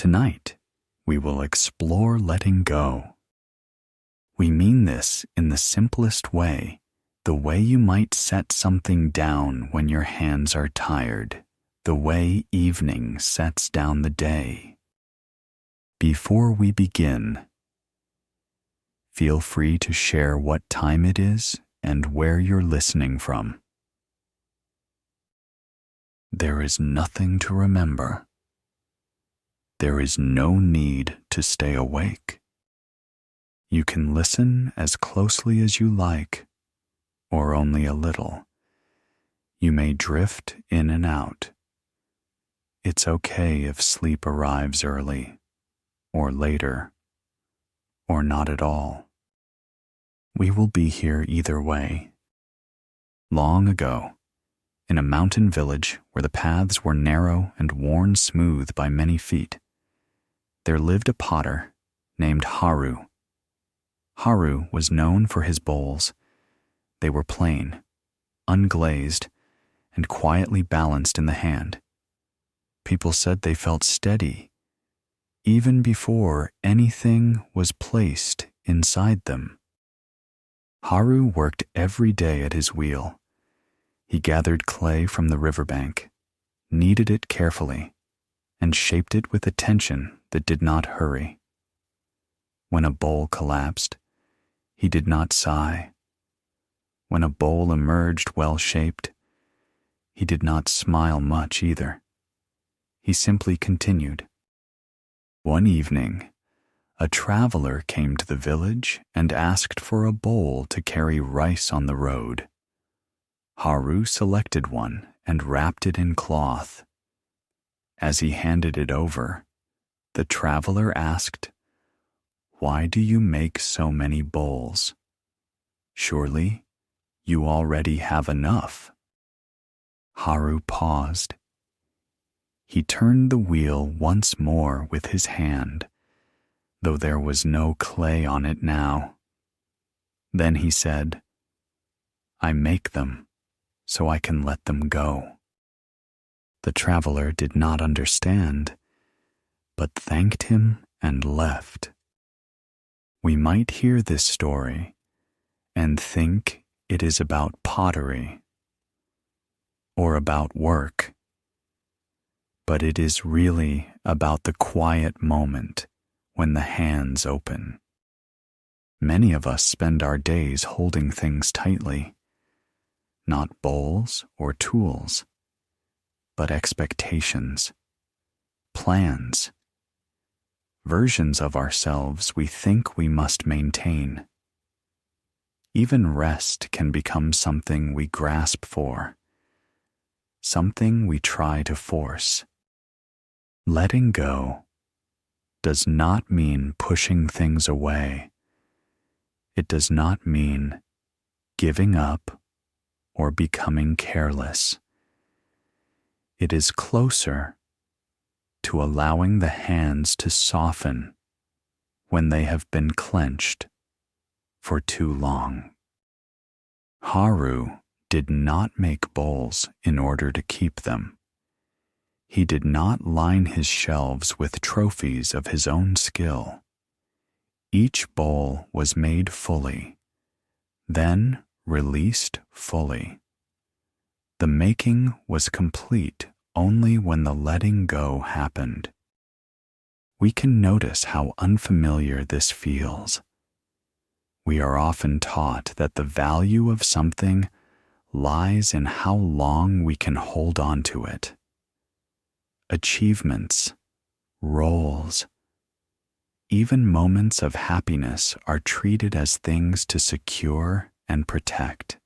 Tonight, we will explore letting go. We mean this in the simplest way, the way you might set something down when your hands are tired, the way evening sets down the day. Before we begin, feel free to share what time it is and where you're listening from. There is nothing to remember. There is no need to stay awake. You can listen as closely as you like, or only a little. You may drift in and out. It's okay if sleep arrives early, or later, or not at all. We will be here either way. Long ago, in a mountain village where the paths were narrow and worn smooth by many feet, there lived a potter named Haru. Haru was known for his bowls. They were plain, unglazed, and quietly balanced in the hand. People said they felt steady, even before anything was placed inside them. Haru worked every day at his wheel. He gathered clay from the riverbank, kneaded it carefully, and shaped it with attention that did not hurry. When a bowl collapsed, he did not sigh. When a bowl emerged well-shaped, he did not smile much either. He simply continued. One evening, a traveler came to the village and asked for a bowl to carry rice on the road. Haru selected one and wrapped it in cloth. As he handed it over, the traveler asked, "Why do you make so many bowls? Surely you already have enough." Haru paused. He turned the wheel once more with his hand, though there was no clay on it now. Then he said, "I make them so I can let them go." The traveler did not understand, but thanked him and left. We might hear this story and think it is about pottery or about work, but it is really about the quiet moment when the hands open. Many of us spend our days holding things tightly, not bowls or tools, but expectations, plans, versions of ourselves we think we must maintain. Even rest can become something we grasp for, something we try to force. Letting go does not mean pushing things away. It does not mean giving up or becoming careless. It is closer to allowing the hands to soften when they have been clenched for too long. Haru did not make bowls in order to keep them. He did not line his shelves with trophies of his own skill. Each bowl was made fully, then released fully. The making was complete only when the letting go happened. We can notice how unfamiliar this feels. We are often taught that the value of something lies in how long we can hold on to it. Achievements, roles, even moments of happiness are treated as things to secure and protect.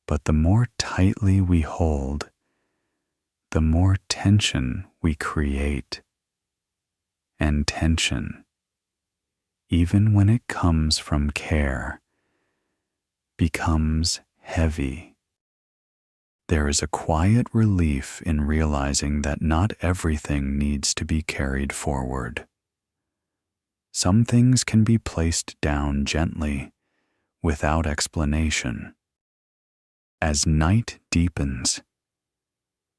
But the more tightly we hold, the more tension we create. And tension, even when it comes from care, becomes heavy. There is a quiet relief in realizing that not everything needs to be carried forward. Some things can be placed down gently, without explanation. As night deepens,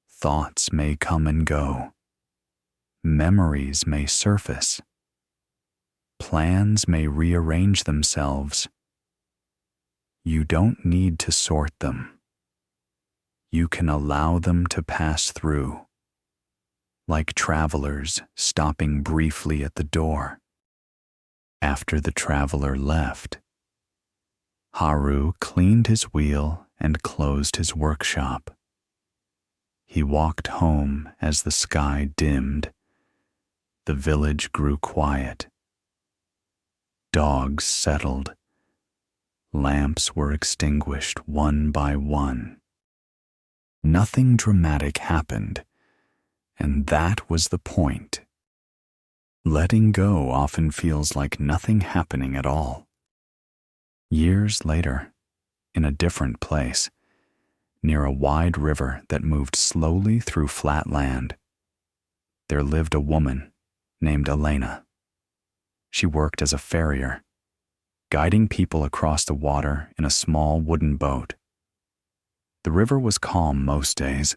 thoughts may come and go. memories may surface. Plans may rearrange themselves. You don't need to sort them. You can allow them to pass through, like travelers stopping briefly at the door. After the traveler left, Haru cleaned his wheel and closed his workshop. He walked home as the sky dimmed. The village grew quiet. Dogs settled. Lamps were extinguished one by one. Nothing dramatic happened, and that was the point. Letting go often feels like nothing happening at all. Years later, in a different place, near a wide river that moved slowly through flat land, there lived a woman named Elena. She worked as a farrier, guiding people across the water in a small wooden boat. The river was calm most days,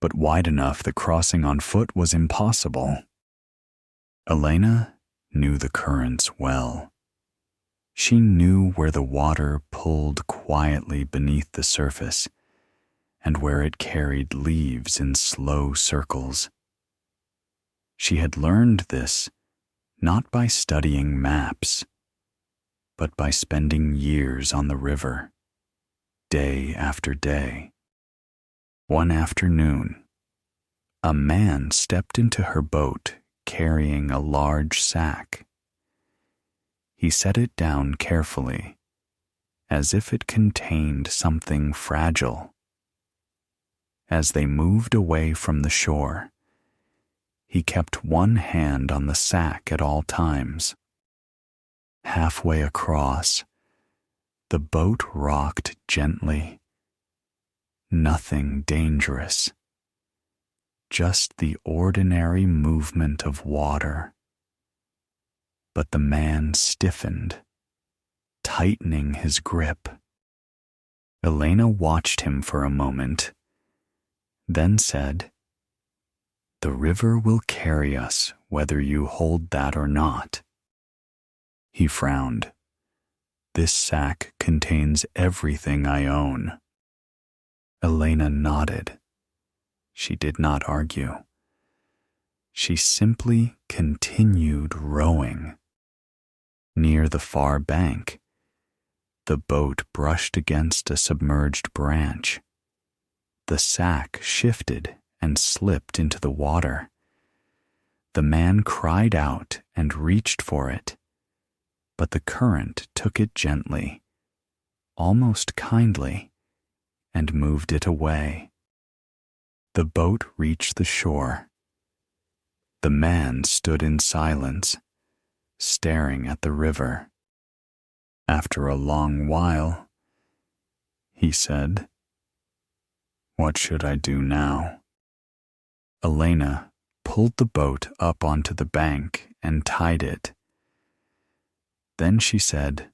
but wide enough that crossing on foot was impossible. Elena knew the currents well. She knew where the water pulled quietly beneath the surface and where it carried leaves in slow circles. She had learned this not by studying maps, but by spending years on the river, day after day. One afternoon, a man stepped into her boat carrying a large sack. He set it down carefully, as if it contained something fragile. As they moved away from the shore, he kept one hand on the sack at all times. Halfway across, the boat rocked gently. Nothing dangerous, just the ordinary movement of water. But the man stiffened, tightening his grip. Elena watched him for a moment, then said, "The river will carry us whether you hold that or not." He frowned. "This sack contains everything I own." Elena nodded. She did not argue. She simply continued rowing. Near the far bank, the boat brushed against a submerged branch. The sack shifted and slipped into the water. The man cried out and reached for it, but the current took it gently, almost kindly, and moved it away. The boat reached the shore. The man stood in silence, staring at the river. After a long while, he said, "What should I do now?" Elena pulled the boat up onto the bank and tied it. Then she said,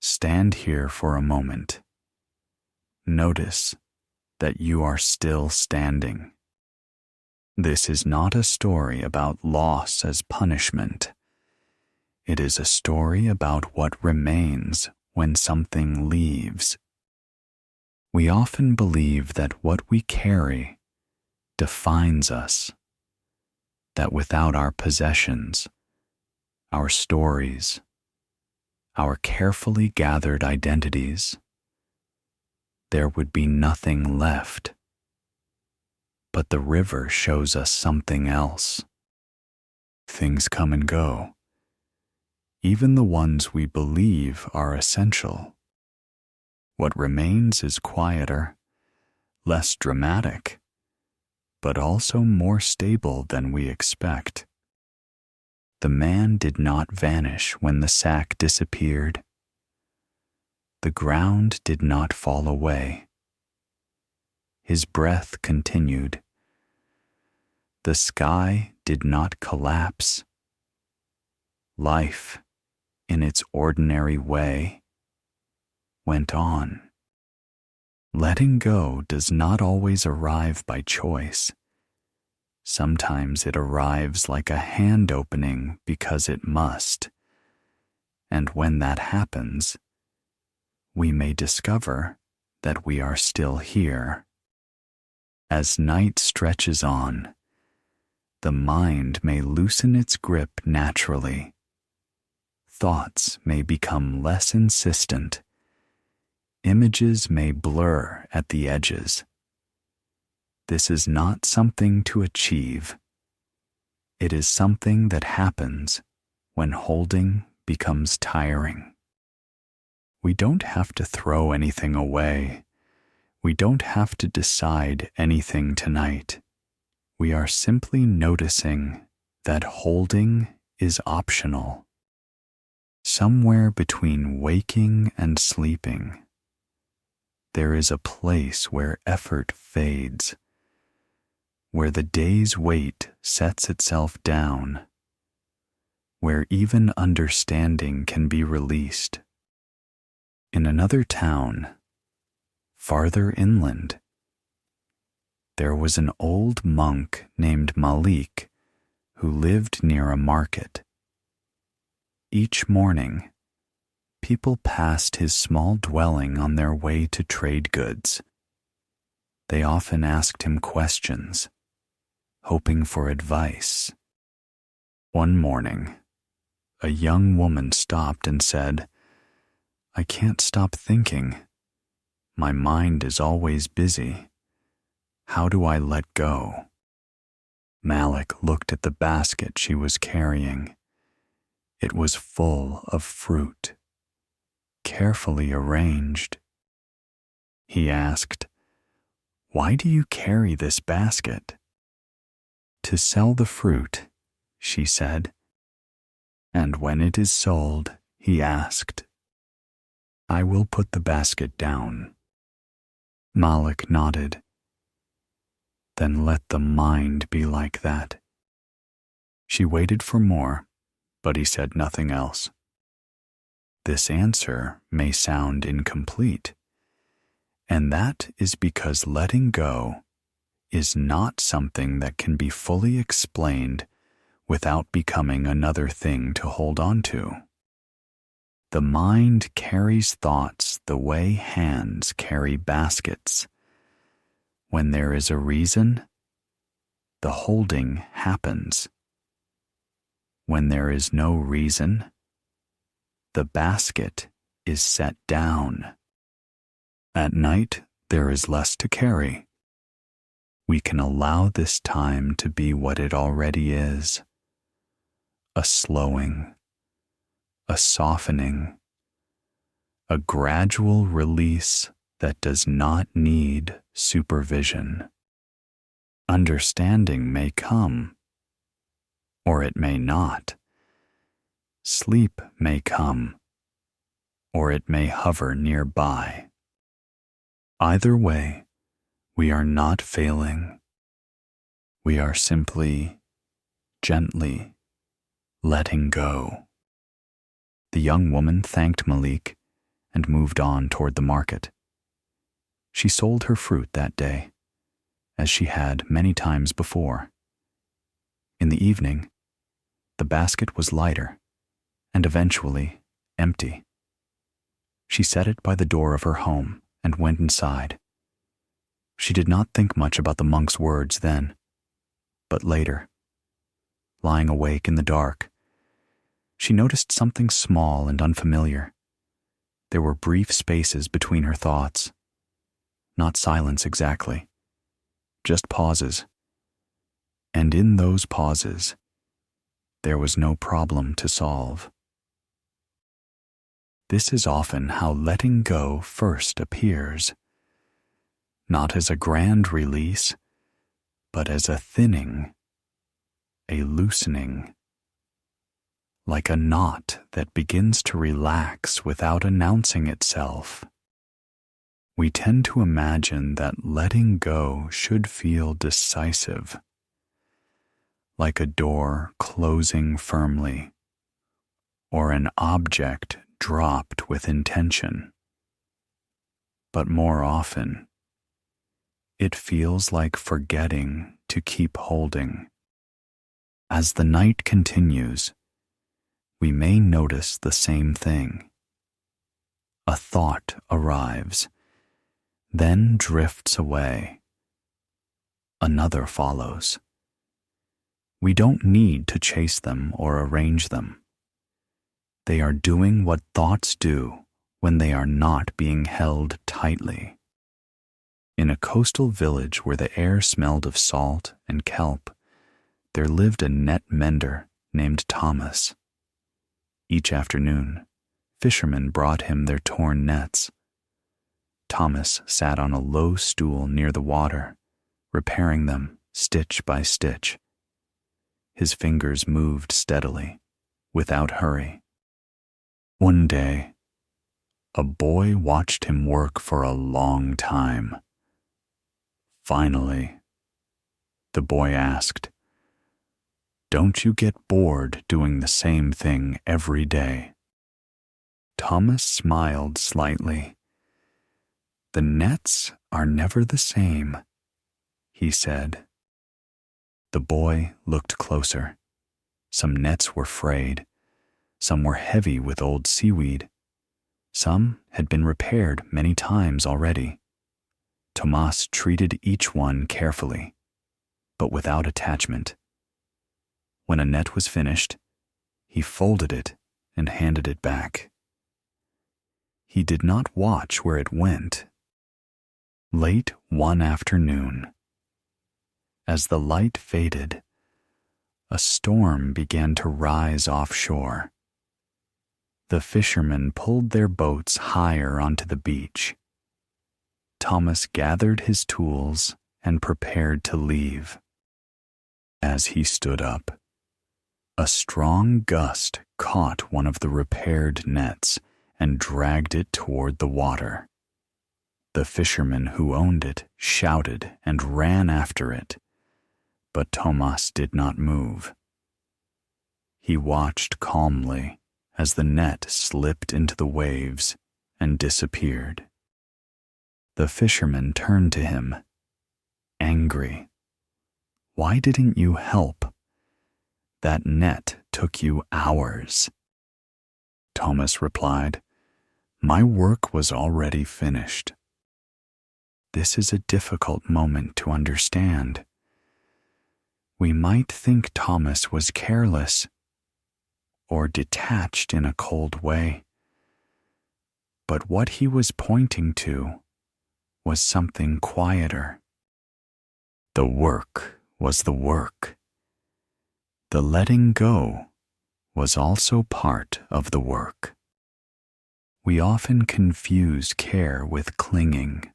"Stand here for a moment. Notice that you are still standing. This is not a story about loss as punishment. It is a story about what remains when something leaves. We often believe that what we carry defines us, that without our possessions, our stories, our carefully gathered identities, there would be nothing left. But the river shows us something else. Things come and go, even the ones we believe are essential. What remains is quieter, less dramatic, but also more stable than we expect. The man did not vanish when the sack disappeared. The ground did not fall away. His breath continued. The sky did not collapse. Life, in its ordinary way, went on. Letting go does not always arrive by choice. Sometimes it arrives like a hand opening because it must. And when that happens, we may discover that we are still here. As night stretches on, the mind may loosen its grip naturally. Thoughts may become less insistent. Images may blur at the edges. This is not something to achieve. It is something that happens when holding becomes tiring. We don't have to throw anything away. We don't have to decide anything tonight. We are simply noticing that holding is optional. Somewhere between waking and sleeping, there is a place where effort fades, where the day's weight sets itself down, where even understanding can be released. In another town, farther inland, there was an old monk named Malik who lived near a market. Each morning, people passed his small dwelling on their way to trade goods. They often asked him questions, hoping for advice. One morning, a young woman stopped and said, "I can't stop thinking. My mind is always busy. How do I let go?" Malik looked at the basket she was carrying. It was full of fruit, carefully arranged. He asked, "Why do you carry this basket?" "To sell the fruit," she said. "And when it is sold," he asked, "I will put the basket down." Malik nodded. "Then let the mind be like that." She waited for more, but he said nothing else. This answer may sound incomplete, and that is because letting go is not something that can be fully explained without becoming another thing to hold on to. The mind carries thoughts the way hands carry baskets. When there is a reason, the holding happens. When there is no reason, the basket is set down. At night, there is less to carry. We can allow this time to be what it already is: a slowing, a softening, a gradual release that does not need supervision. Understanding may come, or it may not. Sleep may come, or it may hover nearby. Either way, we are not failing. We are simply, gently letting go. The young woman thanked Malik and moved on toward the market. She sold her fruit that day, as she had many times before. In the evening, the basket was lighter and eventually empty. She set it by the door of her home and went inside. She did not think much about the monk's words then, but later, lying awake in the dark, she noticed something small and unfamiliar. There were brief spaces between her thoughts. Not silence exactly, just pauses. And in those pauses, there was no problem to solve. This is often how letting go first appears, not as a grand release, but as a thinning, a loosening, like a knot that begins to relax without announcing itself. We tend to imagine that letting go should feel decisive, like a door closing firmly, or an object dropped with intention. But more often, it feels like forgetting to keep holding. As the night continues, we may notice the same thing. A thought arrives, then drifts away. Another follows. We don't need to chase them or arrange them. They are doing what thoughts do when they are not being held tightly. In a coastal village where the air smelled of salt and kelp, there lived a net mender named Thomas. Each afternoon, fishermen brought him their torn nets. Thomas sat on a low stool near the water, repairing them stitch by stitch. His fingers moved steadily, without hurry. One day, a boy watched him work for a long time. Finally, the boy asked, "Don't you get bored doing the same thing every day?" Thomas smiled slightly. "The nets are never the same," he said. The boy looked closer. Some nets were frayed. Some were heavy with old seaweed. Some had been repaired many times already. Thomas treated each one carefully, but without attachment. When a net was finished, he folded it and handed it back. He did not watch where it went. Late one afternoon, as the light faded, a storm began to rise offshore. The fishermen pulled their boats higher onto the beach. Thomas gathered his tools and prepared to leave. As he stood up, a strong gust caught one of the repaired nets and dragged it toward the water. The fisherman who owned it shouted and ran after it, but Thomas did not move. He watched calmly as the net slipped into the waves and disappeared. The fisherman turned to him, angry. "Why didn't you help? That net took you hours." Thomas replied, "My work was already finished." This is a difficult moment to understand. We might think Thomas was careless or detached in a cold way, but what he was pointing to was something quieter. The work was the work. The letting go was also part of the work. We often confuse care with clinging.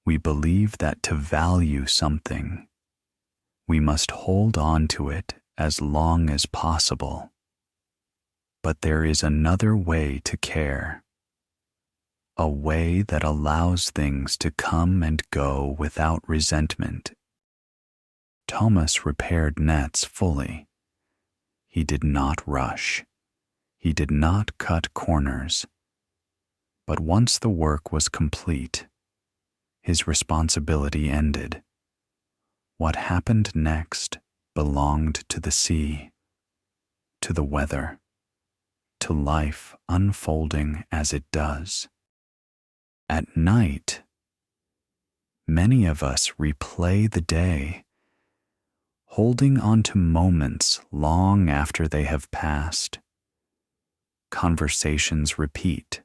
We believe that to value something, we must hold on to it as long as possible. But there is another way to care, a way that allows things to come and go without resentment. Thomas repaired nets fully. He did not rush. He did not cut corners. But once the work was complete, his responsibility ended. What happened next belonged to the sea, to the weather, to life unfolding as it does. At night, many of us replay the day, holding on to moments long after they have passed. Conversations repeat.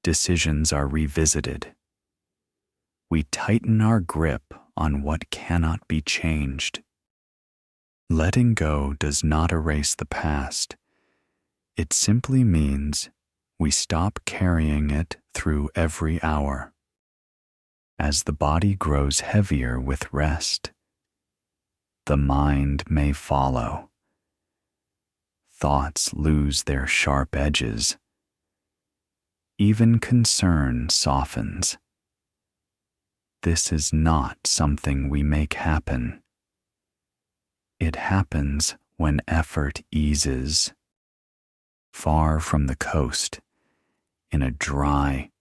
Decisions are revisited. We tighten our grip on what cannot be changed. Letting go does not erase the past. It simply means we stop carrying it through every hour. As the body grows heavier with rest, the mind may follow. Thoughts lose their sharp edges. Even concern softens. This is not something we make happen. It happens when effort eases. Far from the coast, in a dry,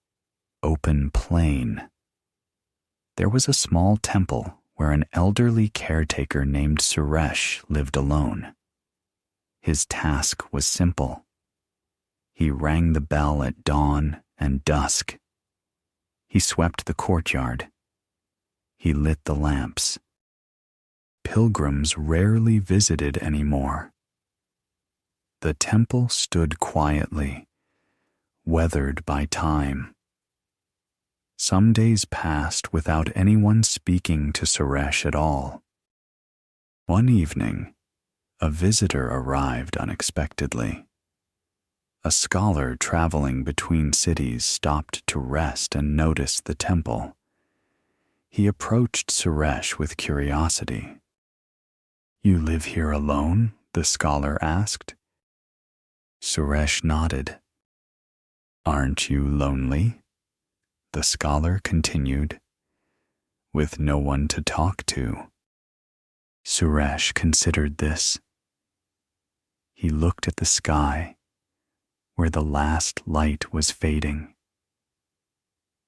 open plain, there was a small temple where an elderly caretaker named Suresh lived alone. His task was simple. He rang the bell at dawn and dusk. He swept the courtyard. He lit the lamps. Pilgrims rarely visited anymore. The temple stood quietly, weathered by time. Some days passed without anyone speaking to Suresh at all. One evening, a visitor arrived unexpectedly. A scholar traveling between cities stopped to rest and notice the temple. He approached Suresh with curiosity. "You live here alone?" the scholar asked. Suresh nodded. "Aren't you lonely?" the scholar continued. "With no one to talk to." Suresh considered this. He looked at the sky, where the last light was fading.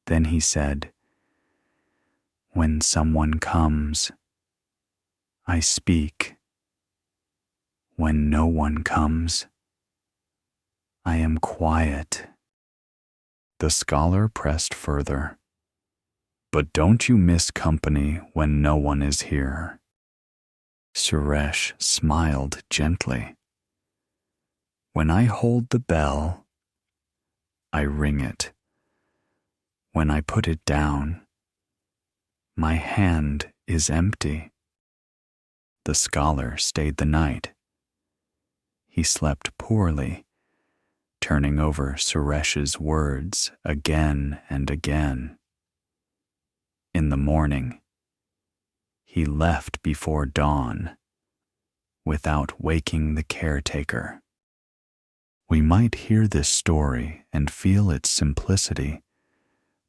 Then he said, "When someone comes, I speak. When no one comes, I am quiet." The scholar pressed further. "But don't you miss company when no one is here?" Suresh smiled gently. "When I hold the bell, I ring it. When I put it down, my hand is empty." The scholar stayed the night. He slept poorly, turning over Suresh's words again and again. In the morning, he left before dawn, without waking the caretaker. We might hear this story and feel its simplicity,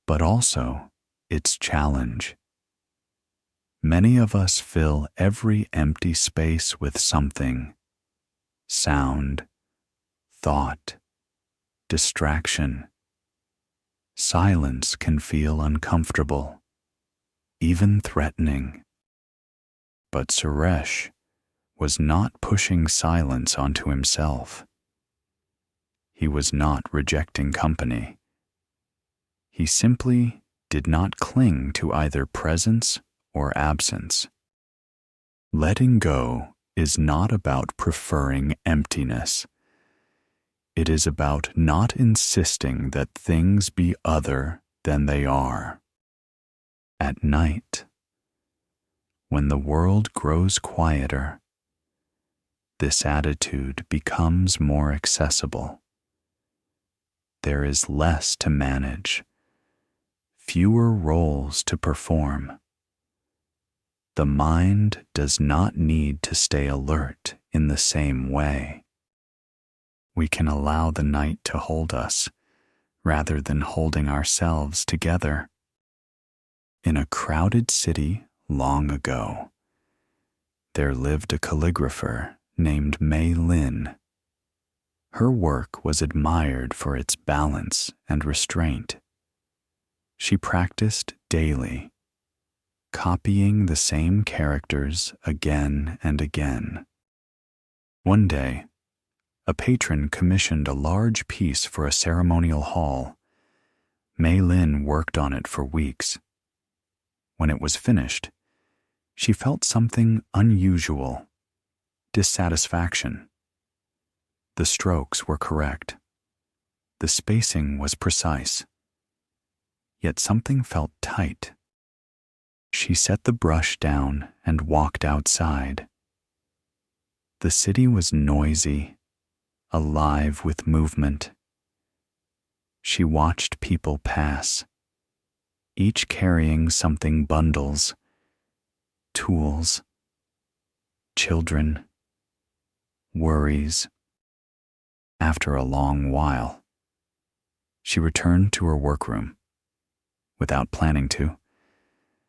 but also its challenge. Many of us fill every empty space with something: sound, thought, distraction. Silence can feel uncomfortable, even threatening. But Suresh was not pushing silence onto himself. He was not rejecting company. He simply did not cling to either presence or absence. Letting go is not about preferring emptiness. It is about not insisting that things be other than they are. At night, when the world grows quieter, this attitude becomes more accessible. There is less to manage, fewer roles to perform. The mind does not need to stay alert in the same way. We can allow the night to hold us, rather than holding ourselves together. In a crowded city long ago, there lived a calligrapher named Mei Lin. Her work was admired for its balance and restraint. She practiced daily, copying the same characters again and again. One day, a patron commissioned a large piece for a ceremonial hall. Mei Lin worked on it for weeks. When it was finished, she felt something unusual: dissatisfaction. The strokes were correct. The spacing was precise. Yet something felt tight. She set the brush down and walked outside. The city was noisy, alive with movement. She watched people pass, each carrying something: bundles, tools, children, worries. After a long while, she returned to her workroom. Without planning to,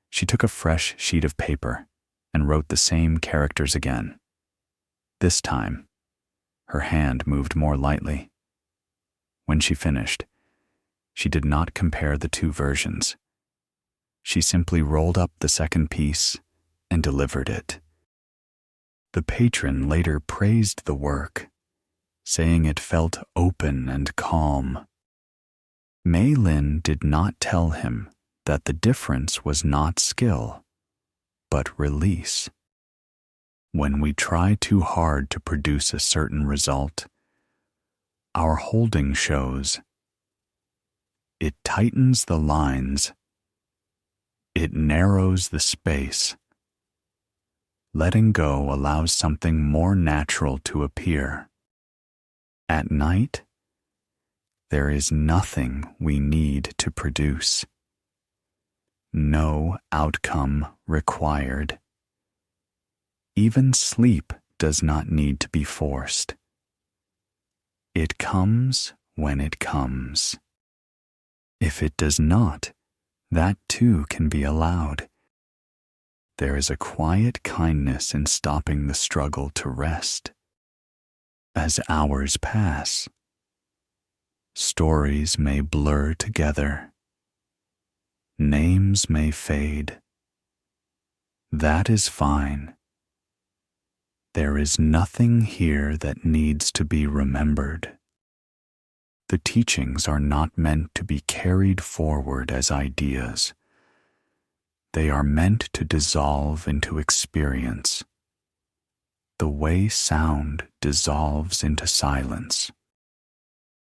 she took a fresh sheet of paper and wrote the same characters again. This time, her hand moved more lightly. When she finished, she did not compare the two versions. She simply rolled up the second piece and delivered it. The patron later praised the work, saying it felt open and calm. Mei Lin did not tell him that the difference was not skill, but release. When we try too hard to produce a certain result, our holding shows. It tightens the lines. It narrows the space. Letting go allows something more natural to appear. At night, there is nothing we need to produce. No outcome required. Even sleep does not need to be forced. It comes when it comes. If it does not, that too can be allowed. There is a quiet kindness in stopping the struggle to rest. As hours pass, stories may blur together. Names may fade. That is fine. There is nothing here that needs to be remembered. The teachings are not meant to be carried forward as ideas. They are meant to dissolve into experience, the way sound dissolves into silence.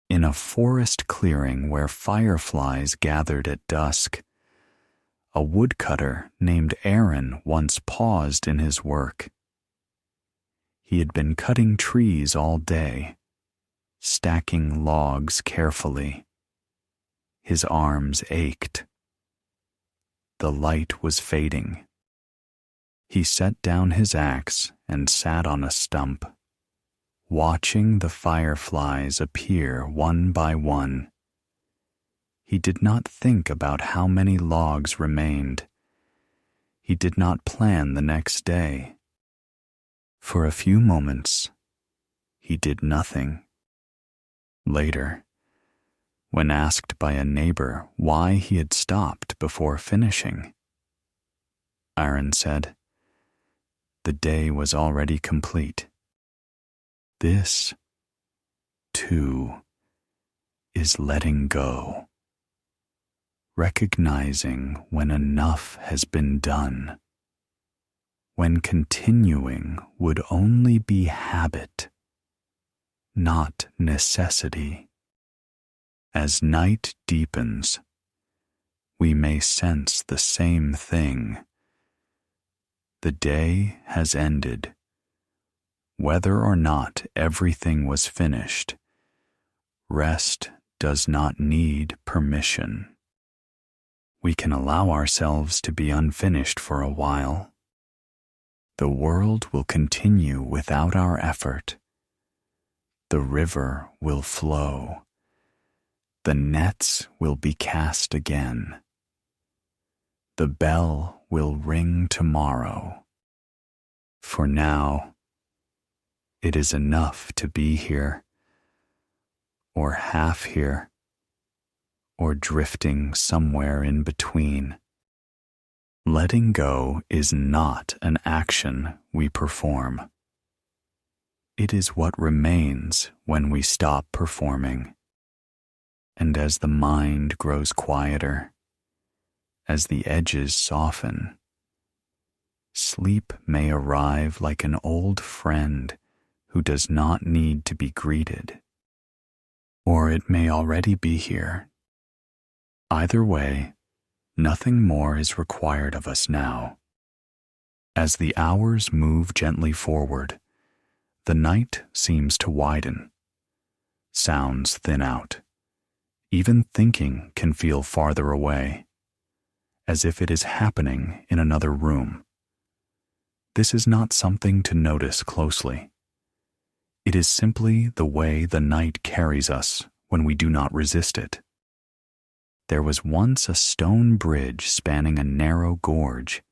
In a forest clearing where fireflies gathered at dusk, a woodcutter named Aaron once paused in his work. He had been cutting trees all day, stacking logs carefully. His arms ached. The light was fading. He set down his axe and sat on a stump, watching the fireflies appear one by one. He did not think about how many logs remained. He did not plan the next day. For a few moments, he did nothing. Later, when asked by a neighbor why he had stopped before finishing, Aaron said, "The day was already complete. This, too, is letting go, recognizing when enough has been done, when continuing would only be habit, not necessity. As night deepens, we may sense the same thing. The day has ended. Whether or not everything was finished, rest does not need permission. We can allow ourselves to be unfinished for a while. The world will continue without our effort. The river will flow. The nets will be cast again. The bell will ring tomorrow. For now, it is enough to be here, or half here, or drifting somewhere in between. Letting go is not an action we perform. It is what remains when we stop performing. And as the mind grows quieter, as the edges soften, sleep may arrive like an old friend who does not need to be greeted. Or it may already be here. Either way, nothing more is required of us now. As the hours move gently forward, the night seems to widen. Sounds thin out. Even thinking can feel farther away, as if it is happening in another room. This is not something to notice closely. It is simply the way the night carries us when we do not resist it. There was once a stone bridge spanning a narrow gorge.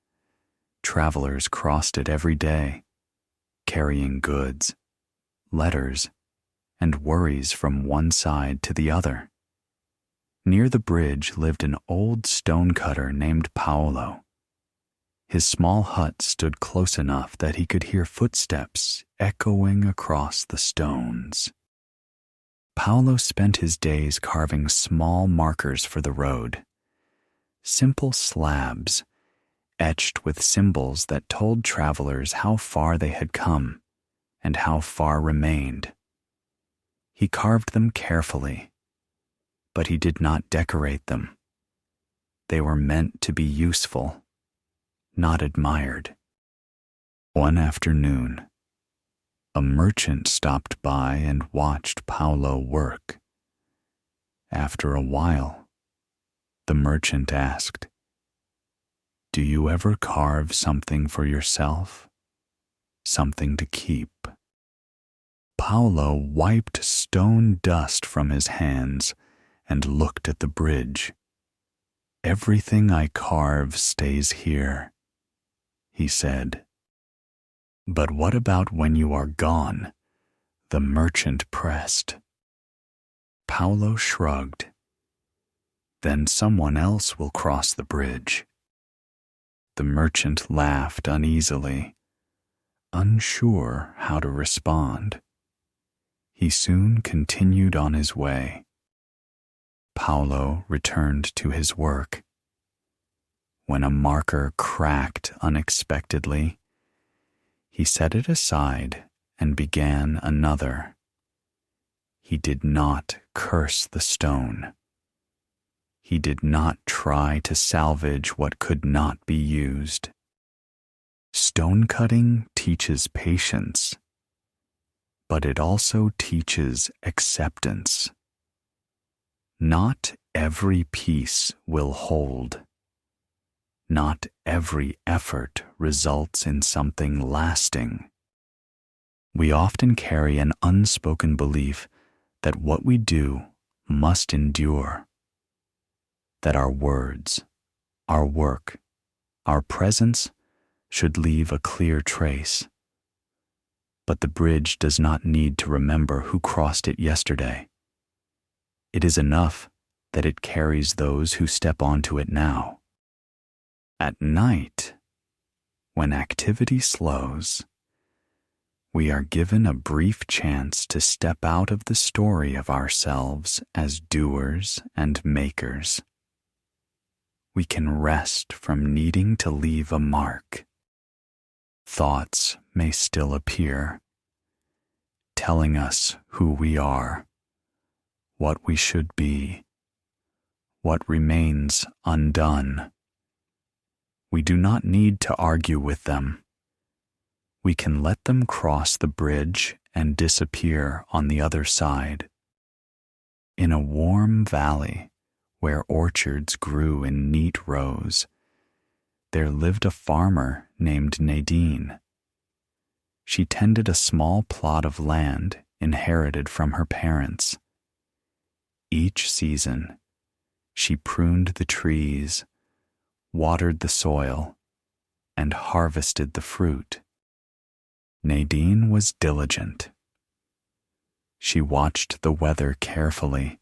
Travelers crossed it every day, carrying goods, letters, and worries from one side to the other. Near the bridge lived an old stonecutter named Paolo. His small hut stood close enough that he could hear footsteps echoing across the stones. Paolo spent his days carving small markers for the road, simple slabs etched with symbols that told travelers how far they had come and how far remained. He carved them carefully, but he did not decorate them. They were meant to be useful, not admired. One afternoon, a merchant stopped by and watched Paolo work. After a while, the merchant asked, "Do you ever carve something for yourself? Something to keep?" Paolo wiped stone dust from his hands and looked at the bridge. "Everything I carve stays here," he said. "But what about when you are gone?" the merchant pressed. Paolo shrugged. "Then someone else will cross the bridge." The merchant laughed uneasily, unsure how to respond. He soon continued on his way. Paolo returned to his work. When a marker cracked unexpectedly, he set it aside and began another. He did not curse the stone. He did not try to salvage what could not be used. Stone cutting teaches patience, but it also teaches acceptance. Not every piece will hold. Not every effort results in something lasting. We often carry an unspoken belief that what we do must endure, that our words, our work, our presence should leave a clear trace. But the bridge does not need to remember who crossed it yesterday. It is enough that it carries those who step onto it now. At night, when activity slows, we are given a brief chance to step out of the story of ourselves as doers and makers. We can rest from needing to leave a mark. Thoughts may still appear, telling us who we are, what we should be, what remains undone. We do not need to argue with them. We can let them cross the bridge and disappear on the other side. In a warm valley where orchards grew in neat rows, there lived a farmer named Nadine. She tended a small plot of land inherited from her parents. Each season, she pruned the trees, watered the soil, and harvested the fruit. Nadine was diligent. She watched the weather carefully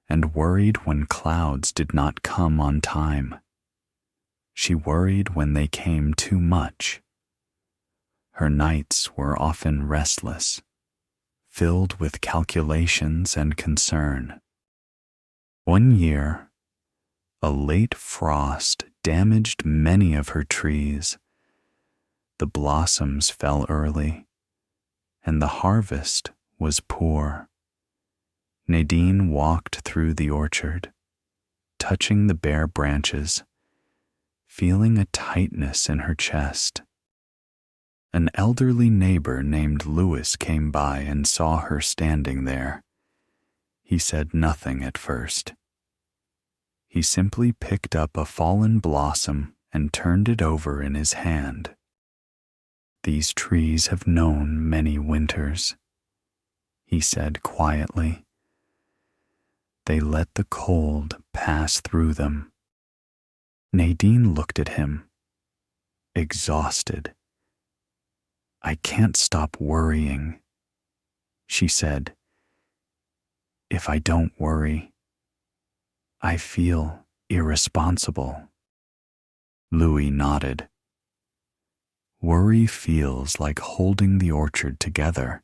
and worried when clouds did not come on time. She worried when they came too much. Her nights were often restless, filled with calculations and concern. One year, a late frost damaged many of her trees. The blossoms fell early, and the harvest was poor. Nadine walked through the orchard, touching the bare branches, feeling a tightness in her chest. An elderly neighbor named Louis came by and saw her standing there. He said nothing at first. He simply picked up a fallen blossom and turned it over in his hand. "These trees have known many winters," he said quietly. "They let the cold pass through them." Nadine looked at him, exhausted. "I can't stop worrying," she said. "If I don't worry, I feel irresponsible." Louis nodded. Worry feels like holding the orchard together,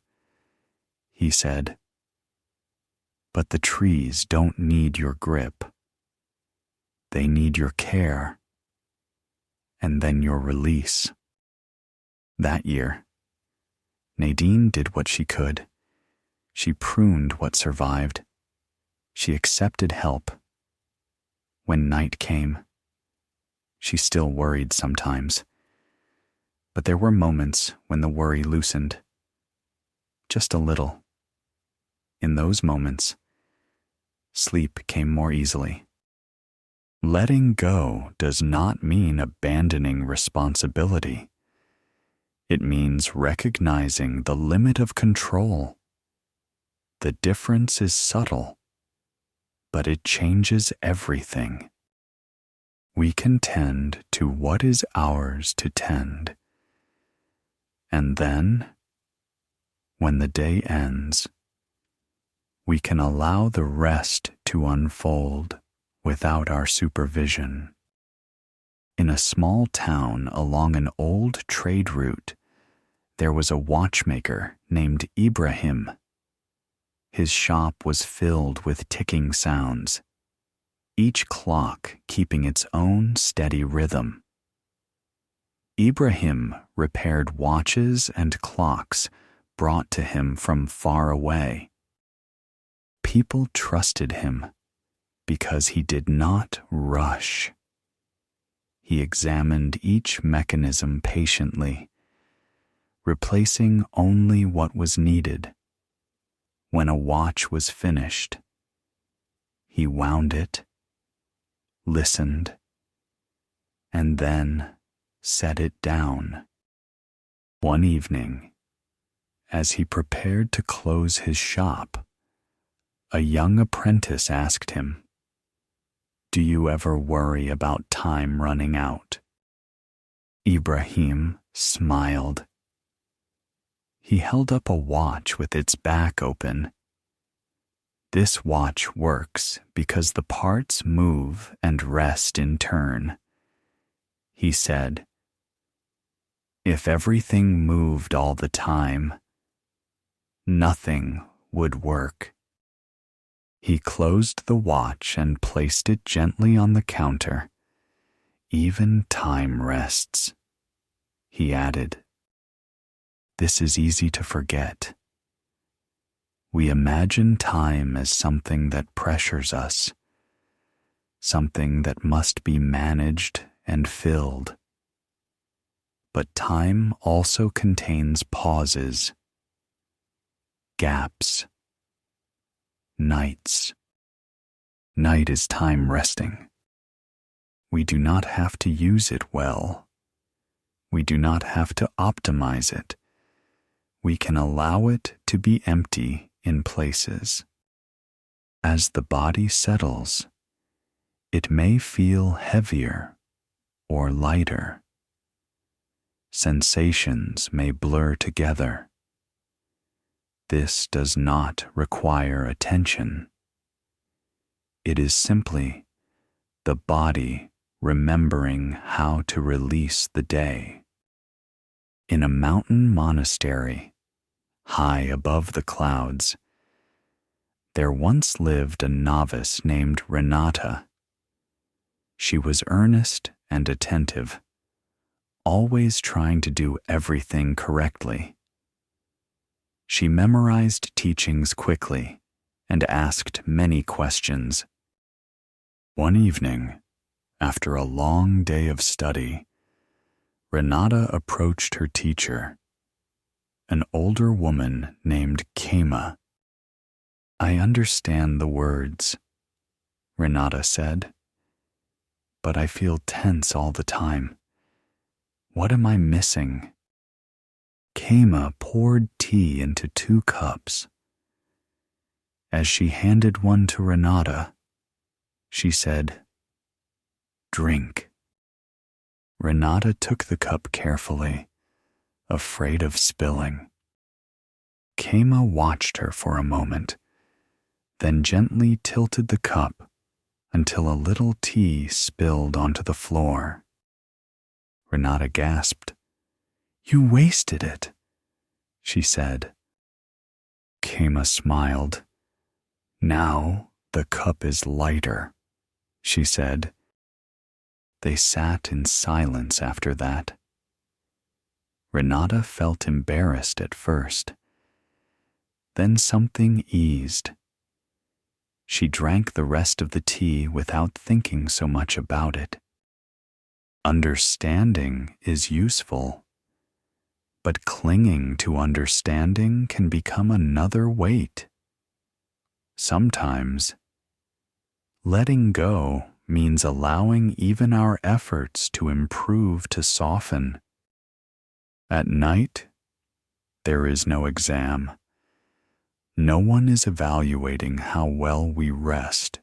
he said. But the trees don't need your grip. They need your care, and then your release. That year, Nadine did what she could. She pruned what survived. She accepted help. When night came, she still worried sometimes. But there were moments when the worry loosened. Just a little. In those moments, sleep came more easily. Letting go does not mean abandoning responsibility. It means recognizing the limit of control. The difference is subtle, but it changes everything. We can tend to what is ours to tend. And then, when the day ends, we can allow the rest to unfold without our supervision. In a small town along an old trade route, there was a watchmaker named Ibrahim. His shop was filled with ticking sounds, each clock keeping its own steady rhythm. Ibrahim repaired watches and clocks brought to him from far away. People trusted him because he did not rush. He examined each mechanism patiently, replacing only what was needed. When a watch was finished, he wound it, listened, and then set it down. One evening, as he prepared to close his shop, a young apprentice asked him, "Do you ever worry about time running out?" Ibrahim smiled. He held up a watch with its back open. "This watch works because the parts move and rest in turn," he said. "If everything moved all the time, nothing would work." He closed the watch and placed it gently on the counter. "Even time rests," he added. This is easy to forget. We imagine time as something that pressures us, something that must be managed and filled. But time also contains pauses, gaps, nights. Night is time resting. We do not have to use it well. We do not have to optimize it. We can allow it to be empty in places. As the body settles, it may feel heavier or lighter. Sensations may blur together. This does not require attention. It is simply the body remembering how to release the day. In a mountain monastery, high above the clouds, there once lived a novice named Renata. She was earnest and attentive, always trying to do everything correctly. She memorized teachings quickly and asked many questions. One evening, after a long day of study, Renata approached her teacher, an older woman named Kema. "I understand the words," Renata said, "but I feel tense all the time. What am I missing?" Kema poured tea into 2 cups. As she handed one to Renata, she said, "Drink." Renata took the cup carefully, afraid of spilling. Kema watched her for a moment, then gently tilted the cup until a little tea spilled onto the floor. Renata gasped. You wasted it, she said. Kema smiled. Now the cup is lighter, she said. They sat in silence after that. Renata felt embarrassed at first. Then something eased. She drank the rest of the tea without thinking so much about it. Understanding is useful, but clinging to understanding can become another weight. Sometimes, letting go means allowing even our efforts to improve to soften. At night, there is no exam. No one is evaluating how well we rest.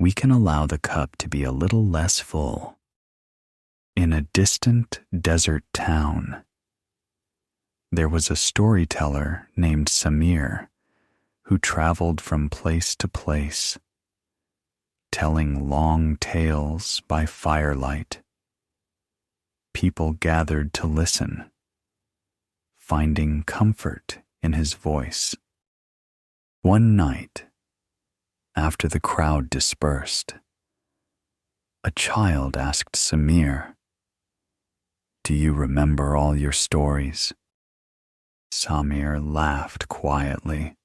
We can allow the cup to be a little less full. In a distant desert town, there was a storyteller named Samir who traveled from place to place, telling long tales by firelight. People gathered to listen, finding comfort in his voice. One night, after the crowd dispersed, a child asked Samir, "Do you remember all your stories?" Samir laughed quietly.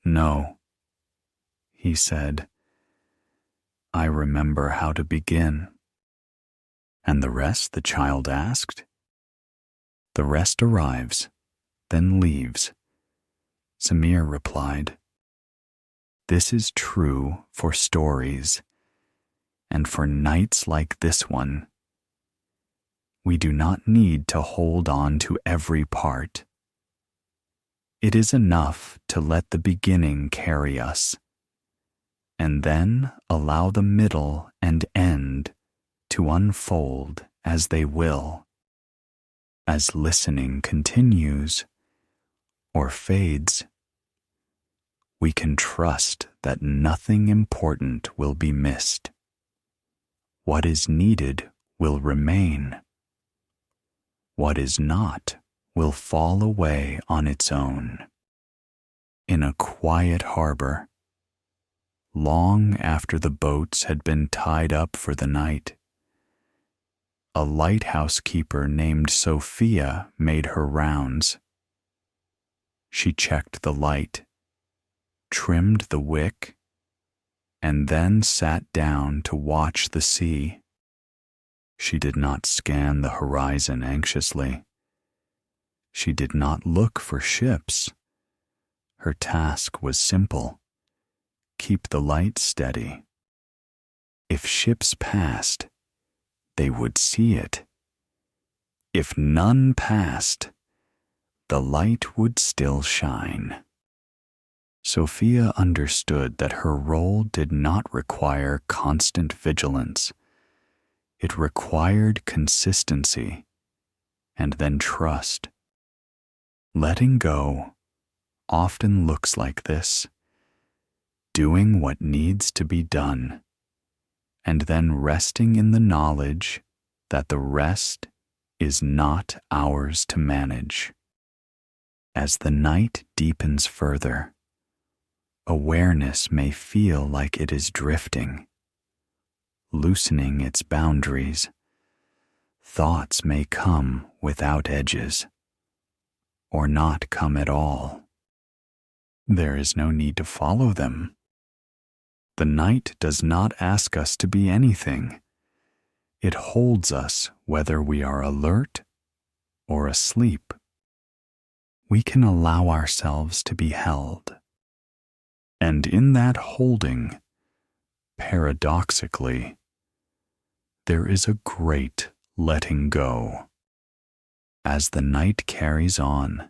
"No," he said. "I remember how to begin." "And the rest?" the child asked. "The rest arrives, then leaves," Samir replied. This is true for stories, and for nights like this one. We do not need to hold on to every part. It is enough to let the beginning carry us, and then allow the middle and end to unfold as they will. As listening continues or fades, we can trust that nothing important will be missed. What is needed will remain. What is not will fall away on its own. In a quiet harbor, long after the boats had been tied up for the night, a lighthouse keeper named Sophia made her rounds. She checked the light, trimmed the wick, and then sat down to watch the sea. She did not scan the horizon anxiously. She did not look for ships. Her task was simple: keep the light steady. If ships passed, they would see it. If none passed, the light would still shine. Sophia understood that her role did not require constant vigilance. It required consistency and then trust. Letting go often looks like this: doing what needs to be done, and then resting in the knowledge that the rest is not ours to manage. As the night deepens further, awareness may feel like it is drifting, loosening its boundaries. Thoughts may come without edges, or not come at all. There is no need to follow them. The night does not ask us to be anything. It holds us whether we are alert or asleep. We can allow ourselves to be held. And in that holding, paradoxically, there is a great letting go. As the night carries on,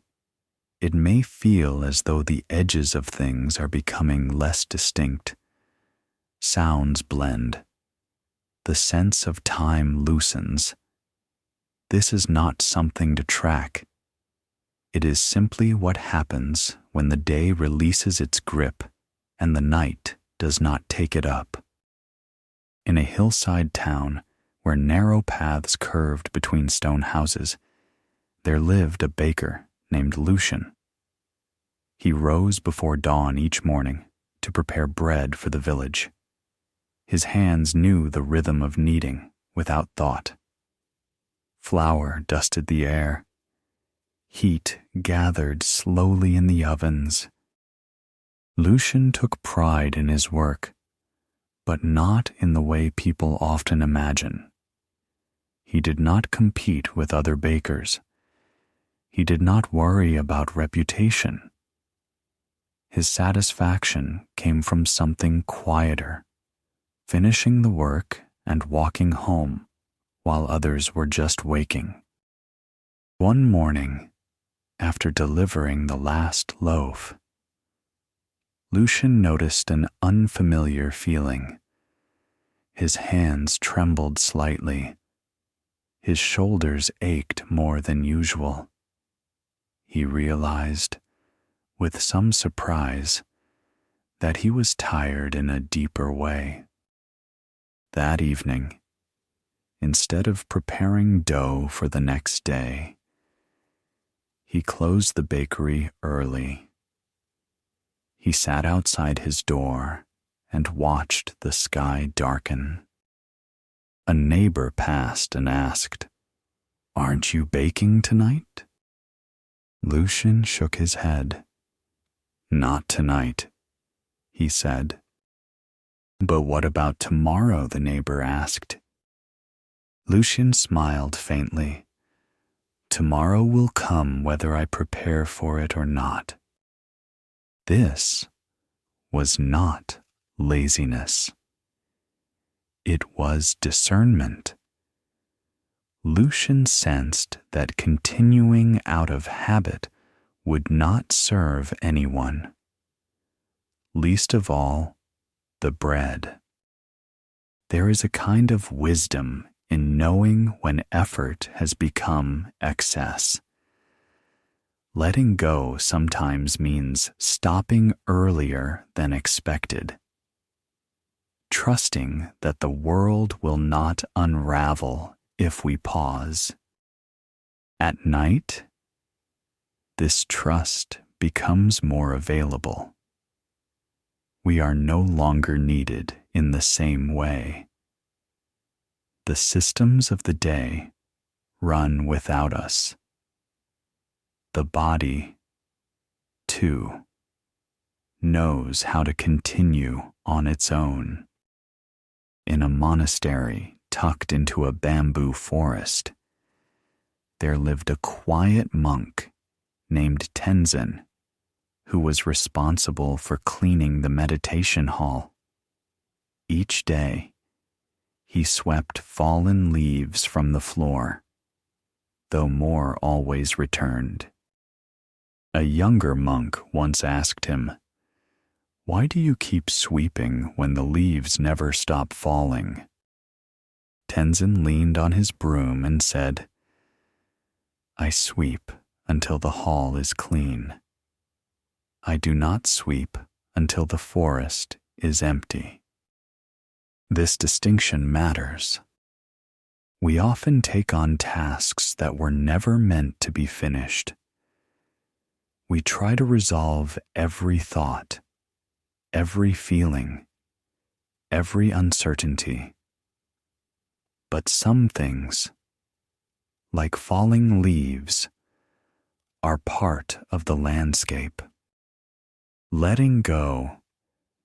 it may feel as though the edges of things are becoming less distinct. Sounds blend. The sense of time loosens. This is not something to track. It is simply what happens when the day releases its grip and the night does not take it up. In a hillside town, where narrow paths curved between stone houses, there lived a baker named Lucian. He rose before dawn each morning to prepare bread for the village. His hands knew the rhythm of kneading without thought. Flour dusted the air. Heat gathered slowly in the ovens. Lucian took pride in his work, but not in the way people often imagine. He did not compete with other bakers. He did not worry about reputation. His satisfaction came from something quieter, finishing the work and walking home while others were just waking. One morning, after delivering the last loaf, Lucian noticed an unfamiliar feeling. His hands trembled slightly. His shoulders ached more than usual. He realized, with some surprise, that he was tired in a deeper way. That evening, instead of preparing dough for the next day, he closed the bakery early. He sat outside his door and watched the sky darken. A neighbor passed and asked, "Aren't you baking tonight?" Lucian shook his head. "Not tonight," he said. "But what about tomorrow?" the neighbor asked. Lucian smiled faintly. "Tomorrow will come whether I prepare for it or not." This was not laziness. It was discernment. Lucian sensed that continuing out of habit would not serve anyone, least of all the bread. There is a kind of wisdom in knowing when effort has become excess. Letting go sometimes means stopping earlier than expected, trusting that the world will not unravel if we pause. At night, this trust becomes more available. We are no longer needed in the same way. The systems of the day run without us. The body, too, knows how to continue on its own. In a monastery tucked into a bamboo forest, there lived a quiet monk named Tenzin, who was responsible for cleaning the meditation hall. Each day, he swept fallen leaves from the floor, though more always returned. A younger monk once asked him, "Why do you keep sweeping when the leaves never stop falling?" Tenzin leaned on his broom and said, "I sweep until the hall is clean. I do not sweep until the forest is empty." This distinction matters. We often take on tasks that were never meant to be finished. We try to resolve every thought, every feeling, every uncertainty. But some things, like falling leaves, are part of the landscape. Letting go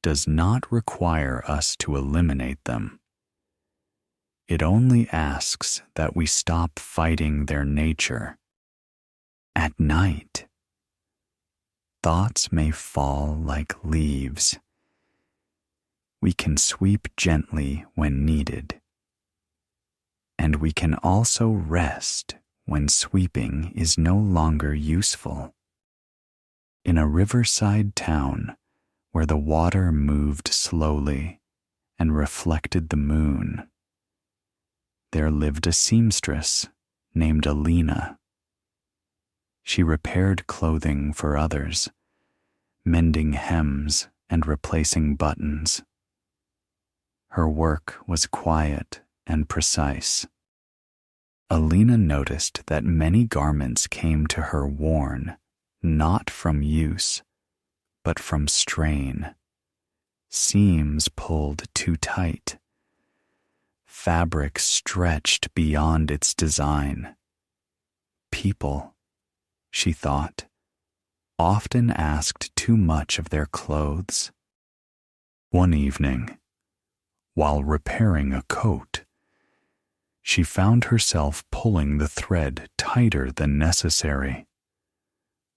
does not require us to eliminate them. It only asks that we stop fighting their nature. At night, thoughts may fall like leaves. We can sweep gently when needed, and we can also rest when sweeping is no longer useful. In a riverside town where the water moved slowly and reflected the moon, there lived a seamstress named Alina. She repaired clothing for others, mending hems and replacing buttons. Her work was quiet and precise. Alina noticed that many garments came to her worn, not from use, but from strain. Seams pulled too tight. Fabric stretched beyond its design. People, she thought, often asked too much of their clothes. One evening, while repairing a coat, she found herself pulling the thread tighter than necessary.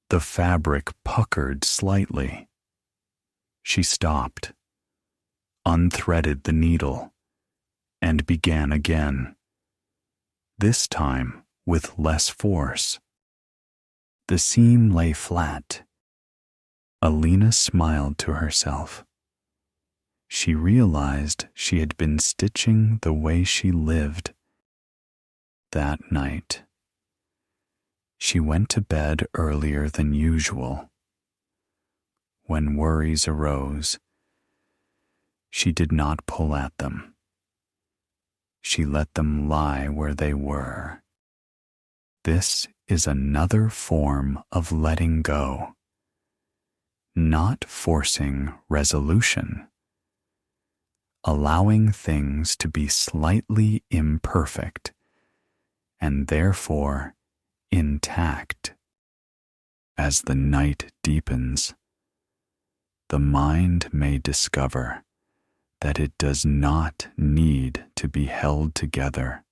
The fabric puckered slightly. She stopped, unthreaded the needle, and began again, this time with less force. The seam lay flat. Alina smiled to herself. She realized she had been stitching the way she lived. That night, she went to bed earlier than usual. When worries arose, she did not pull at them. She let them lie where they were. This is another form of letting go, not forcing resolution, allowing things to be slightly imperfect and therefore intact. As the night deepens, the mind may discover that it does not need to be held together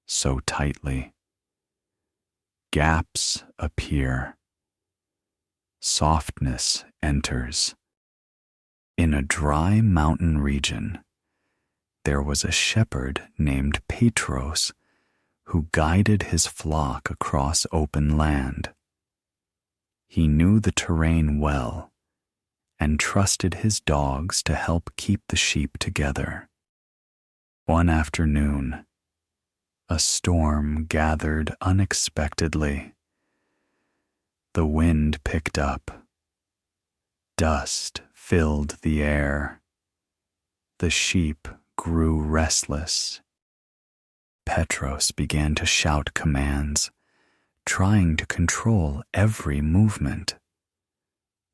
so tightly. Gaps appear. Softness enters. In a dry mountain region, there was a shepherd named Petros who guided his flock across open land. He knew the terrain well and trusted his dogs to help keep the sheep together. One afternoon, a storm gathered unexpectedly. The wind picked up. Dust filled the air. The sheep grew restless. Petros began to shout commands, trying to control every movement.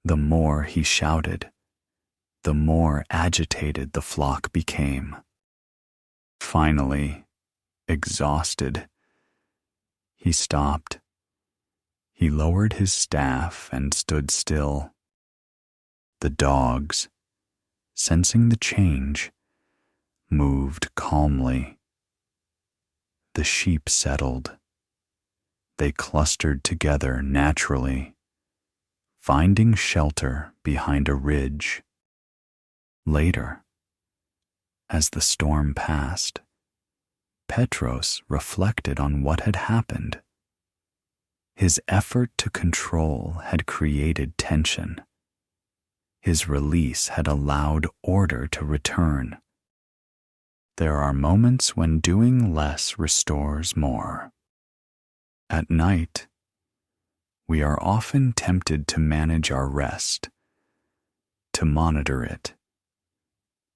The more he shouted, the more agitated the flock became. Finally, exhausted, he stopped. He lowered his staff and stood still. The dogs, sensing the change, moved calmly. The sheep settled. They clustered together naturally, finding shelter behind a ridge. Later, as the storm passed, Petros reflected on what had happened. His effort to control had created tension. His release had allowed order to return. There are moments when doing less restores more. At night, we are often tempted to manage our rest, to monitor it,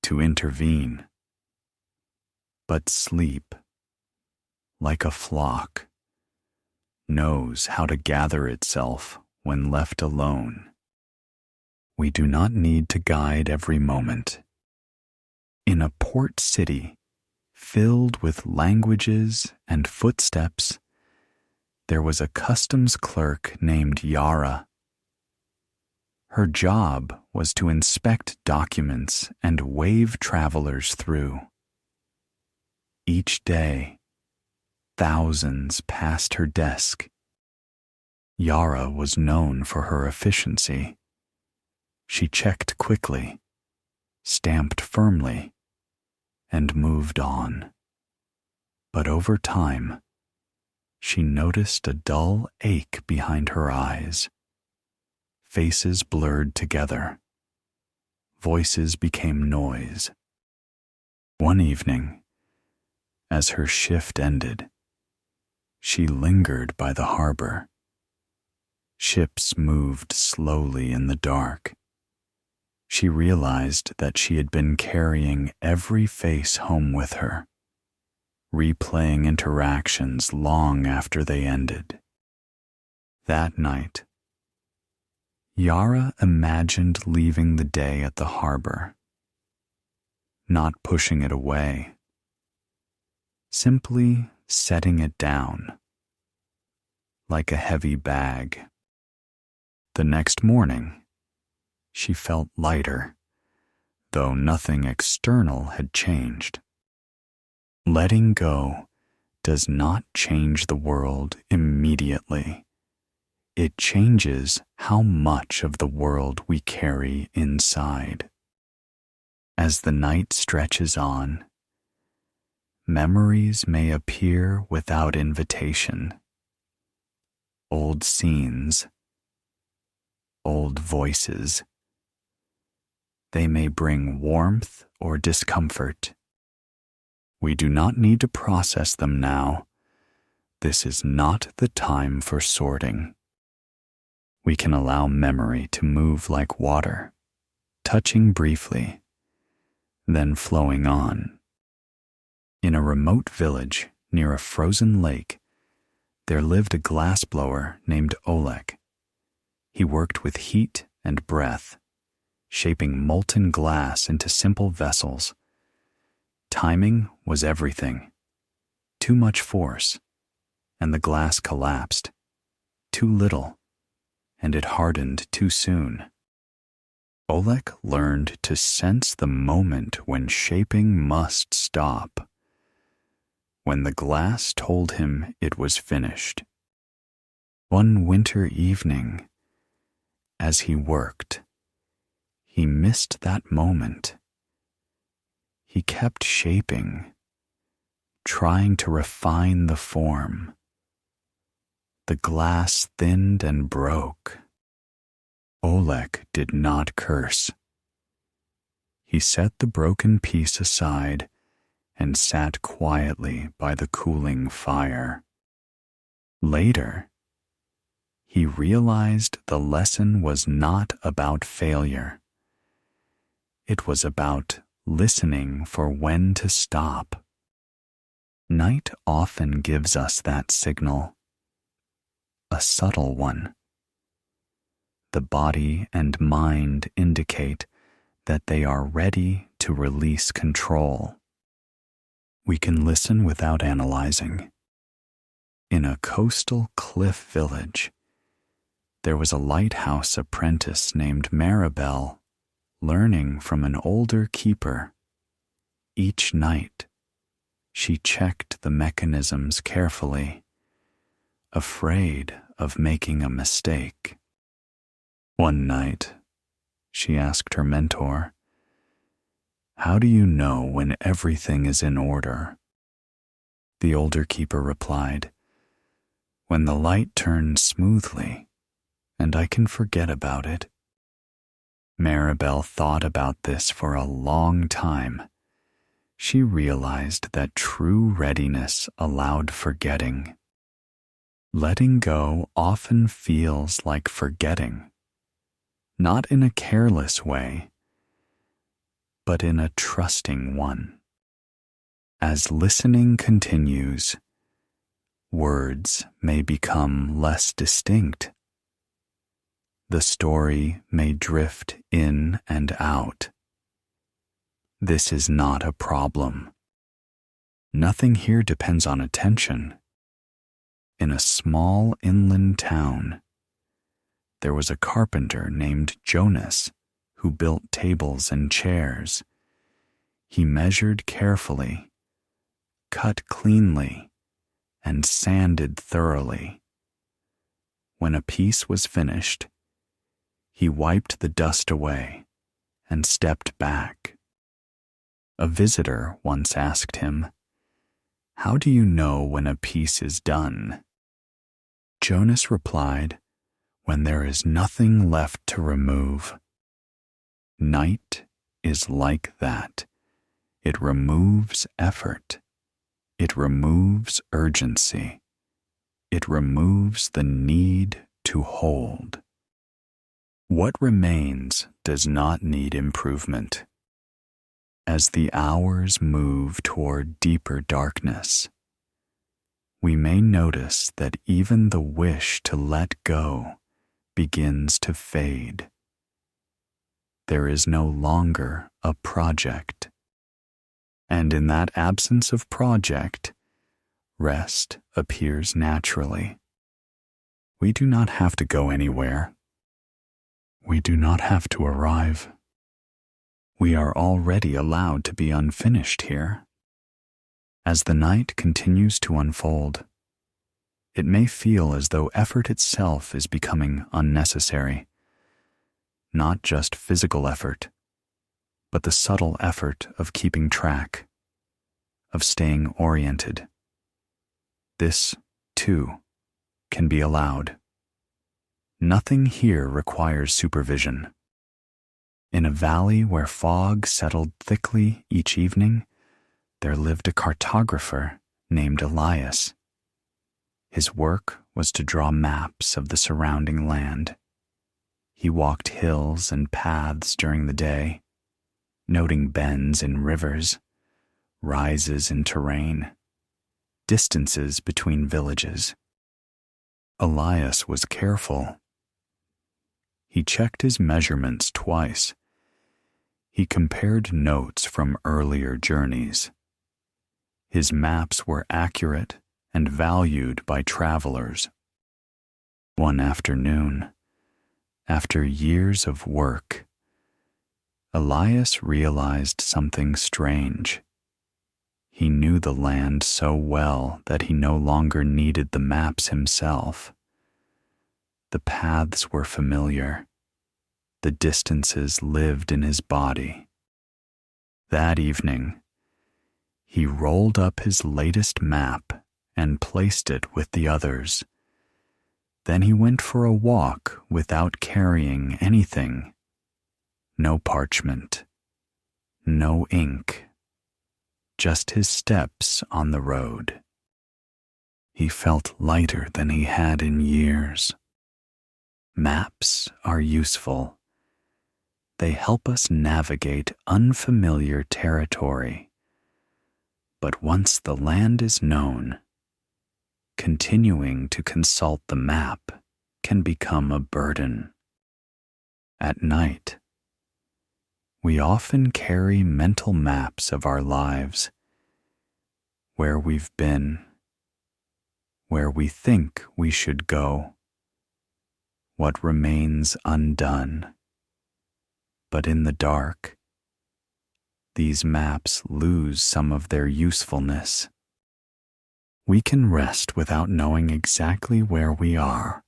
to intervene. But sleep, like a flock, knows how to gather itself when left alone. We do not need to guide every moment. In a port city filled with languages and footsteps, there was a customs clerk named Yara. Her job was to inspect documents and wave travelers through. Each day, thousands passed her desk. Yara was known for her efficiency. She checked quickly, stamped firmly, and moved on. But over time, she noticed a dull ache behind her eyes. Faces blurred together. Voices became noise. One evening, as her shift ended, she lingered by the harbor. Ships moved slowly in the dark. She realized that she had been carrying every face home with her. replaying interactions long after they ended. That night, Yara imagined leaving the day at the harbor, not pushing it away, simply setting it down, like a heavy bag. The next morning, she felt lighter, though nothing external had changed. Letting go does not change the world immediately. It changes how much of the world we carry inside. As the night stretches on, memories may appear without invitation. Old scenes, old voices. They may bring warmth or discomfort. We do not need to process them now. This is not the time for sorting. We can allow memory to move like water, touching briefly, then flowing on. In a remote village near a frozen lake, there lived a glassblower named Oleg. He worked with heat and breath, shaping molten glass into simple vessels. Timing was everything. Too much force, and the glass collapsed. Too little, and it hardened too soon. Oleg learned to sense the moment when shaping must stop, when the glass told him it was finished. One winter evening, as he worked, he missed that moment. He kept shaping, trying to refine the form. The glass thinned and broke. Oleg did not curse. He set the broken piece aside and sat quietly by the cooling fire. Later, he realized the lesson was not about failure. It was about listening for when to stop. Night often gives us that signal, a subtle one. The body and mind indicate that they are ready to release control. We can listen without analyzing. In a coastal cliff village, there was a lighthouse apprentice named Maribel, learning from an older keeper. Each night, she checked the mechanisms carefully, afraid of making a mistake. One night, she asked her mentor, "How do you know when everything is in order?" The older keeper replied, "When the light turns smoothly, and I can forget about it." Maribel thought about this for a long time. She realized that true readiness allowed forgetting. Letting go often feels like forgetting, not in a careless way, but in a trusting one. As listening continues, words may become less distinct. The story may drift in and out. This is not a problem. Nothing here depends on attention. In a small inland town, there was a carpenter named Jonas who built tables and chairs. He measured carefully, cut cleanly, and sanded thoroughly. When a piece was finished, he wiped the dust away and stepped back. A visitor once asked him, "How do you know when a piece is done?" Jonas replied, "When there is nothing left to remove." Night is like that. It removes effort. It removes urgency. It removes the need to hold. What remains does not need improvement. As the hours move toward deeper darkness, we may notice that even the wish to let go begins to fade. There is no longer a project. And in that absence of project, rest appears naturally. We do not have to go anywhere. We do not have to arrive. We are already allowed to be unfinished here. As the night continues to unfold, it may feel as though effort itself is becoming unnecessary. Not just physical effort, but the subtle effort of keeping track, of staying oriented. This, too, can be allowed. Nothing here requires supervision. In a valley where fog settled thickly each evening, there lived a cartographer named Elias. His work was to draw maps of the surrounding land. He walked hills and paths during the day, noting bends in rivers, rises in terrain, distances between villages. Elias was careful. He checked his measurements twice. He compared notes from earlier journeys. His maps were accurate and valued by travelers. One afternoon, after years of work, Elias realized something strange. He knew the land so well that he no longer needed the maps himself. The paths were familiar. The distances lived in his body. That evening, he rolled up his latest map and placed it with the others. Then he went for a walk without carrying anything. No parchment, no ink, just his steps on the road. He felt lighter than he had in years. Maps are useful. They help us navigate unfamiliar territory. But once the land is known, continuing to consult the map can become a burden. At night, we often carry mental maps of our lives, where we've been, where we think we should go, what remains undone. But in the dark, these maps lose some of their usefulness. We can rest without knowing exactly where we are.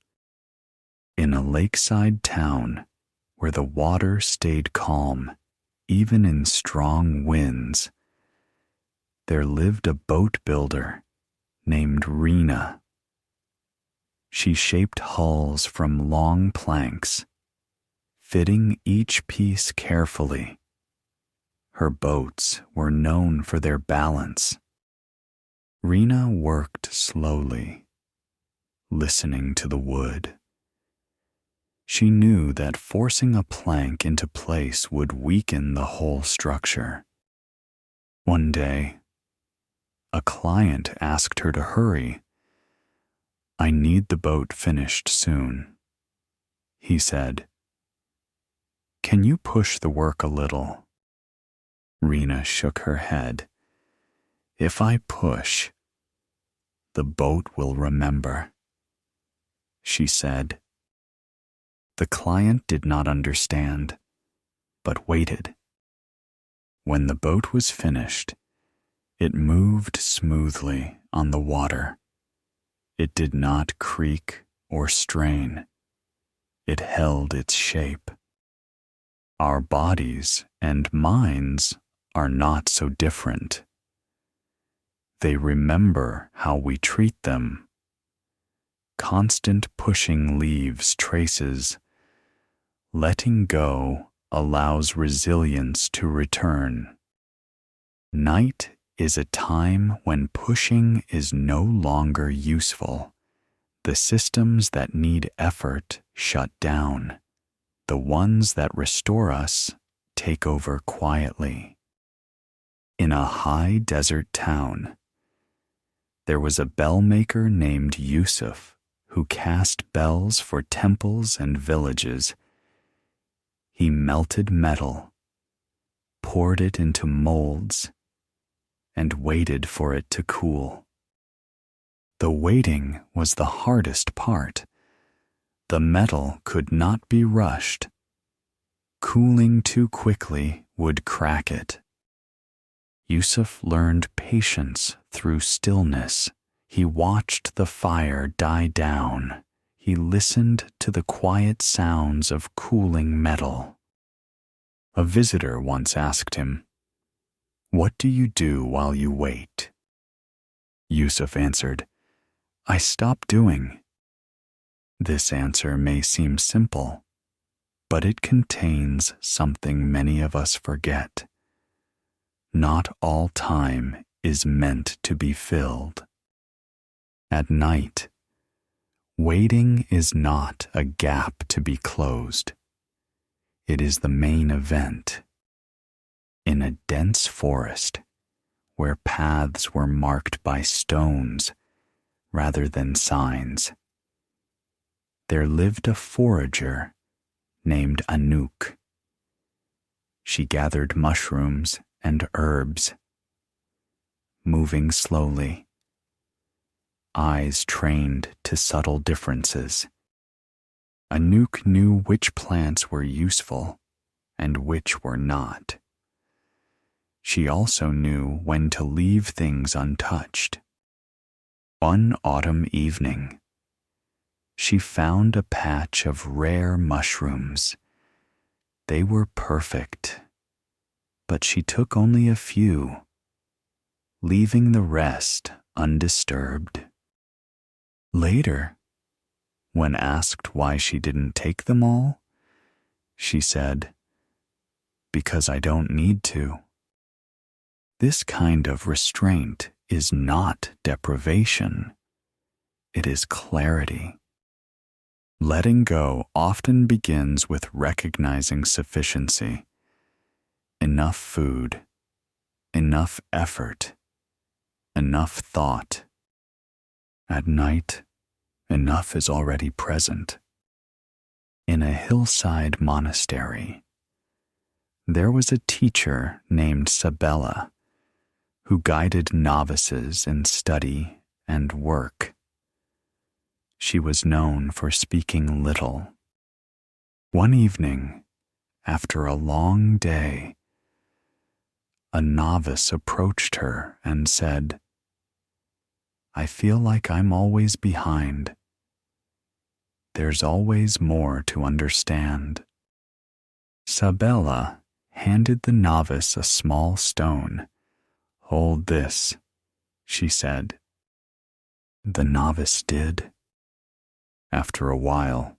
In a lakeside town where the water stayed calm, even in strong winds, there lived a boat builder named Rena. She shaped hulls from long planks, fitting each piece carefully. Her boats were known for their balance. Rena worked slowly, listening to the wood. She knew that forcing a plank into place would weaken the whole structure. One day, a client asked her to hurry. "I need the boat finished soon," he said. "Can you push the work a little?" Rena shook her head. "If I push, the boat will remember," she said. The client did not understand, but waited. When the boat was finished, it moved smoothly on the water. It did not creak or strain. It held its shape. Our bodies and minds are not so different. They remember how we treat them. Constant pushing leaves traces. Letting go allows resilience to return. Night is a time when pushing is no longer useful. The systems that need effort shut down. The ones that restore us take over quietly. In a high desert town, there was a bell maker named Yusuf who cast bells for temples and villages. He melted metal, poured it into molds, and waited for it to cool. The waiting was the hardest part. The metal could not be rushed. Cooling too quickly would crack it. Yusuf learned patience through stillness. He watched the fire die down. He listened to the quiet sounds of cooling metal. A visitor once asked him, "What do you do while you wait?" Yusuf answered, "I stop doing." This answer may seem simple, but it contains something many of us forget. Not all time is meant to be filled. At night, waiting is not a gap to be closed. It is the main event. In a dense forest, where paths were marked by stones rather than signs, there lived a forager named Anouk. She gathered mushrooms and herbs, moving slowly, eyes trained to subtle differences. Anouk knew which plants were useful and which were not. She also knew when to leave things untouched. One autumn evening, she found a patch of rare mushrooms. They were perfect, but she took only a few, leaving the rest undisturbed. Later, when asked why she didn't take them all, she said, "Because I don't need to." This kind of restraint is not deprivation. It is clarity. Letting go often begins with recognizing sufficiency. Enough food, enough effort, enough thought. At night, enough is already present. In a hillside monastery, there was a teacher named Sabella who guided novices in study and work. She was known for speaking little. One evening, after a long day, a novice approached her and said, "I feel like I'm always behind. There's always more to understand." Sabella handed the novice a small stone. "Hold this," she said. The novice did. After a while,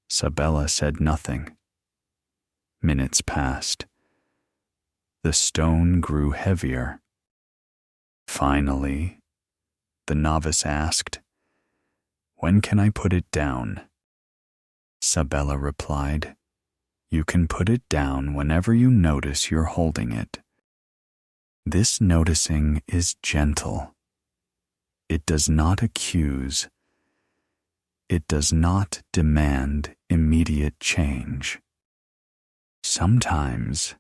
Sabella said nothing. Minutes passed. The stone grew heavier. Finally, the novice asked, "When can I put it down?" Sabella replied, "You can put it down whenever you notice you're holding it." This noticing is gentle. It does not accuse. It does not demand immediate change. Sometimes,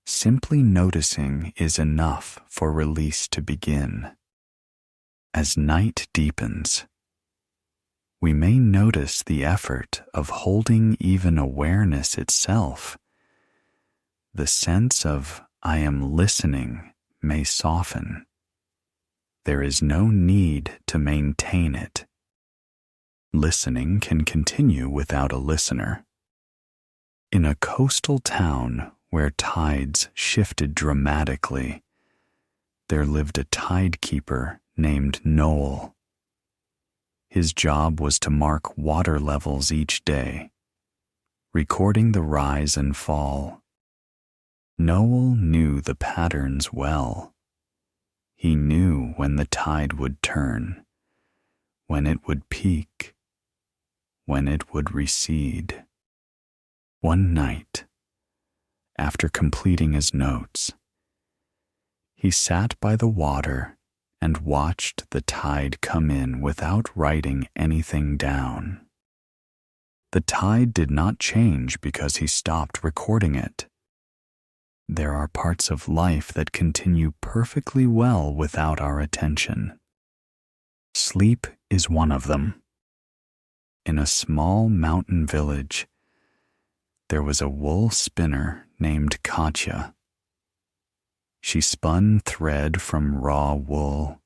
simply noticing is enough for release to begin. As night deepens, we may notice the effort of holding even awareness itself. The sense of "I am listening" may soften. There is no need to maintain it. Listening can continue without a listener. In a coastal town where tides shifted dramatically, there lived a tidekeeper named Noel. His job was to mark water levels each day, recording the rise and fall. Noel knew the patterns well. He knew when the tide would turn, when it would peak, when it would recede. One night, after completing his notes, He sat by the water and watched the tide come in without writing anything down. The tide did not change because he stopped recording it. There are parts of life that continue perfectly well without our attention. Sleep is one of them. In a small mountain village, there was a wool spinner named Katya. She spun thread from raw wool,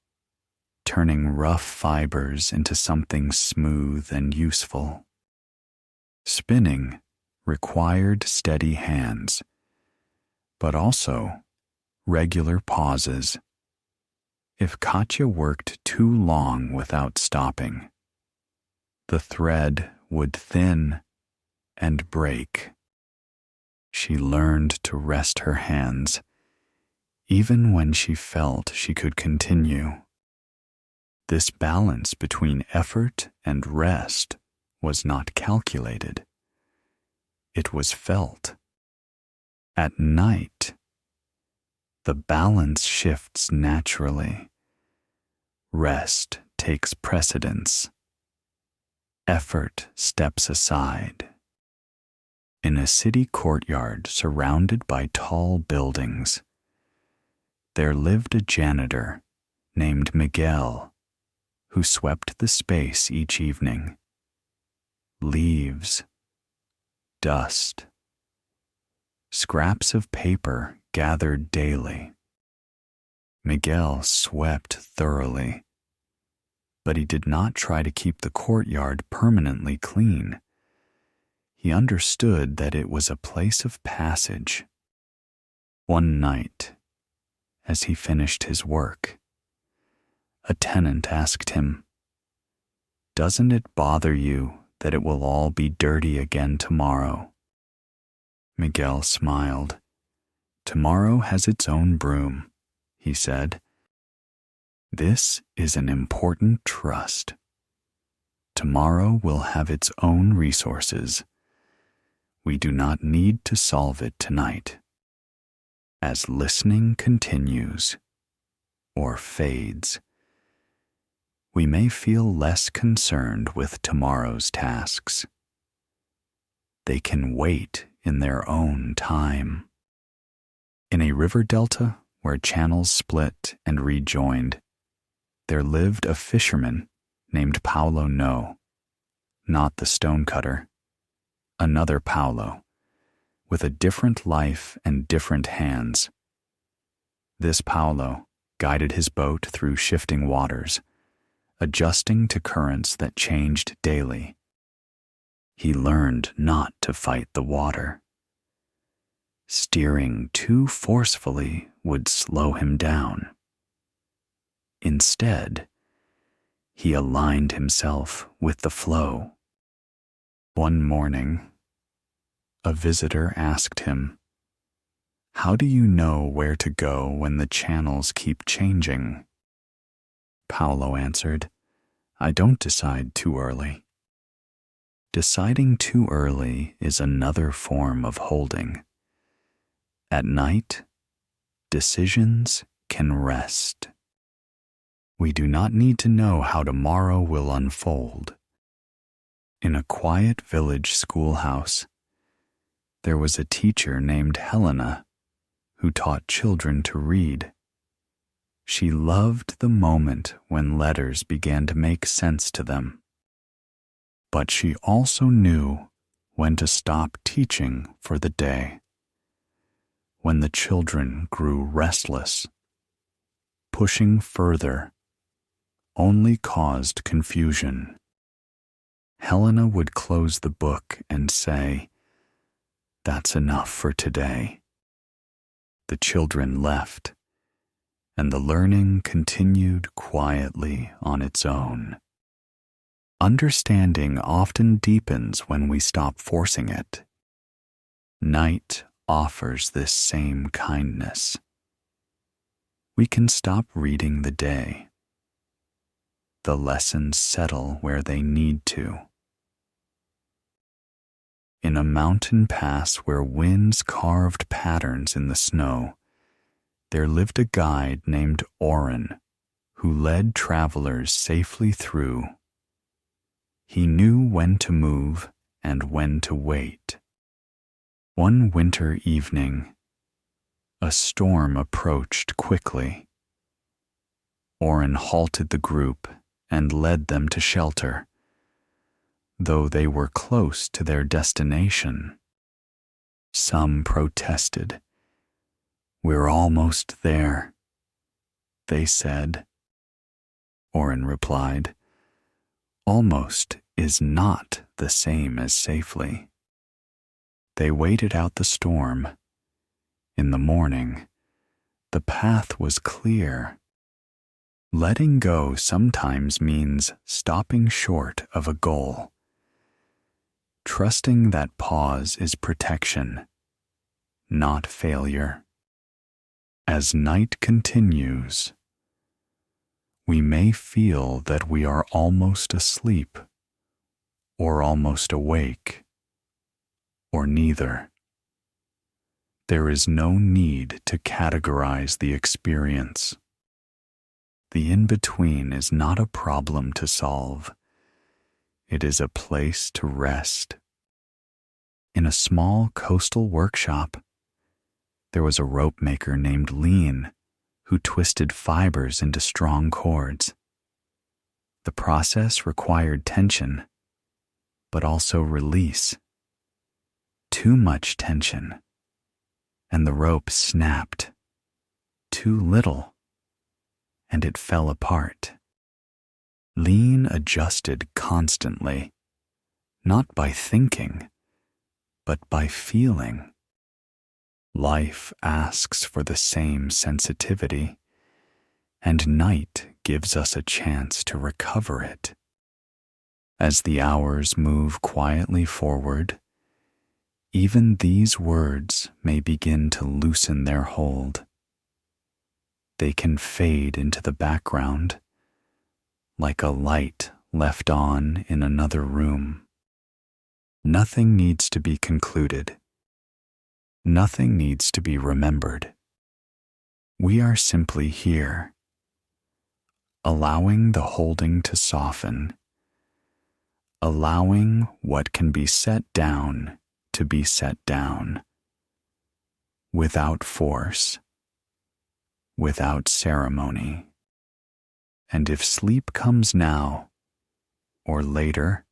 turning rough fibers into something smooth and useful. Spinning required steady hands, but also regular pauses. If Katya worked too long without stopping, the thread would thin and break. She learned to rest her hands, even when she felt she could continue. This balance between effort and rest was not calculated. It was felt. At night, the balance shifts naturally. Rest takes precedence. Effort steps aside. In a city courtyard surrounded by tall buildings, there lived a janitor named Miguel who swept the space each evening. Leaves, dust, scraps of paper gathered daily. Miguel swept thoroughly, but he did not try to keep the courtyard permanently clean. He understood that it was a place of passage. One night, as he finished his work, a tenant asked him, "Doesn't it bother you that it will all be dirty again tomorrow?" Miguel smiled. "Tomorrow has its own broom," he said. "This is an important trust. Tomorrow will have its own resources. We do not need to solve it tonight." As listening continues or fades, we may feel less concerned with tomorrow's tasks. They can wait in their own time. In a river delta where channels split and rejoined, there lived a fisherman named Paulo No, not the stonecutter, another Paulo, with a different life and different hands. This Paulo guided his boat through shifting waters, adjusting to currents that changed daily. He learned not to fight the water. Steering too forcefully would slow him down. Instead, he aligned himself with the flow. One morning, a visitor asked him, "How do you know where to go when the channels keep changing?" Paulo answered, "I don't decide too early." Deciding too early is another form of holding. At night, decisions can rest. We do not need to know how tomorrow will unfold. In a quiet village schoolhouse, there was a teacher named Helena who taught children to read. She loved the moment when letters began to make sense to them. But she also knew when to stop teaching for the day. When the children grew restless, pushing further only caused confusion. Helena would close the book and say, "That's enough for today." The children left, and the learning continued quietly on its own. Understanding often deepens when we stop forcing it. Night offers this same kindness. We can stop reading the day. The lessons settle where they need to. In a mountain pass where winds carved patterns in the snow, there lived a guide named Oren who led travelers safely through. He knew when to move and when to wait. One winter evening, a storm approached quickly. Oren halted the group and led them to shelter, though they were close to their destination. Some protested. "We're almost there," they said. Oren replied, "Almost is not the same as safely." They waited out the storm. In the morning, the path was clear. Letting go sometimes means stopping short of a goal. Trusting that pause is protection, not failure. As night continues, we may feel that we are almost asleep, or almost awake, or neither. There is no need to categorize the experience. The in-between is not a problem to solve. It is a place to rest. In a small coastal workshop, there was a rope maker named Lean who twisted fibers into strong cords. The process required tension, but also release. Too much tension, and the rope snapped. Too little, and it fell apart. Lean adjusted constantly, not by thinking, but by feeling. Life asks for the same sensitivity, and night gives us a chance to recover it. As the hours move quietly forward, even these words may begin to loosen their hold. They can fade into the background, like a light left on in another room. Nothing needs to be concluded. Nothing needs to be remembered. We are simply here, allowing the holding to soften, allowing what can be set down to be set down, without force, without ceremony. And if sleep comes now, or later,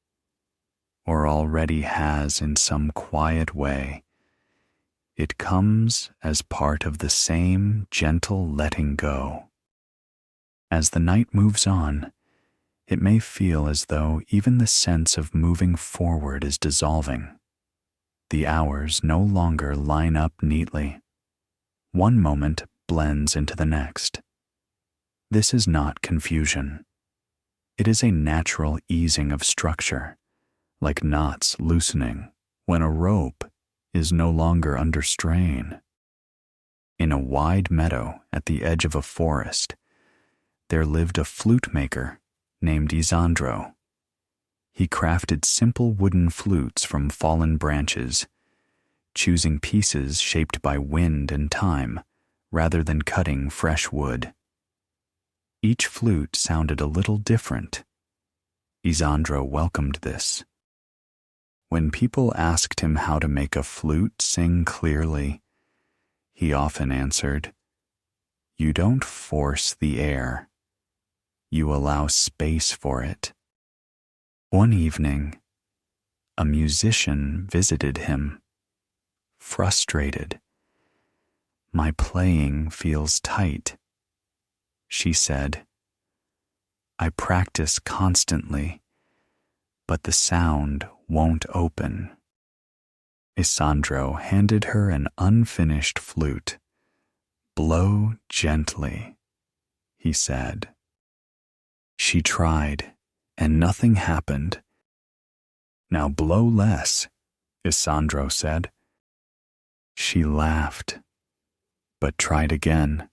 or already has in some quiet way, it comes as part of the same gentle letting go. As the night moves on, it may feel as though even the sense of moving forward is dissolving. The hours no longer line up neatly. One moment blends into the next. This is not confusion. It is a natural easing of structure, like knots loosening when a rope is no longer under strain. In a wide meadow at the edge of a forest, there lived a flute maker named Isandro. He crafted simple wooden flutes from fallen branches, choosing pieces shaped by wind and time rather than cutting fresh wood. Each flute sounded a little different. Isandro welcomed this. When people asked him how to make a flute sing clearly, he often answered, "You don't force the air. You allow space for it." One evening, a musician visited him, frustrated. "My playing feels tight," she said. "I practice constantly, but the sound won't open." Isandro handed her an unfinished flute. "Blow gently," he said. She tried, and nothing happened. "Now blow less," Isandro said. She laughed, but tried again.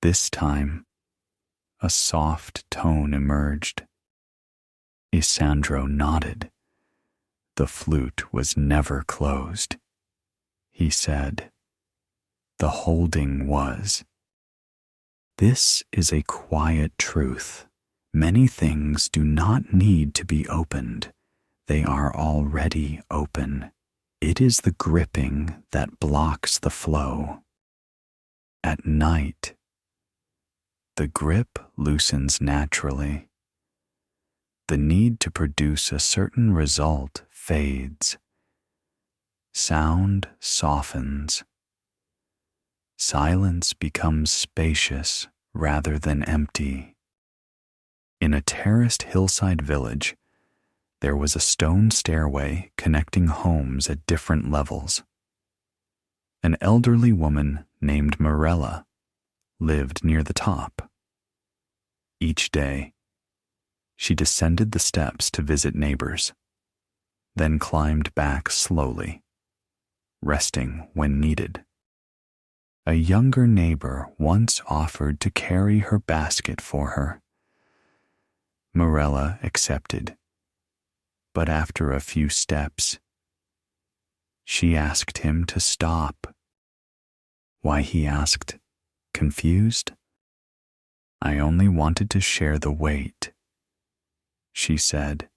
This time, a soft tone emerged. Isandro nodded. "The flute was never closed," he said. the holding was. This is a quiet truth. Many things do not need to be opened. They are already open. It is the gripping that blocks the flow. At night, the grip loosens naturally. The need to produce a certain result fades. Sound softens. Silence becomes spacious rather than empty. In a terraced hillside village, there was a stone stairway connecting homes at different levels. An elderly woman named Morella lived near the top. Each day, she descended the steps to visit neighbors, then climbed back slowly, resting when needed. A younger neighbor once offered to carry her basket for her. Morella accepted, but after a few steps, she asked him to stop. Why, he asked, confused. I only wanted to share the weight, she said,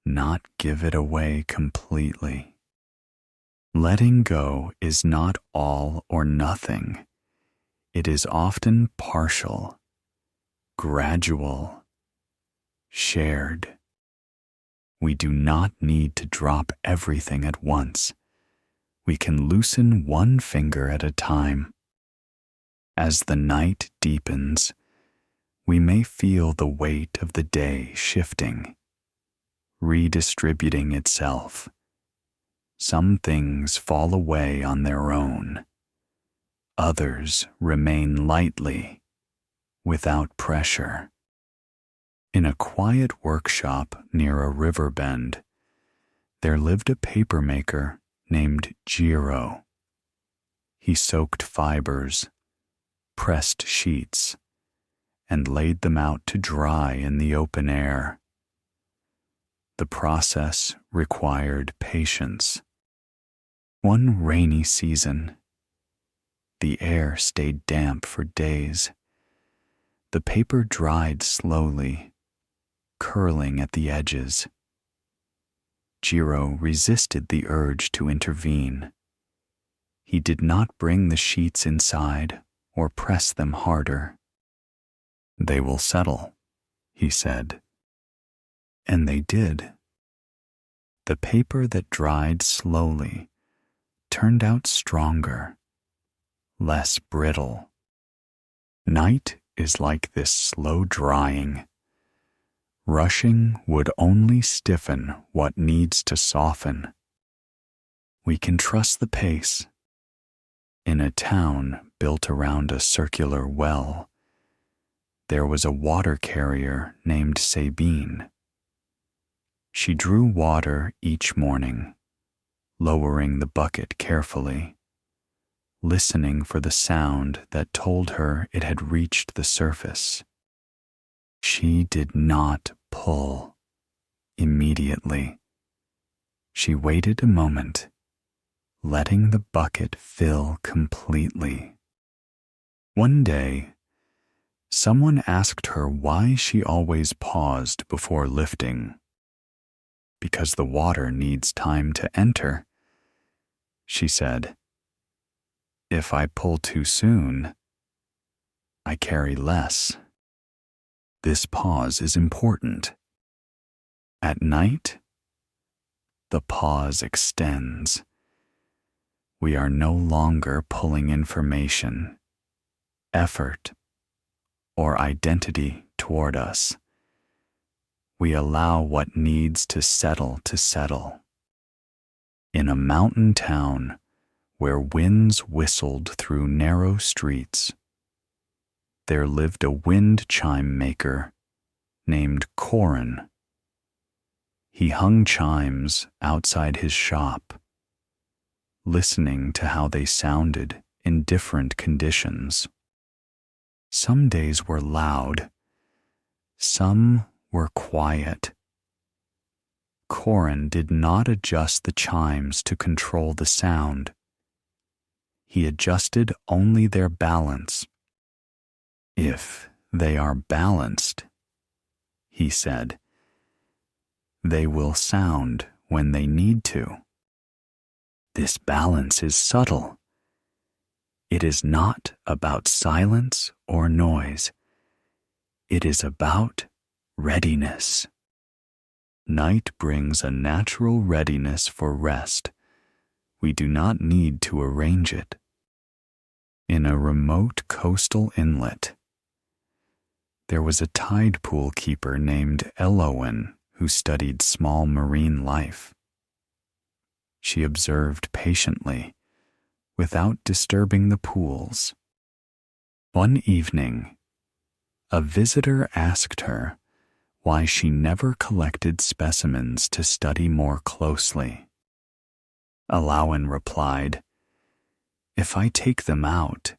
not give it away completely. Letting go is not all or nothing. It is often partial, gradual, shared. We do not need to drop everything at once. We can loosen one finger at a time. As the night deepens, we may feel the weight of the day shifting, redistributing itself. Some things fall away on their own. Others remain lightly, without pressure. In a quiet workshop near a river bend, there lived a papermaker named Giro. He soaked fibers, pressed sheets, and laid them out to dry in the open air. The process required patience. One rainy season, the air stayed damp for days. The paper dried slowly, curling at the edges. Giro resisted the urge to intervene. He did not bring the sheets inside or press them harder. They will settle, he said. And they did. The paper that dried slowly turned out stronger, less brittle. Night is like this slow drying. Rushing would only stiffen what needs to soften. We can trust the pace. In a town built around a circular well, there was a water carrier named Sabine. She drew water each morning, lowering the bucket carefully, listening for the sound that told her it had reached the surface. She did not pull immediately. She waited a moment, letting the bucket fill completely. One day, someone asked her why she always paused before lifting. Because the water needs time to enter, she said. If I pull too soon, I carry less. This pause is important. At night, the pause extends. We are no longer pulling information, effort, or identity toward us. We allow what needs to settle to settle. In a mountain town where winds whistled through narrow streets, there lived a wind chime maker named Corin. He hung chimes outside his shop, listening to how they sounded in different conditions. Some days were loud, some were quiet. Corin did not adjust the chimes to control the sound. he adjusted only their balance. If they are balanced, he said, they will sound when they need to. This balance is subtle. It is not about silence or noise. It is about readiness. Night brings a natural readiness for rest. We do not need to arrange it. In a remote coastal inlet, there was a tide pool keeper named Elowen who studied small marine life. She observed patiently, without disturbing the pools. One evening, a visitor asked her why she never collected specimens to study more closely. Elowen replied, "If I take them out,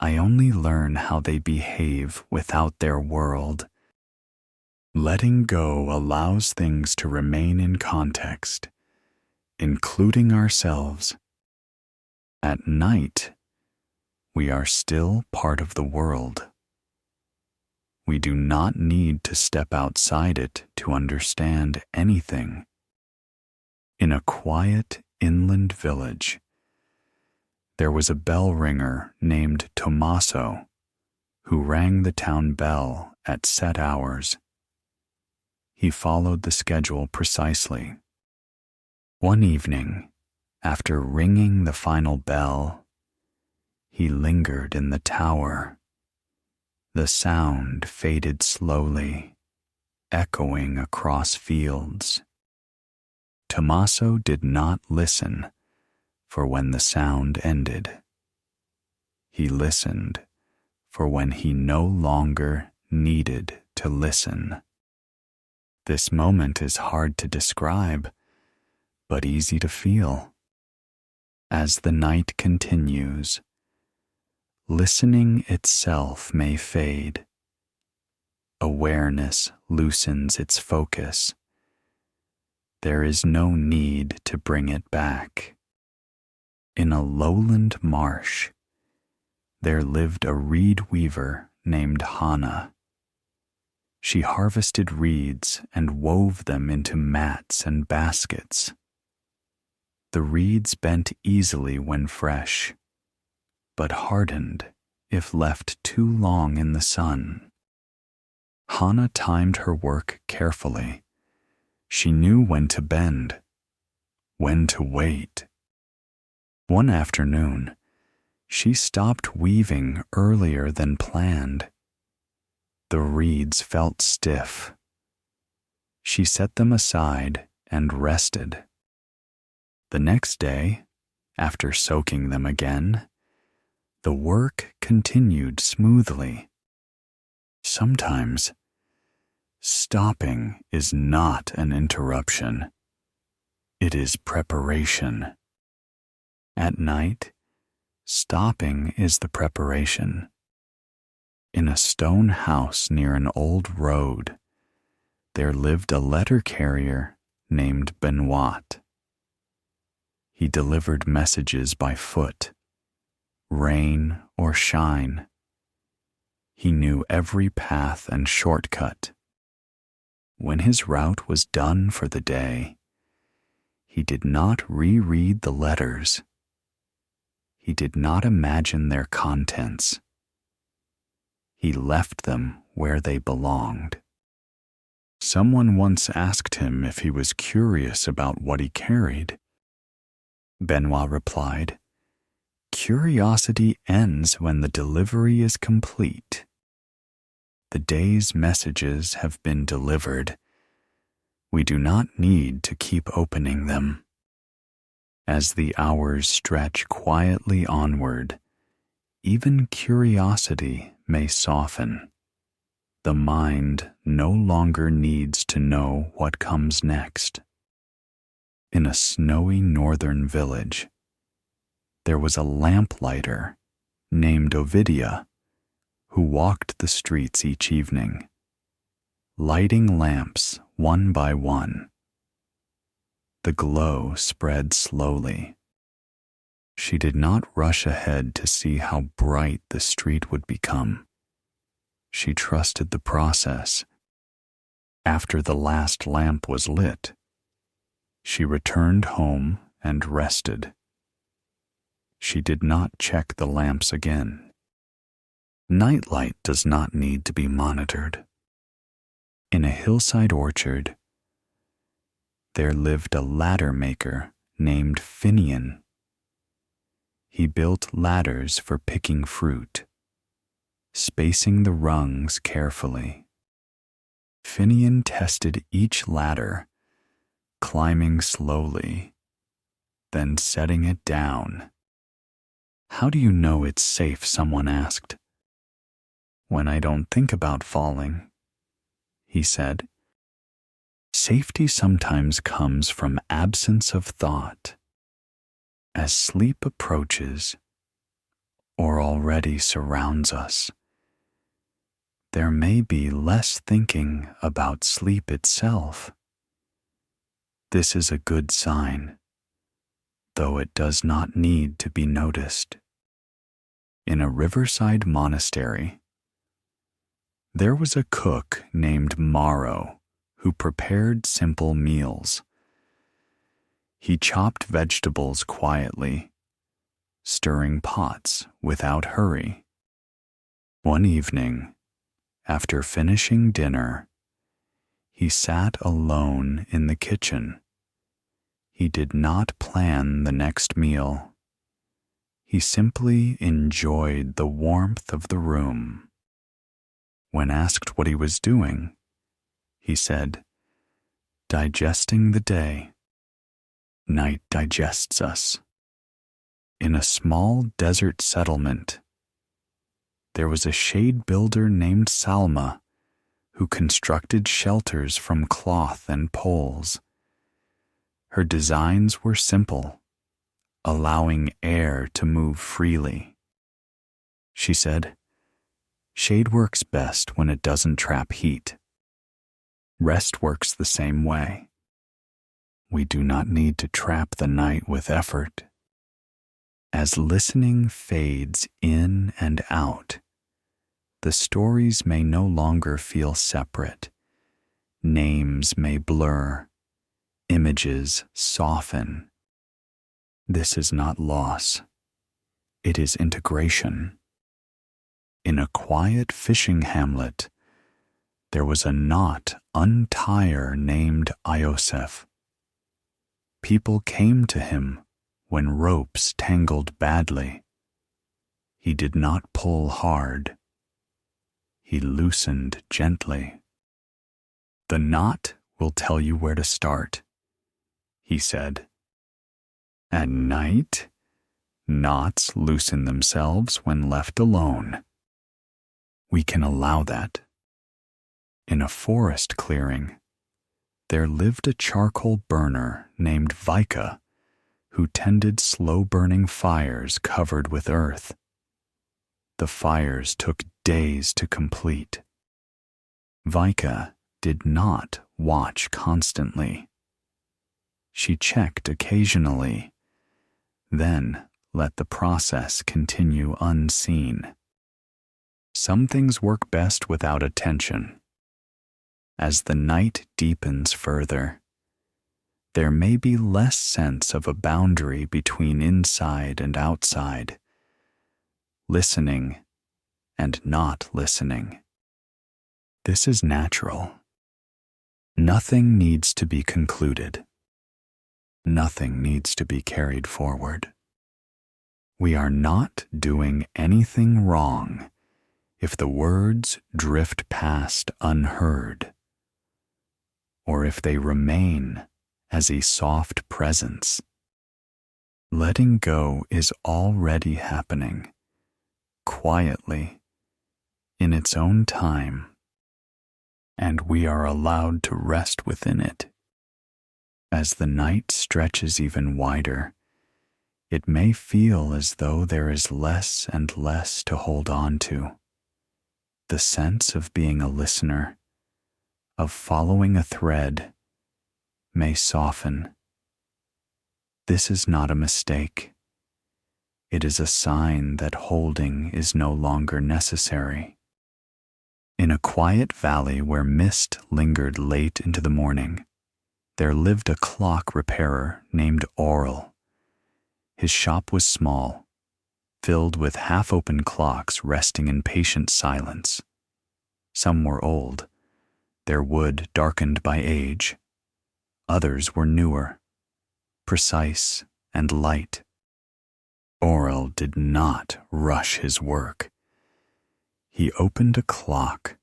I only learn how they behave without their world." Letting go allows things to remain in context, including ourselves. At night, we are still part of the world. We do not need to step outside it to understand anything. In a quiet inland village, there was a bell ringer named Tommaso who rang the town bell at set hours. He followed the schedule precisely. One evening, after ringing the final bell, he lingered in the tower. The sound faded slowly, echoing across fields. Tommaso did not listen for when the sound ended. He listened for when he no longer needed to listen. This moment is hard to describe, but easy to feel. As the night continues, listening itself may fade. Awareness loosens its focus. There is no need to bring it back. In a lowland marsh, there lived a reed weaver named Hannah. She harvested reeds and wove them into mats and baskets. The reeds bent easily when fresh, but hardened if left too long in the sun. Hannah timed her work carefully. She knew when to bend, when to wait. One afternoon, she stopped weaving earlier than planned. The reeds felt stiff. She set them aside and rested. The next day, after soaking them again, the work continued smoothly. Sometimes, stopping is not an interruption. It is preparation. At night, stopping is the preparation. In a stone house near an old road, there lived a letter carrier named Benoit. He delivered messages by foot, rain or shine. He knew every path and shortcut. When his route was done for the day, he did not reread the letters. He did not imagine their contents. He left them where they belonged. Someone once asked him if he was curious about what he carried. Benoit replied, "Curiosity ends when the delivery is complete. The day's messages have been delivered. We do not need to keep opening them." As the hours stretch quietly onward, even curiosity may soften. The mind no longer needs to know what comes next. In a snowy northern village, there was a lamplighter named Ovidia who walked the streets each evening, lighting lamps one by one. The glow spread slowly. She did not rush ahead to see how bright the street would become. She trusted the process. After the last lamp was lit, she returned home and rested. She did not check the lamps again. Nightlight does not need to be monitored. In a hillside orchard, there lived a ladder maker named Finian. He built ladders for picking fruit, spacing the rungs carefully. Finian tested each ladder, climbing slowly, then setting it down. "How do you know it's safe?" someone asked. "When I don't think about falling," he said. Safety sometimes comes from absence of thought. As sleep approaches or already surrounds us, there may be less thinking about sleep itself. This is a good sign, though it does not need to be noticed. In a riverside monastery, there was a cook named Maro who prepared simple meals. He chopped vegetables quietly, stirring pots without hurry. One evening, after finishing dinner, he sat alone in the kitchen. He did not plan the next meal. He simply enjoyed the warmth of the room. When asked what he was doing, he said, "Digesting the day. Night digests us." In a small desert settlement, there was a shade builder named Salma who constructed shelters from cloth and poles. Her designs were simple, allowing air to move freely. She said, "Shade works best when it doesn't trap heat. Rest works the same way. We do not need to trap the night with effort." As listening fades in and out, the stories may no longer feel separate. Names may blur. Images soften. This is not loss. It is integration. In a quiet fishing hamlet, there was a knot untier named Iosef. People came to him when ropes tangled badly. He did not pull hard. He loosened gently. "The knot will tell you where to start," he said. At night, knots loosen themselves when left alone. We can allow that. In a forest clearing, there lived a charcoal burner named Vika who tended slow-burning fires covered with earth. The fires took days to complete. Vika did not watch constantly. She checked occasionally, then let the process continue unseen. Some things work best without attention. As the night deepens further, there may be less sense of a boundary between inside and outside, listening and not listening. This is natural. Nothing needs to be concluded. Nothing needs to be carried forward. We are not doing anything wrong if the words drift past unheard, or if they remain as a soft presence. Letting go is already happening, quietly, in its own time, and we are allowed to rest within it. As the night stretches even wider, it may feel as though there is less and less to hold on to. The sense of being a listener, of following a thread, may soften. This is not a mistake. it is a sign that holding is no longer necessary. In a quiet valley where mist lingered late into the morning, there lived a clock repairer named Aurel. His shop was small, filled with half-open clocks resting in patient silence. Some were old, their wood darkened by age. Others were newer, precise and light. Aurel did not rush his work. He opened a clock,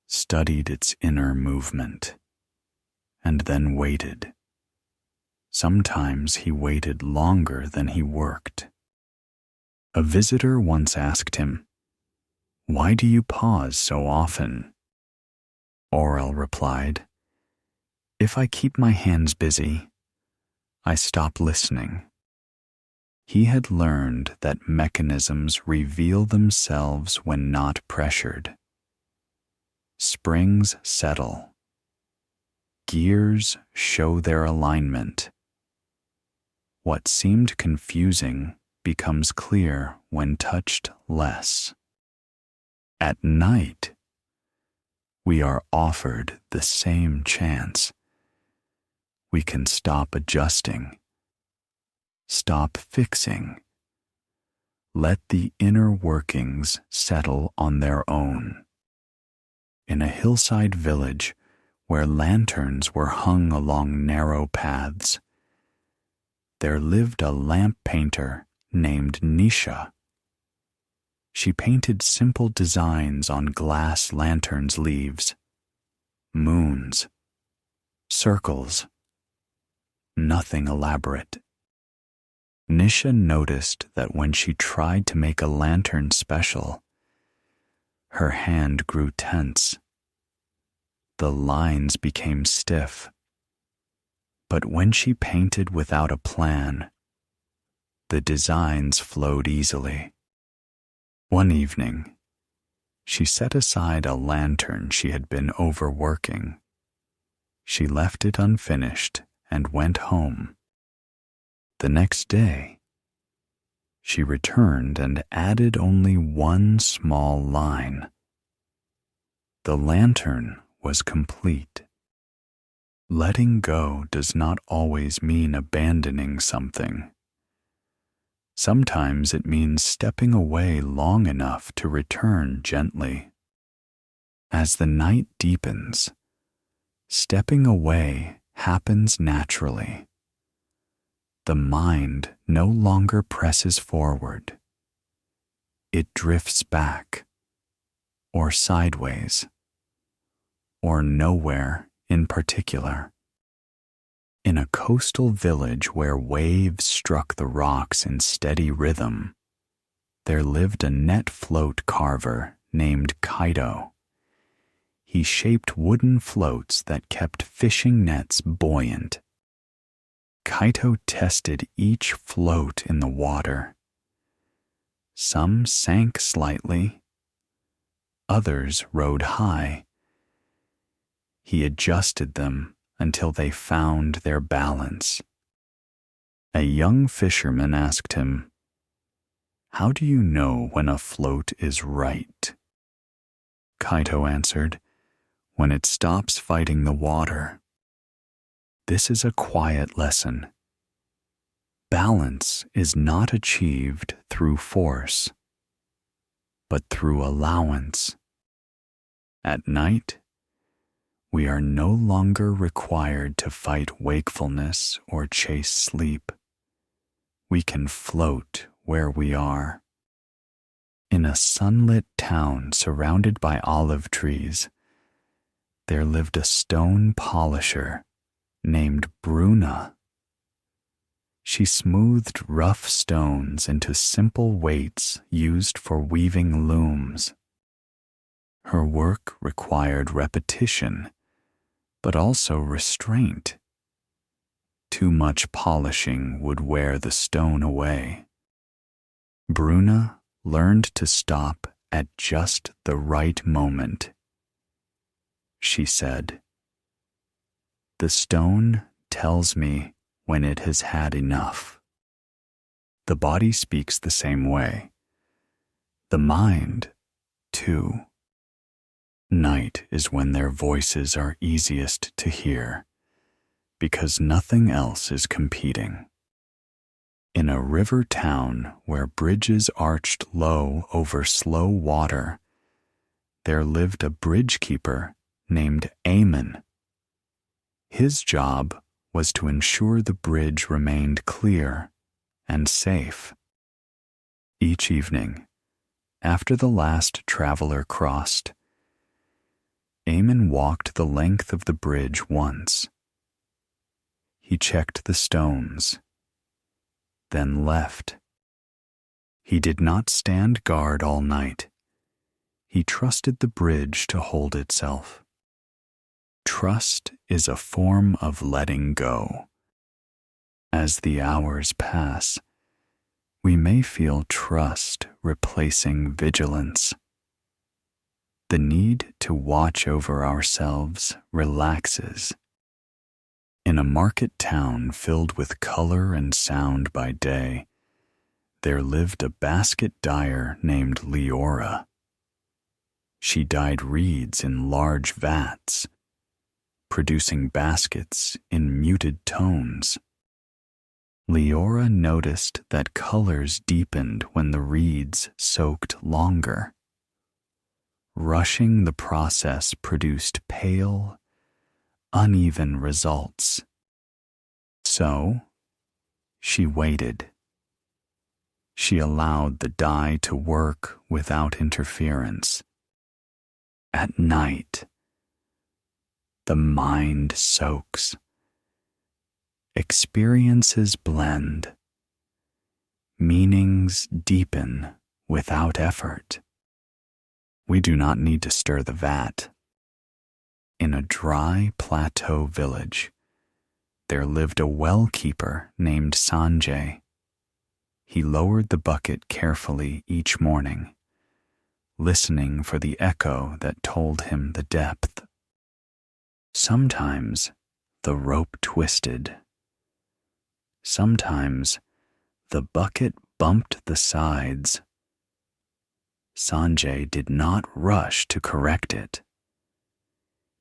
studied its inner movement, and then waited. Sometimes he waited longer than he worked. A visitor once asked him, "Why do you pause so often?" Aurel replied, "If I keep my hands busy, I stop listening." He had learned that mechanisms reveal themselves when not pressured. Springs settle. Gears show their alignment. What seemed confusing becomes clear when touched less. At night, we are offered the same chance. We can stop adjusting, stop fixing, let the inner workings settle on their own. In a hillside village where lanterns were hung along narrow paths, there lived a lamp painter named Nisha. She painted simple designs on glass lanterns' leaves, moons, circles, nothing elaborate. Nisha noticed that when she tried to make a lantern special, her hand grew tense. The lines became stiff. But when she painted without a plan, the designs flowed easily. One evening, she set aside a lantern she had been overworking. She left it unfinished and went home. The next day, she returned and added only one small line. The lantern was complete. Letting go does not always mean abandoning something. Sometimes it means stepping away long enough to return gently. As the night deepens, stepping away happens naturally. The mind no longer presses forward. It drifts back, or sideways, or nowhere in particular. In a coastal village where waves struck the rocks in steady rhythm, there lived a net float carver named Kaito. He shaped wooden floats that kept fishing nets buoyant. Kaito tested each float in the water. Some sank slightly, others rode high. He adjusted them until they found their balance. A young fisherman asked him, "How do you know when a float is right?" Kaito answered, "When it stops fighting the water." This is a quiet lesson. Balance is not achieved through force, but through allowance. At night, we are no longer required to fight wakefulness or chase sleep. We can float where we are. In a sunlit town surrounded by olive trees, there lived a stone polisher named Bruna. She smoothed rough stones into simple weights used for weaving looms. Her work required repetition, but also restraint. Too much polishing would wear the stone away. Bruna learned to stop at just the right moment. She said, "The stone tells me when it has had enough." The body speaks the same way. The mind, too. Night is when their voices are easiest to hear, because nothing else is competing. In a river town where bridges arched low over slow water, there lived a bridge keeper named Amen. His job was to ensure the bridge remained clear and safe. Each evening, after the last traveler crossed, Amen walked the length of the bridge once. He checked the stones, then left. He did not stand guard all night. He trusted the bridge to hold itself. Trust is a form of letting go. As the hours pass, we may feel trust replacing vigilance. The need to watch over ourselves relaxes. In a market town filled with color and sound by day, there lived a basket dyer named Leora. She dyed reeds in large vats, producing baskets in muted tones. Leora noticed that colors deepened when the reeds soaked longer. Rushing the process produced pale, uneven results. So, she waited. She allowed the dye to work without interference. At night, the mind soaks. Experiences blend. Meanings deepen without effort. We do not need to stir the vat. In a dry plateau village, there lived a well keeper named Sanjay. He lowered the bucket carefully each morning, listening for the echo that told him the depth. Sometimes the rope twisted. Sometimes the bucket bumped the sides. Sanjay did not rush to correct it.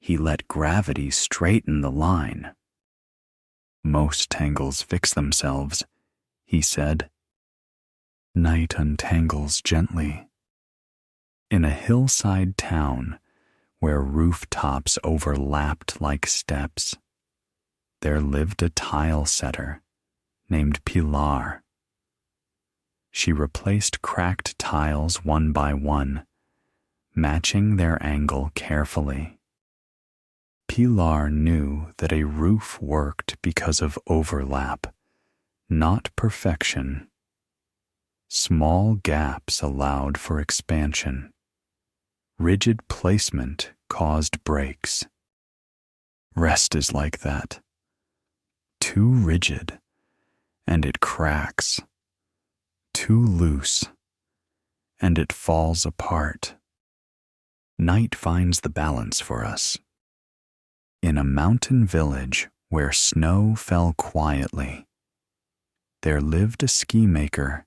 He let gravity straighten the line. Most tangles fix themselves, he said. Night untangles gently. In a hillside town where rooftops overlapped like steps, there lived a tile setter named Pilar. She replaced cracked tiles one by one, matching their angle carefully. Pilar knew that a roof worked because of overlap, not perfection. Small gaps allowed for expansion. Rigid placement caused breaks. Rest is like that. Too rigid, and it cracks. Too loose, and it falls apart. Night finds the balance for us. In a mountain village where snow fell quietly, there lived a ski maker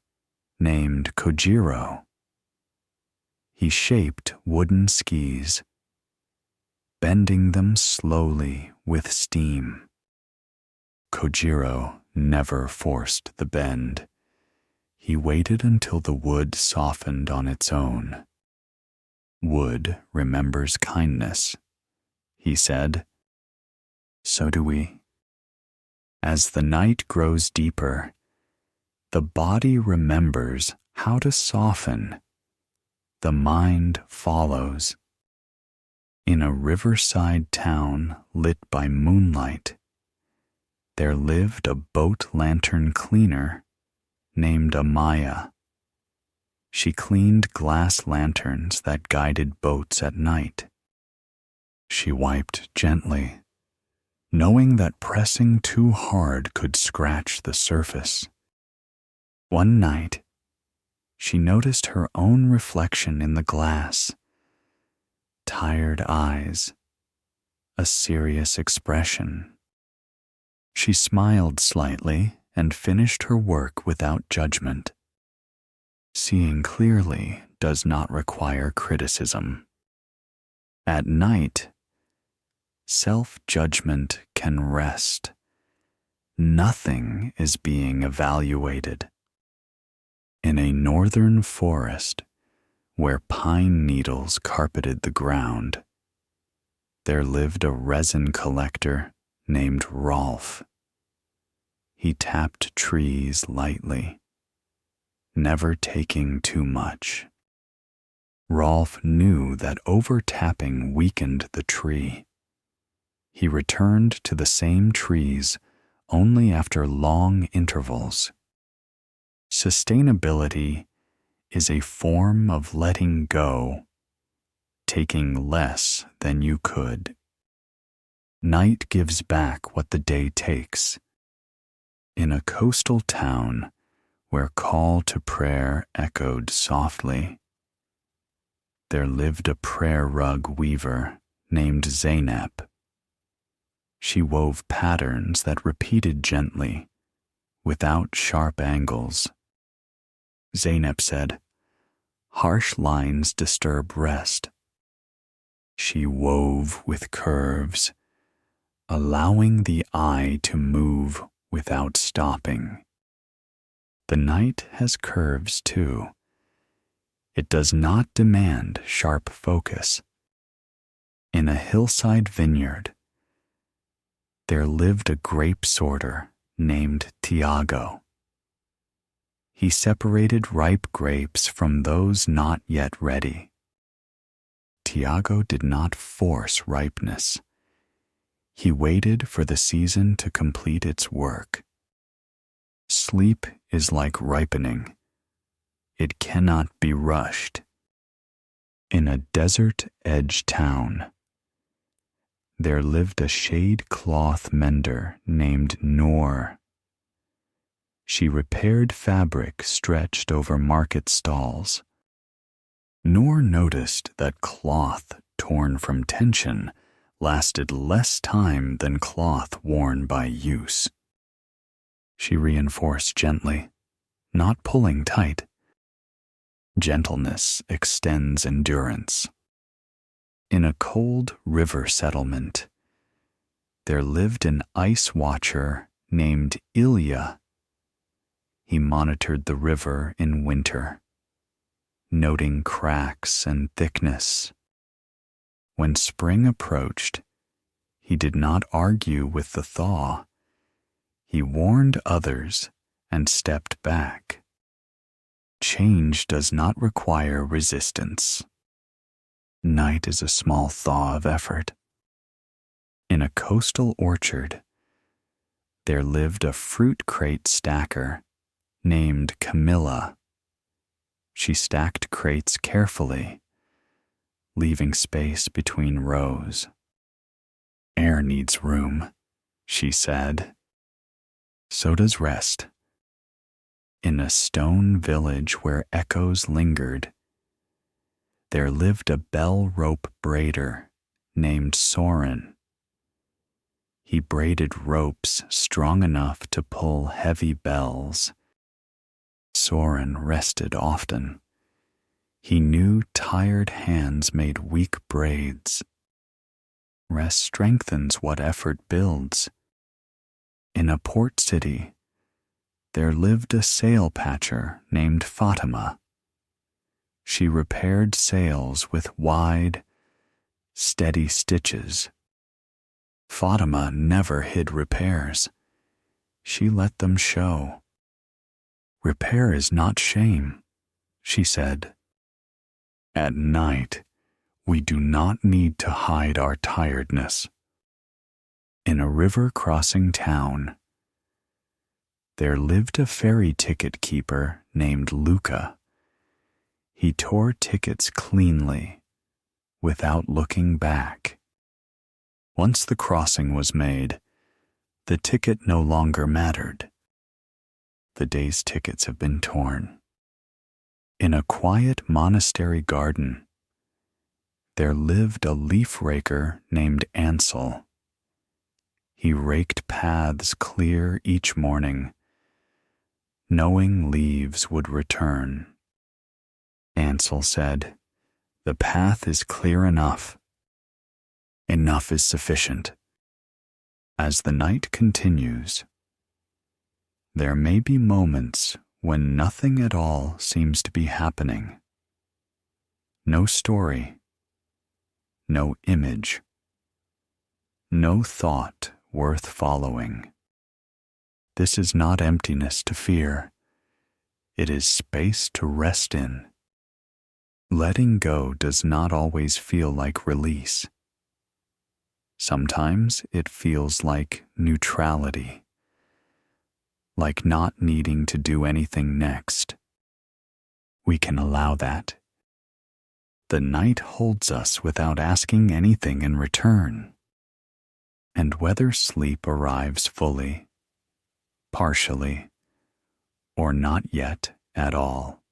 named Kojiro. He shaped wooden skis, bending them slowly with steam. Kojiro never forced the bend. He waited until the wood softened on its own. Wood remembers kindness, he said. So do we. As the night grows deeper, the body remembers how to soften. The mind follows. In a riverside town lit by moonlight, there lived a boat lantern cleaner named Amaya. She cleaned glass lanterns that guided boats at night. She wiped gently, knowing that pressing too hard could scratch the surface. One night, she noticed her own reflection in the glass. Tired eyes, a serious expression. She smiled slightly and finished her work without judgment. Seeing clearly does not require criticism. At night, self-judgment can rest. Nothing is being evaluated. In a northern forest, where pine needles carpeted the ground, there lived a resin collector named Rolf. He tapped trees lightly, never taking too much. Rolf knew that over-tapping weakened the tree. He returned to the same trees only after long intervals. Sustainability is a form of letting go, taking less than you could. Night gives back what the day takes. In a coastal town where call to prayer echoed softly, there lived a prayer rug weaver named Zeynep. She wove patterns that repeated gently, without sharp angles. Zeynep said, "Harsh lines disturb rest." She wove with curves, allowing the eye to move without stopping. The night has curves too. It does not demand sharp focus. In a hillside vineyard, there lived a grape sorter named Tiago. He separated ripe grapes from those not yet ready. Tiago did not force ripeness. He waited for the season to complete its work. Sleep is like ripening. It cannot be rushed. In a desert-edge town, there lived a shade cloth mender named Noor. She repaired fabric stretched over market stalls. Noor noticed that cloth torn from tension lasted less time than cloth worn by use. She reinforced gently, not pulling tight. Gentleness extends endurance. In a cold river settlement, there lived an ice watcher named Ilya. He monitored the river in winter, noting cracks and thickness. When spring approached, he did not argue with the thaw. He warned others and stepped back. Change does not require resistance. Night is a small thaw of effort. In a coastal orchard, there lived a fruit crate stacker named Camilla. She stacked crates carefully, leaving space between rows. "Air needs room," she said. "So does rest." In a stone village where echoes lingered, there lived a bell rope braider named Soren. He braided ropes strong enough to pull heavy bells. Soren rested often. He knew tired hands made weak braids. Rest strengthens what effort builds. In a port city, there lived a sail patcher named Fatima. She repaired sails with wide, steady stitches. Fatima never hid repairs. She let them show. "Repair is not shame," she said. "At night, we do not need to hide our tiredness." In a river-crossing town, there lived a ferry ticket keeper named Luca. He tore tickets cleanly, without looking back. Once the crossing was made, the ticket no longer mattered. The day's tickets have been torn. In a quiet monastery garden, there lived a leaf raker named Ansel. He raked paths clear each morning, knowing leaves would return. Ansel said, "The path is clear enough. Enough is sufficient." As the night continues, there may be moments when nothing at all seems to be happening. No story, no image, no thought worth following. This is not emptiness to fear. It is space to rest in. Letting go does not always feel like release. Sometimes it feels like neutrality, like not needing to do anything next. We can allow that. The night holds us without asking anything in return. And whether sleep arrives fully, partially, or not yet at all,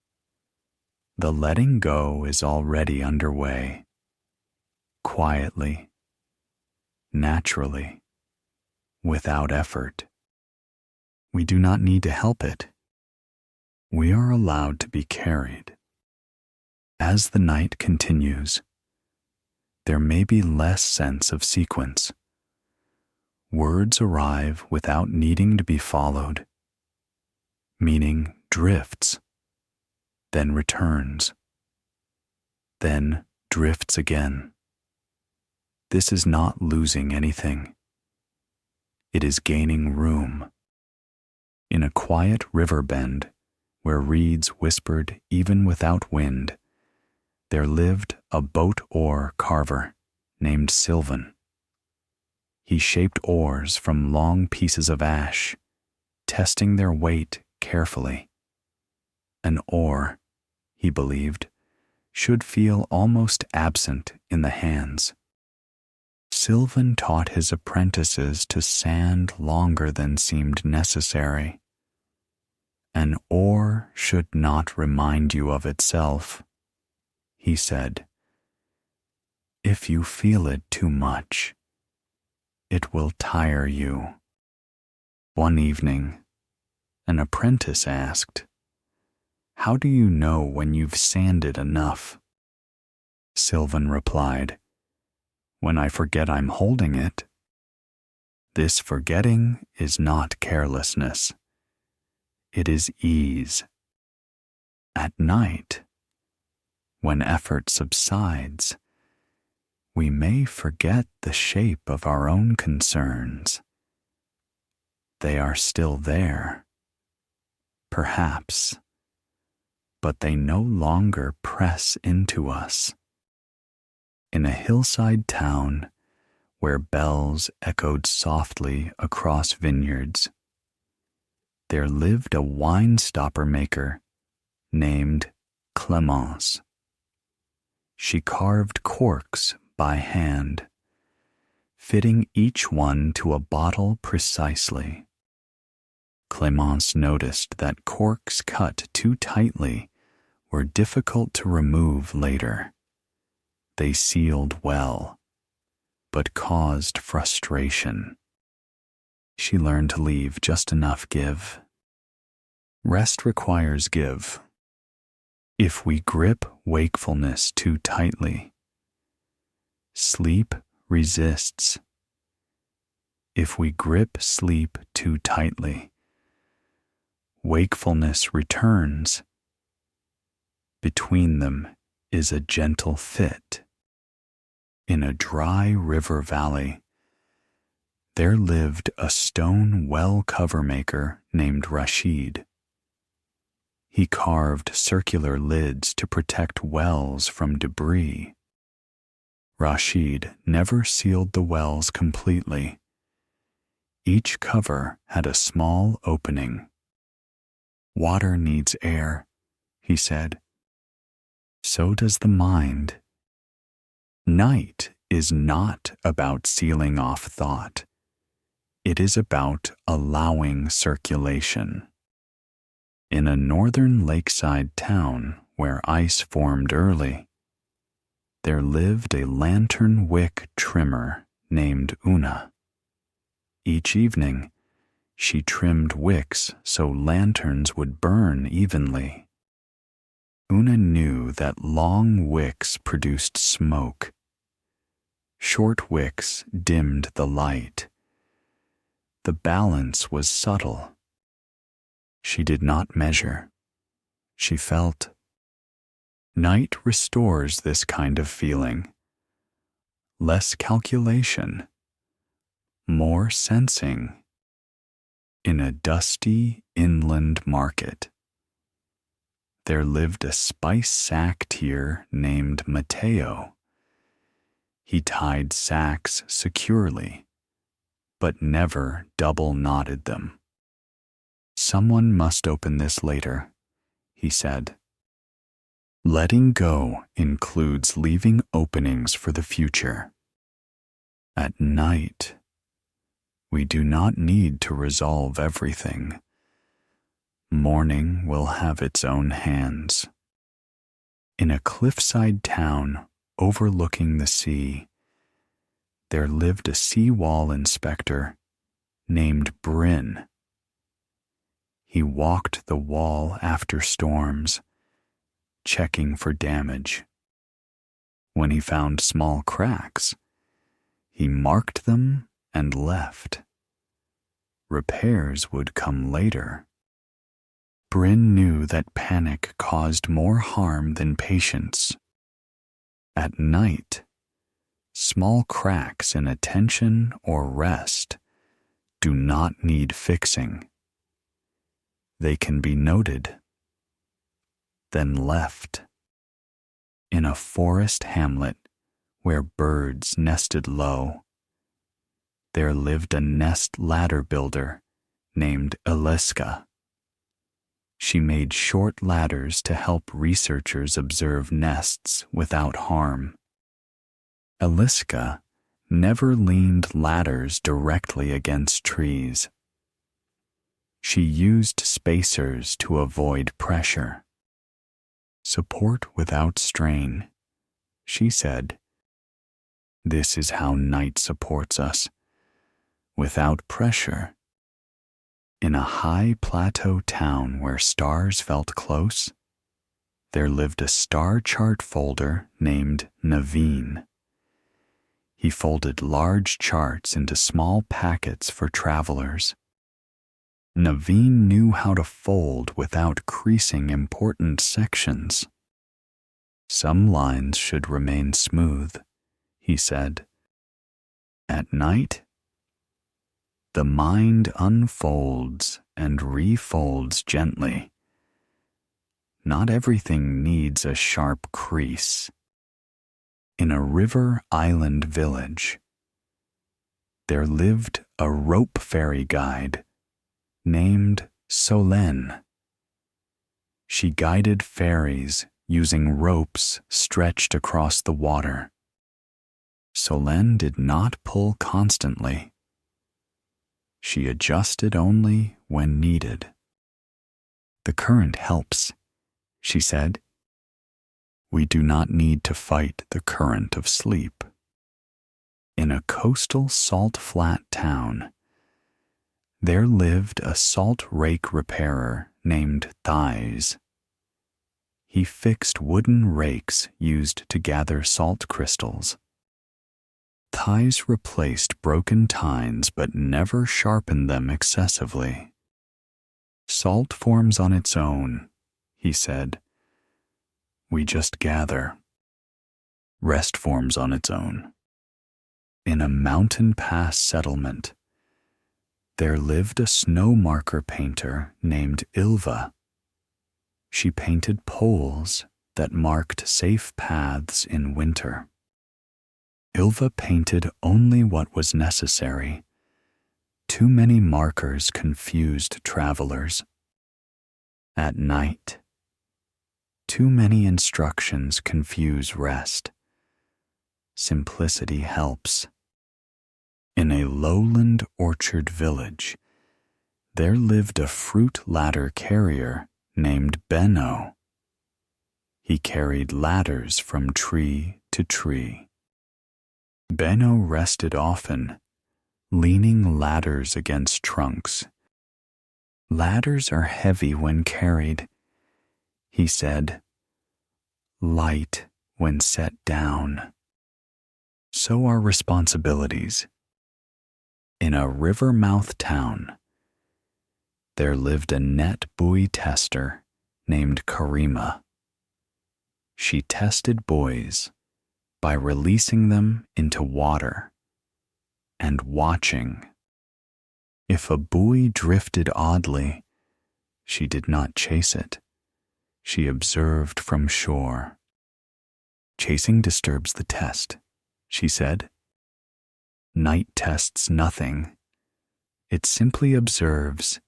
the letting go is already underway, quietly, naturally, without effort. We do not need to help it. We are allowed to be carried. As the night continues, there may be less sense of sequence. Words arrive without needing to be followed. Meaning drifts, then returns, then drifts again. This is not losing anything. It is gaining room. In a quiet river bend, where reeds whispered even without wind, there lived a boat-oar carver named Sylvan. He shaped oars from long pieces of ash, testing their weight carefully. An oar, he believed, should feel almost absent in the hands. Sylvan taught his apprentices to sand longer than seemed necessary. An oar should not remind you of itself, he said. If you feel it too much, it will tire you. One evening, an apprentice asked, "How do you know when you've sanded enough?" Sylvan replied, "When I forget I'm holding it." This forgetting is not carelessness. It is ease. At night, when effort subsides, we may forget the shape of our own concerns. They are still there, perhaps, but they no longer press into us. In a hillside town where bells echoed softly across vineyards, there lived a wine stopper maker named Clemence. She carved corks by hand, fitting each one to a bottle precisely. Clemence noticed that corks cut too tightly were difficult to remove later. They sealed well, but caused frustration. She learned to leave just enough give. Rest requires give. If we grip wakefulness too tightly, sleep resists. If we grip sleep too tightly, wakefulness returns. Between them is a gentle fit. In a dry river valley, there lived a stone well cover maker named Rashid. He carved circular lids to protect wells from debris. Rashid never sealed the wells completely. Each cover had a small opening. Water needs air, he said. So does the mind. Night is not about sealing off thought. It is about allowing circulation. In a northern lakeside town where ice formed early, there lived a lantern wick trimmer named Una. Each evening, She trimmed wicks so lanterns would burn evenly. Una knew that long wicks produced smoke. Short wicks dimmed the light. The balance was subtle. She did not measure. She felt. Night restores this kind of feeling. Less calculation. More sensing. In a dusty inland market, there lived a spice sack tier named Mateo. He tied sacks securely, but never double-knotted them. "Someone must open this later," he said. Letting go includes leaving openings for the future. At night, we do not need to resolve everything. Morning will have its own hands. In a cliffside town overlooking the sea, there lived a seawall inspector named Bryn. He walked the wall after storms, checking for damage. When he found small cracks, he marked them and left. Repairs would come later. Bryn knew that panic caused more harm than patience. At night, small cracks in attention or rest do not need fixing. They can be noted, then left. In a forest hamlet where birds nested low, there lived a nest ladder builder named Eliska. She made short ladders to help researchers observe nests without harm. Eliska never leaned ladders directly against trees. She used spacers to avoid pressure. Support without strain, she said. This is how night supports us. Without pressure. In a high plateau town where stars felt close, there lived a star chart folder named Naveen. He folded large charts into small packets for travelers. Naveen knew how to fold without creasing important sections. Some lines should remain smooth, he said. At night, the mind unfolds and refolds gently. Not everything needs a sharp crease. In a river island village, there lived a rope ferry guide named Solène. She guided ferries using ropes stretched across the water. Solène did not pull constantly. She adjusted only when needed. The current helps, she said. We do not need to fight the current of sleep. In a coastal salt flat town, there lived a salt rake repairer named Thighs. He fixed wooden rakes used to gather salt crystals. Thighs replaced broken tines but never sharpened them excessively. Salt forms on its own, he said. We just gather. Rest forms on its own. In a mountain pass settlement, there lived a snow marker painter named Ilva. She painted poles that marked safe paths in winter. Ilva painted only what was necessary. Too many markers confused travelers. At night, too many instructions confuse rest. Simplicity helps. In a lowland orchard village, there lived a fruit ladder carrier named Benno. He carried ladders from tree to tree. Benno rested often, leaning ladders against trunks Ladders are heavy when carried, he said, light when set down. So are responsibilities. In a river-mouth town, there lived a net buoy tester named Karima. She tested buoys by releasing them into water and watching. If a buoy drifted oddly, she did not chase it. She observed from shore. Chasing disturbs the test, she said. Night tests nothing. It simply observes.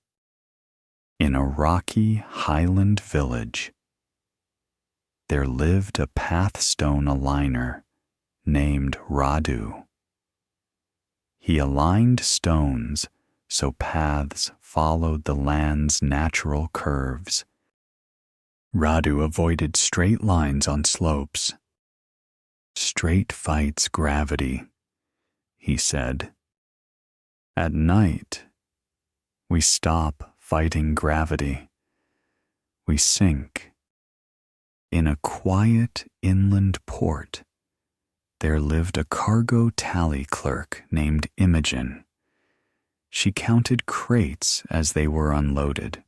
In a rocky highland village, there lived a pathstone aligner named Radu. He aligned stones so paths followed the land's natural curves. Radu avoided straight lines on slopes. Straight fights gravity, he said. At night, we stop fighting gravity. We sink. In a quiet inland port, there lived a cargo tally clerk named Imogen. She counted crates as they were unloaded.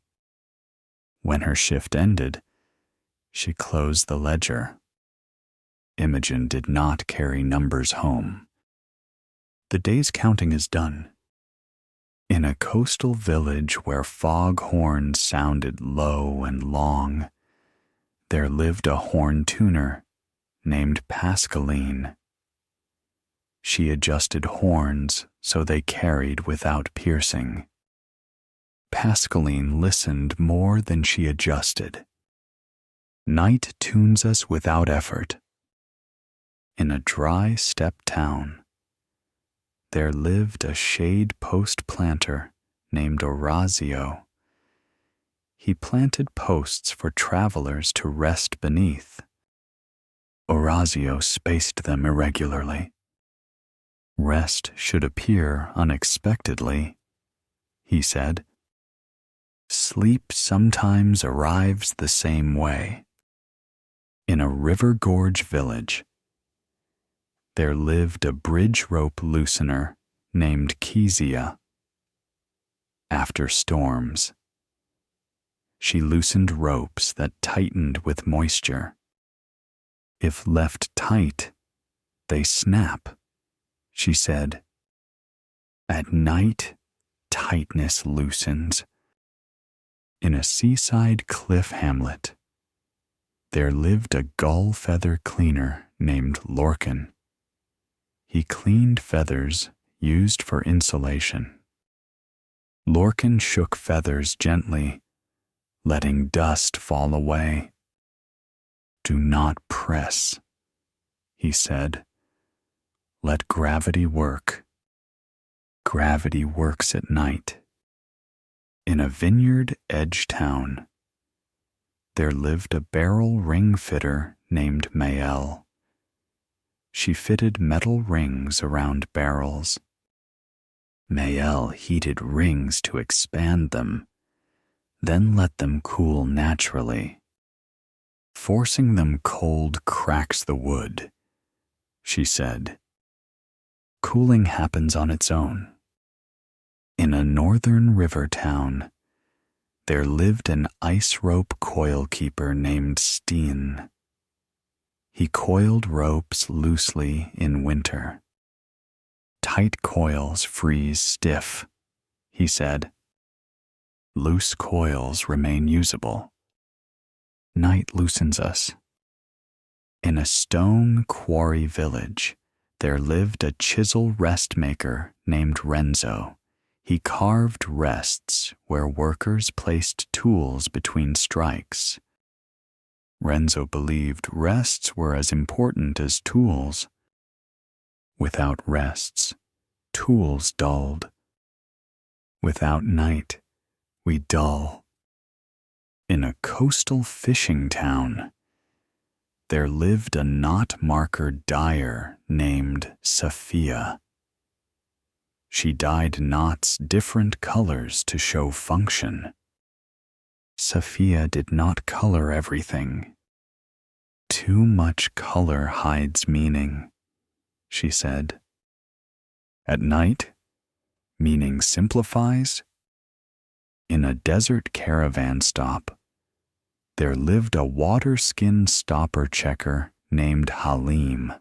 When her shift ended, she closed the ledger. Imogen did not carry numbers home. The day's counting is done. In a coastal village where fog horns sounded low and long, there lived a horn tuner named Pascaline. She adjusted horns so they carried without piercing. Pascaline listened more than she adjusted. Night tunes us without effort. In a dry steppe town, there lived a shade post planter named Orazio. He planted posts for travelers to rest beneath. Orazio spaced them irregularly. Rest should appear unexpectedly, he said. Sleep sometimes arrives the same way. In a river gorge village, there lived a bridge rope loosener named Kezia. After storms, she loosened ropes that tightened with moisture. If left tight, they snap, she said. At night, tightness loosens. In a seaside cliff hamlet, there lived a gull feather cleaner named Lorcan. He cleaned feathers used for insulation. Lorcan shook feathers gently, letting dust fall away. Do not press, he said. Let gravity work. Gravity works at night. In a vineyard edge town, there lived a barrel ring fitter named Mael. She fitted metal rings around barrels. Mael heated rings to expand them, then let them cool naturally. Forcing them cold cracks the wood, she said. Cooling happens on its own. In a northern river town, there lived an ice rope coil keeper named Steen. He coiled ropes loosely in winter. Tight coils freeze stiff, he said. Loose coils remain usable. Night loosens us. In a stone quarry village, there lived a chisel rest maker named Renzo. He carved rests where workers placed tools between strikes. Renzo believed rests were as important as tools. Without rests, tools dulled. Without night, we dull. In a coastal fishing town, there lived a knot marker dyer named Sophia. She dyed knots different colors to show function. Sophia did not color everything. Too much color hides meaning, she said. At night, meaning simplifies. In a desert caravan stop, there lived a water-skin stopper checker named Halim.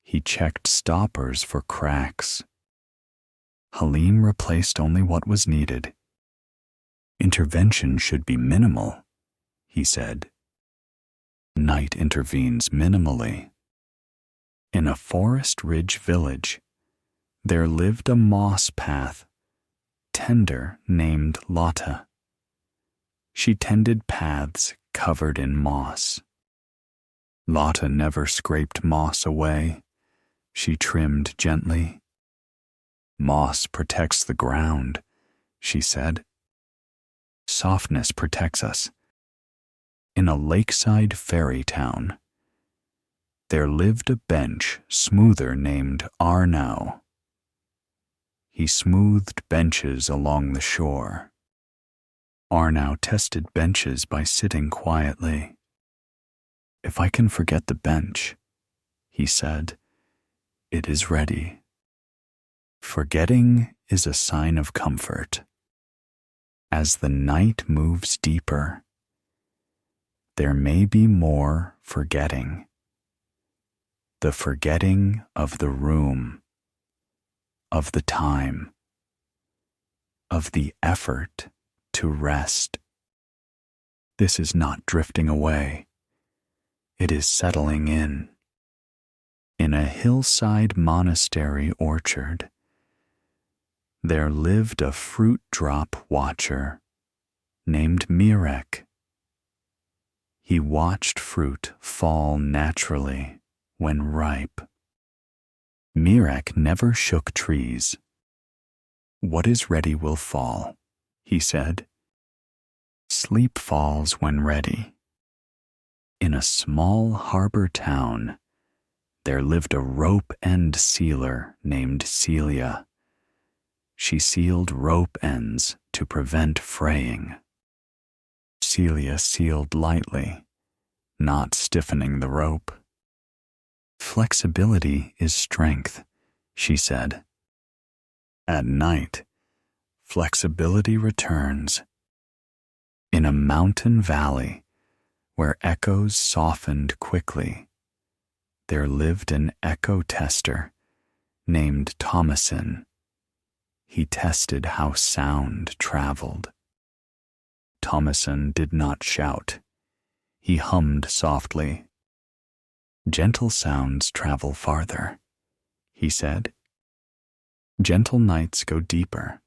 He checked stoppers for cracks. Halim replaced only what was needed. Intervention should be minimal, he said. Night intervenes minimally. In a forest ridge village, there lived a moss path tender named Lotta. She tended paths covered in moss. Lotta never scraped moss away. She trimmed gently. Moss protects the ground, she said. Softness protects us. In a lakeside fairy town, there lived a bench smoother named Arnau. He smoothed benches along the shore. Arnau tested benches by sitting quietly. If I can forget the bench, he said, it is ready. Forgetting is a sign of comfort. As the night moves deeper, there may be more forgetting. The forgetting of the room, of the time, of the effort to rest. This is not drifting away. It is settling in. In a hillside monastery orchard, there lived a fruit drop watcher named Mirek. He watched fruit fall naturally when ripe. Mirek never shook trees. What is ready will fall, he said. Sleep falls when ready. In a small harbor town, there lived a rope-end sealer named Celia. She sealed rope ends to prevent fraying. Celia sealed lightly, not stiffening the rope. Flexibility is strength, she said. At night, flexibility returns. In a mountain valley, where echoes softened quickly, there lived an echo tester named Thomason. He tested how sound traveled. Thomason did not shout. He hummed softly. Gentle sounds travel farther, he said. Gentle nights go deeper.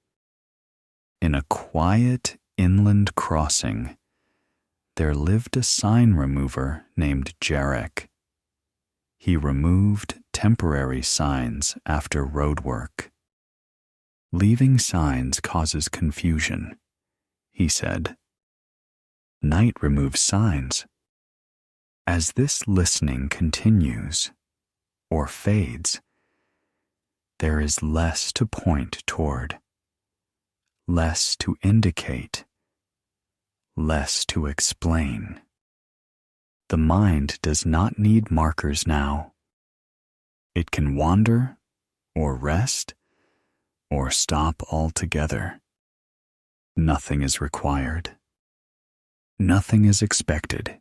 In a quiet inland crossing, there lived a sign remover named Jarek. He removed temporary signs after road work. Leaving signs causes confusion, he said. Night removes signs. As this listening continues, or fades, there is less to point toward, less to indicate, less to explain. The mind does not need markers now. It can wander, or rest, or stop altogether. Nothing is required. Nothing is expected.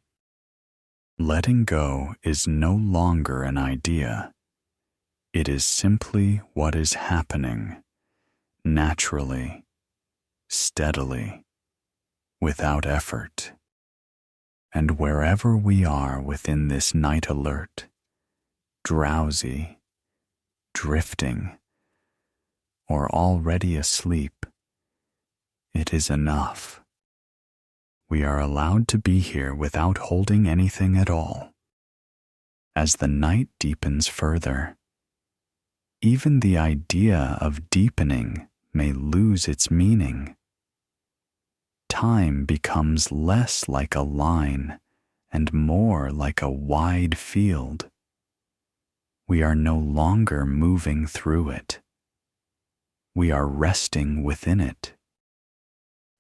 Letting go is no longer an idea. It is simply what is happening, naturally, steadily, without effort. And wherever we are within this night alert, drowsy, drifting, or already asleep, it is enough. We are allowed to be here without holding anything at all. As the night deepens further, even the idea of deepening may lose its meaning. Time becomes less like a line and more like a wide field. We are no longer moving through it. We are resting within it.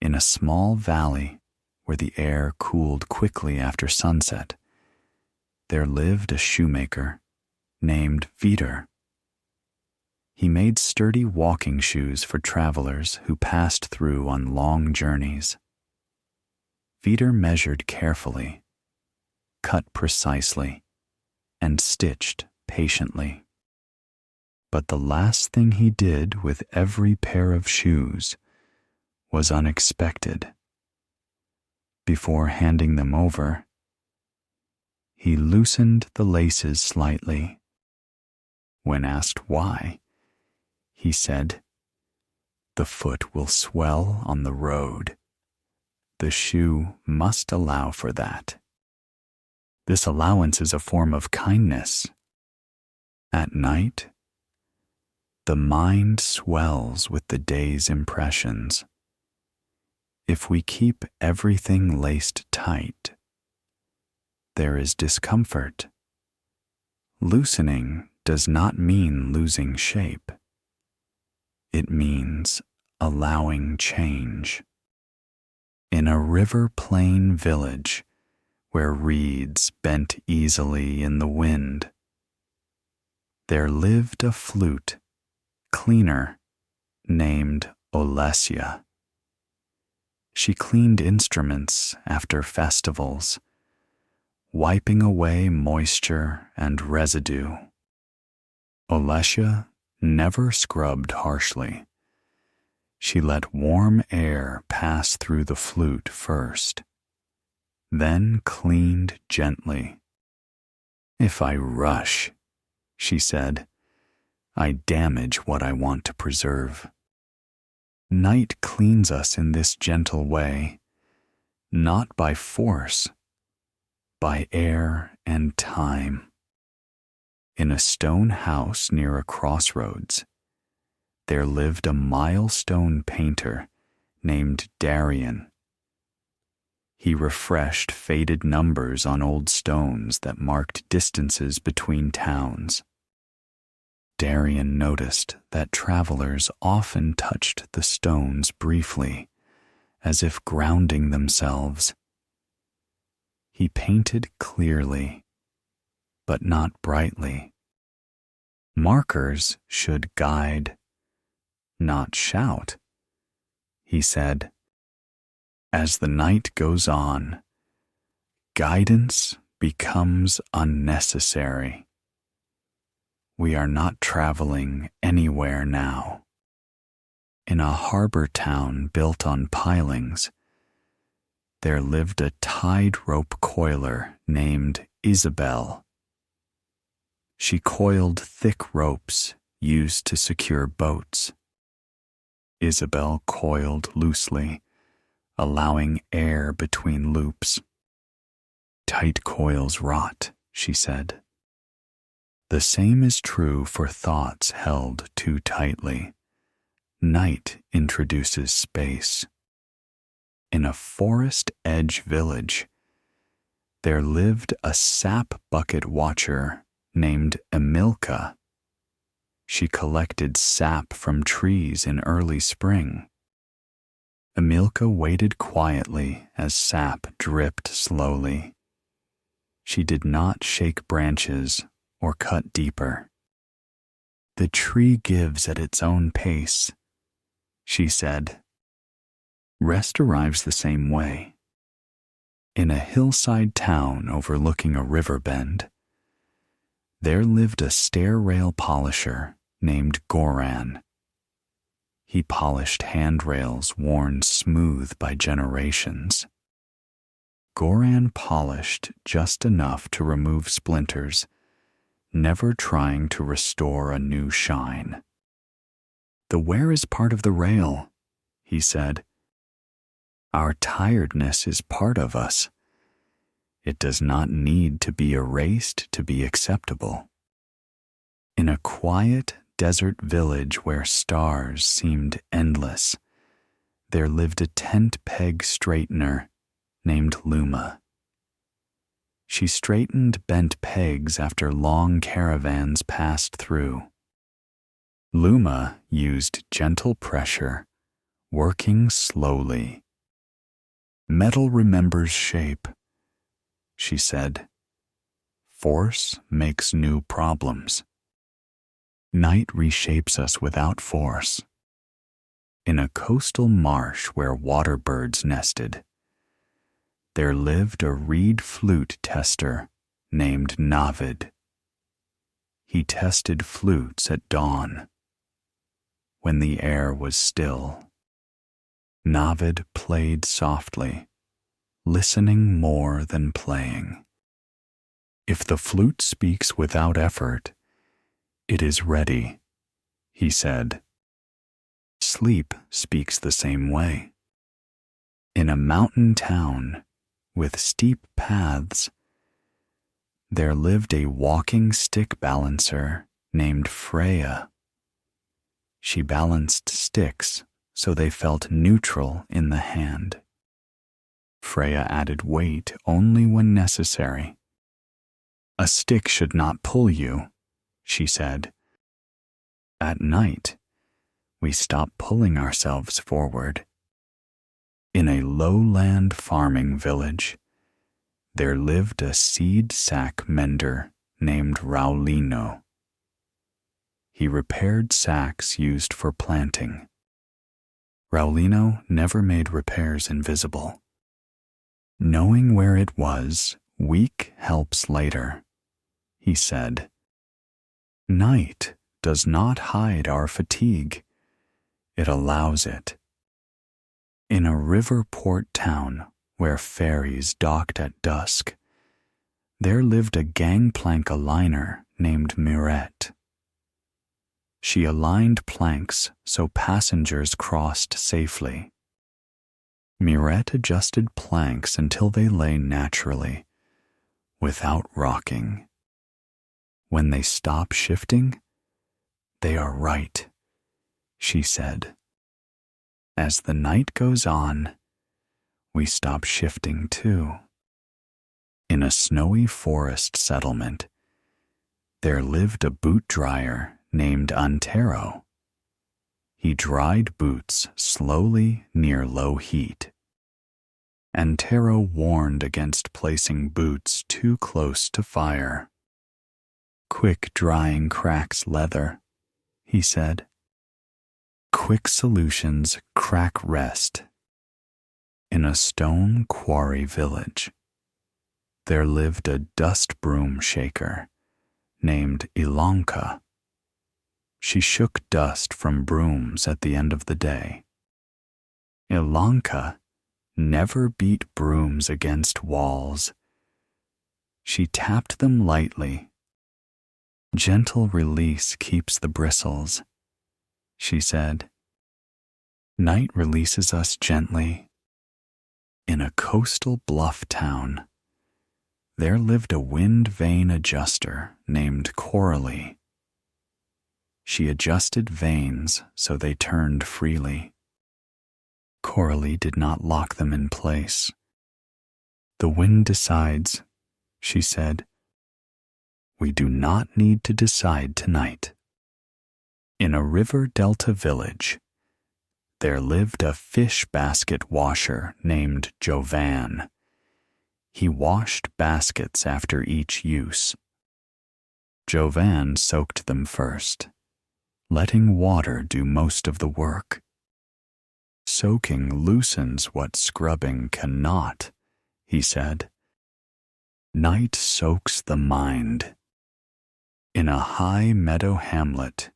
In a small valley where the air cooled quickly after sunset, there lived a shoemaker named Vidar. He made sturdy walking shoes for travelers who passed through on long journeys. Vidar measured carefully, cut precisely, and stitched patiently. But the last thing he did with every pair of shoes was unexpected. Before handing them over, he loosened the laces slightly. When asked why, he said, "The foot will swell on the road. The shoe must allow for that. This allowance is a form of kindness. At night, the mind swells with the day's impressions. If we keep everything laced tight, there is discomfort. Loosening does not mean losing shape. It means allowing change." In a river plain village where reeds bent easily in the wind, there lived a flute cleaner named Olesya. She cleaned instruments after festivals, wiping away moisture and residue. Olesya never scrubbed harshly. She let warm air pass through the flute first, then cleaned gently. "If I rush," she said, "I damage what I want to preserve." Night cleans us in this gentle way, not by force, by air and time. In a stone house near a crossroads, there lived a milestone painter named Darian. He refreshed faded numbers on old stones that marked distances between towns. Darian noticed that travelers often touched the stones briefly, as if grounding themselves. He painted clearly, but not brightly. Markers should guide, not shout, he said. As the night goes on, guidance becomes unnecessary. We are not traveling anywhere now. In a harbor town built on pilings, there lived a tightrope coiler named Isabel. She coiled thick ropes used to secure boats. Isabel coiled loosely, allowing air between loops. "Tight coils rot," she said. The same is true for thoughts held too tightly. Night introduces space. In a forest edge village, there lived a sap bucket watcher named Emilka. She collected sap from trees in early spring. Emilka waited quietly as sap dripped slowly. She did not shake branches or cut deeper. "The tree gives at its own pace," she said. Rest arrives the same way. In a hillside town overlooking a river bend, there lived a stair rail polisher named Goran. He polished handrails worn smooth by generations. Goran polished just enough to remove splinters, never trying to restore a new shine. "The wear is part of the rail," he said. "Our tiredness is part of us. It does not need to be erased to be acceptable." In a quiet desert village where stars seemed endless, there lived a tent peg straightener named Luma. She straightened bent pegs after long caravans passed through. Luma used gentle pressure, working slowly, Metal remembers shape, she said. Force makes new problems. Night reshapes us without force. In a coastal marsh where water birds nested, there lived a reed flute tester named Navid. He tested flutes at dawn, when the air was still. Navid played softly, listening more than playing. If the flute speaks without effort, it is ready, he said. Sleep speaks the same way. In a mountain town with steep paths, there lived a walking stick balancer named Freya. She balanced sticks so they felt neutral in the hand. Freya added weight only when necessary. A stick should not pull you, she said. At night, we stop pulling ourselves forward. In a lowland farming village, there lived a seed sack mender named Raulino. He repaired sacks used for planting. Raulino never made repairs invisible. Knowing where it was, weak helps later, he said. Night does not hide our fatigue. It allows it. In a river port town where ferries docked at dusk, there lived a gangplank aligner named Mirette. She aligned planks so passengers crossed safely. Mirette adjusted planks until they lay naturally, without rocking. When they stop shifting, they are right, she said. As the night goes on, we stop shifting too. In a snowy forest settlement, there lived a boot dryer named Antero. He dried boots slowly near low heat. Antero warned against placing boots too close to fire. Quick drying cracks leather, he said. Quick solutions crack rest. In a stone quarry village, there lived a dust broom shaker named Ilonka. She shook dust from brooms at the end of the day. Ilonka never beat brooms against walls. She tapped them lightly. Gentle release keeps the bristles, she said. Night releases us gently. In a coastal bluff town, there lived a wind vane adjuster named Coralie. She adjusted vanes so they turned freely. Coralie did not lock them in place. The wind decides, she said. We do not need to decide tonight. In a river delta village, there lived a fish basket washer named Jovan. He washed baskets after each use. Jovan soaked them first, letting water do most of the work. Soaking loosens what scrubbing cannot, he said. Night soaks the mind. In a high meadow hamlet,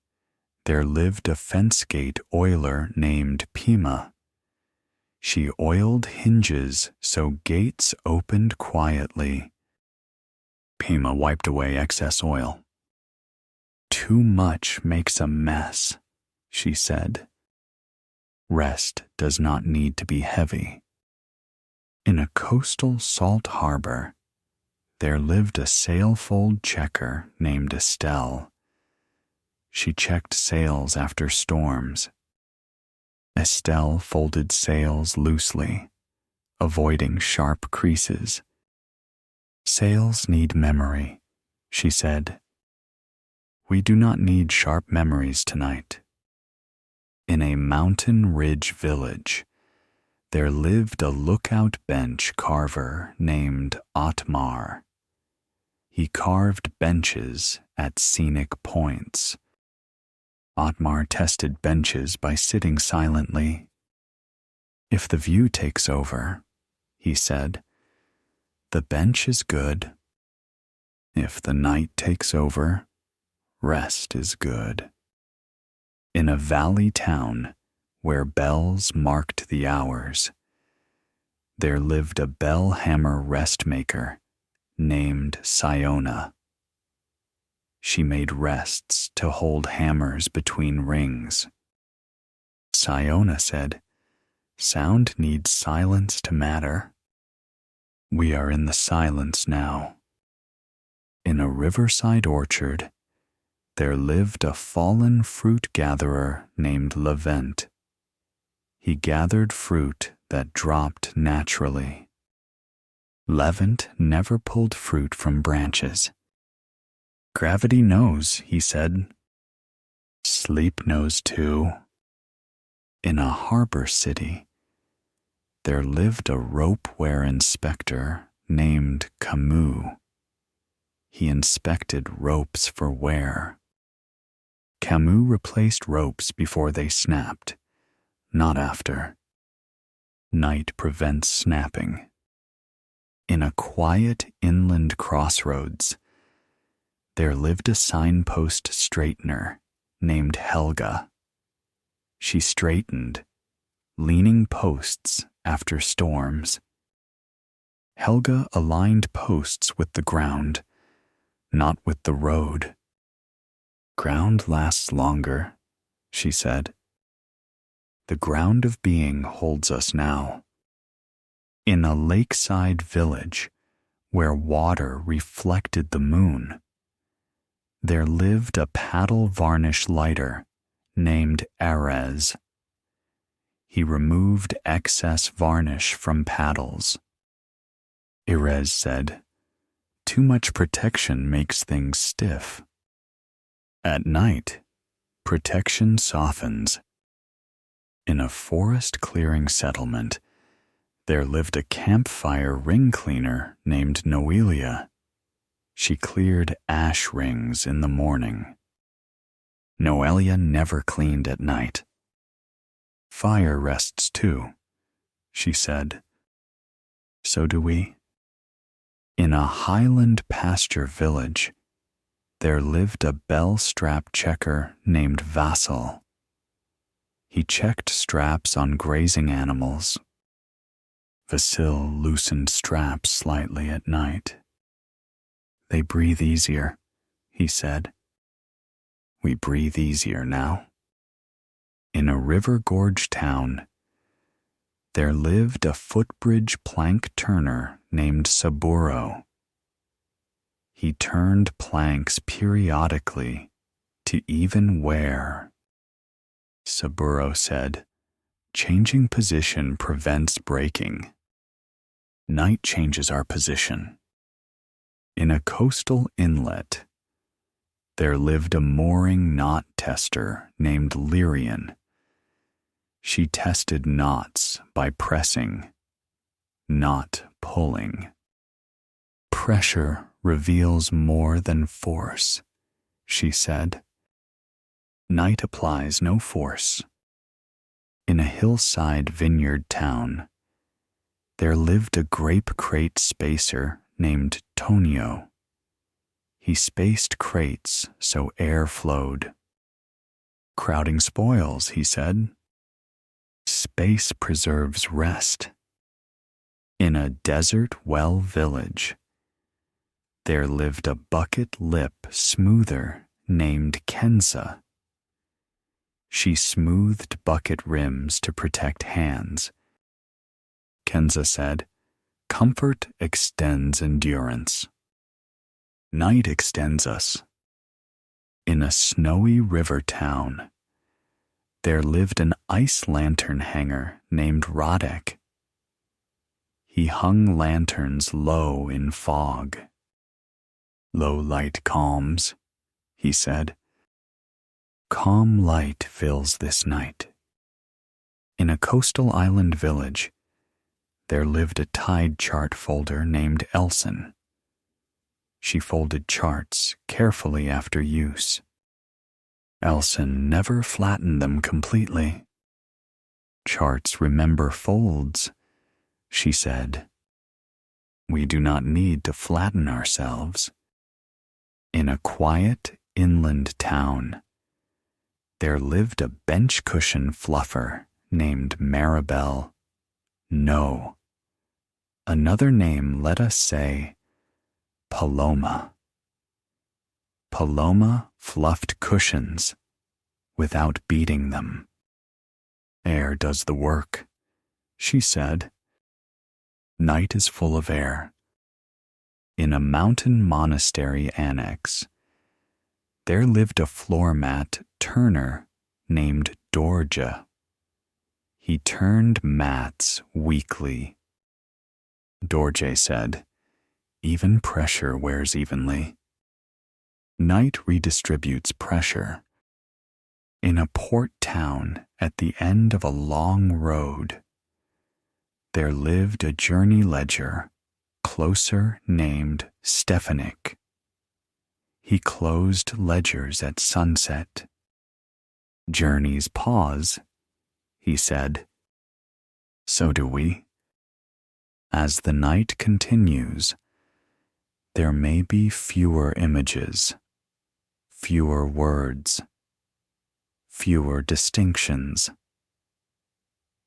there lived a fence gate oiler named Pima. She oiled hinges so gates opened quietly. Pima wiped away excess oil. Too much makes a mess, she said. Rest does not need to be heavy. In a coastal salt harbor, there lived a sailfold checker named Estelle. She checked sails after storms. Estelle folded sails loosely, avoiding sharp creases. Sails need memory, she said. We do not need sharp memories tonight. In a mountain ridge village, there lived a lookout bench carver named Otmar. He carved benches at scenic points. Otmar tested benches by sitting silently. "If the view takes over," he said, "the bench is good. If the night takes over, rest is good." In a valley town where bells marked the hours, there lived a bell-hammer rest-maker named Siona. She made rests to hold hammers between rings. Siona said, "Sound needs silence to matter." We are in the silence now. In a riverside orchard, there lived a fallen fruit gatherer named Levent. He gathered fruit that dropped naturally. Levent never pulled fruit from branches. "Gravity knows," he said. "Sleep knows too." In a harbor city, there lived a rope-wear inspector named Camus. He inspected ropes for wear. Camus replaced ropes before they snapped, not after. Night prevents snapping. In a quiet inland crossroads, there lived a signpost straightener named Helga. She straightened, leaning posts after storms. Helga aligned posts with the ground, not with the road. "Ground lasts longer," she said. "The ground of being holds us now." In a lakeside village where water reflected the moon, there lived a paddle varnish lighter named Arez. He removed excess varnish from paddles. Arez said, "Too much protection makes things stiff." At night, protection softens. In a forest clearing settlement, there lived a campfire ring cleaner named Noelia. She cleared ash rings in the morning. Noelia never cleaned at night. "Fire rests too," she said. "So do we." In a highland pasture village, there lived a bell-strap checker named Vassal. He checked straps on grazing animals. Vasil loosened straps slightly at night. "They breathe easier," he said. "We breathe easier now." In a river gorge town, there lived a footbridge plank turner named Saburo. He turned planks periodically to even wear. Saburo said, "Changing position prevents breaking. Night changes our position." In a coastal inlet, there lived a mooring knot tester named Lyrian. She tested knots by pressing, not pulling. "Pressure reveals more than force," she said. Night applies no force. In a hillside vineyard town, there lived a grape crate spacer named Tonio. He spaced crates so air flowed. "Crowding spoils," he said. "Space preserves rest." In a desert well village, there lived a bucket lip smoother named Kenza. She smoothed bucket rims to protect hands. Kenza said, "Comfort extends endurance. Night extends us." In a snowy river town, there lived an ice lantern hanger named Radek. He hung lanterns low in fog. "Low light calms," he said. "Calm light fills this night." In a coastal island village, there lived a tide chart folder named Elson. She folded charts carefully after use. Elson never flattened them completely. Charts remember folds, she said. We do not need to flatten ourselves. In a quiet inland town, there lived a bench cushion fluffer named Maribel. No. Another name, let us say, Paloma. Paloma fluffed cushions without beating them. Air does the work, she said. Night is full of air. In a mountain monastery annex, there lived a floor mat turner named Dorja. He turned mats weekly. Dorje said, even pressure wears evenly. Night redistributes pressure. In a port town at the end of a long road, there lived a journey ledger, closer named Stefanik. He closed ledgers at sunset. Journeys pause, he said. So do we. As the night continues, there may be fewer images, fewer words, fewer distinctions.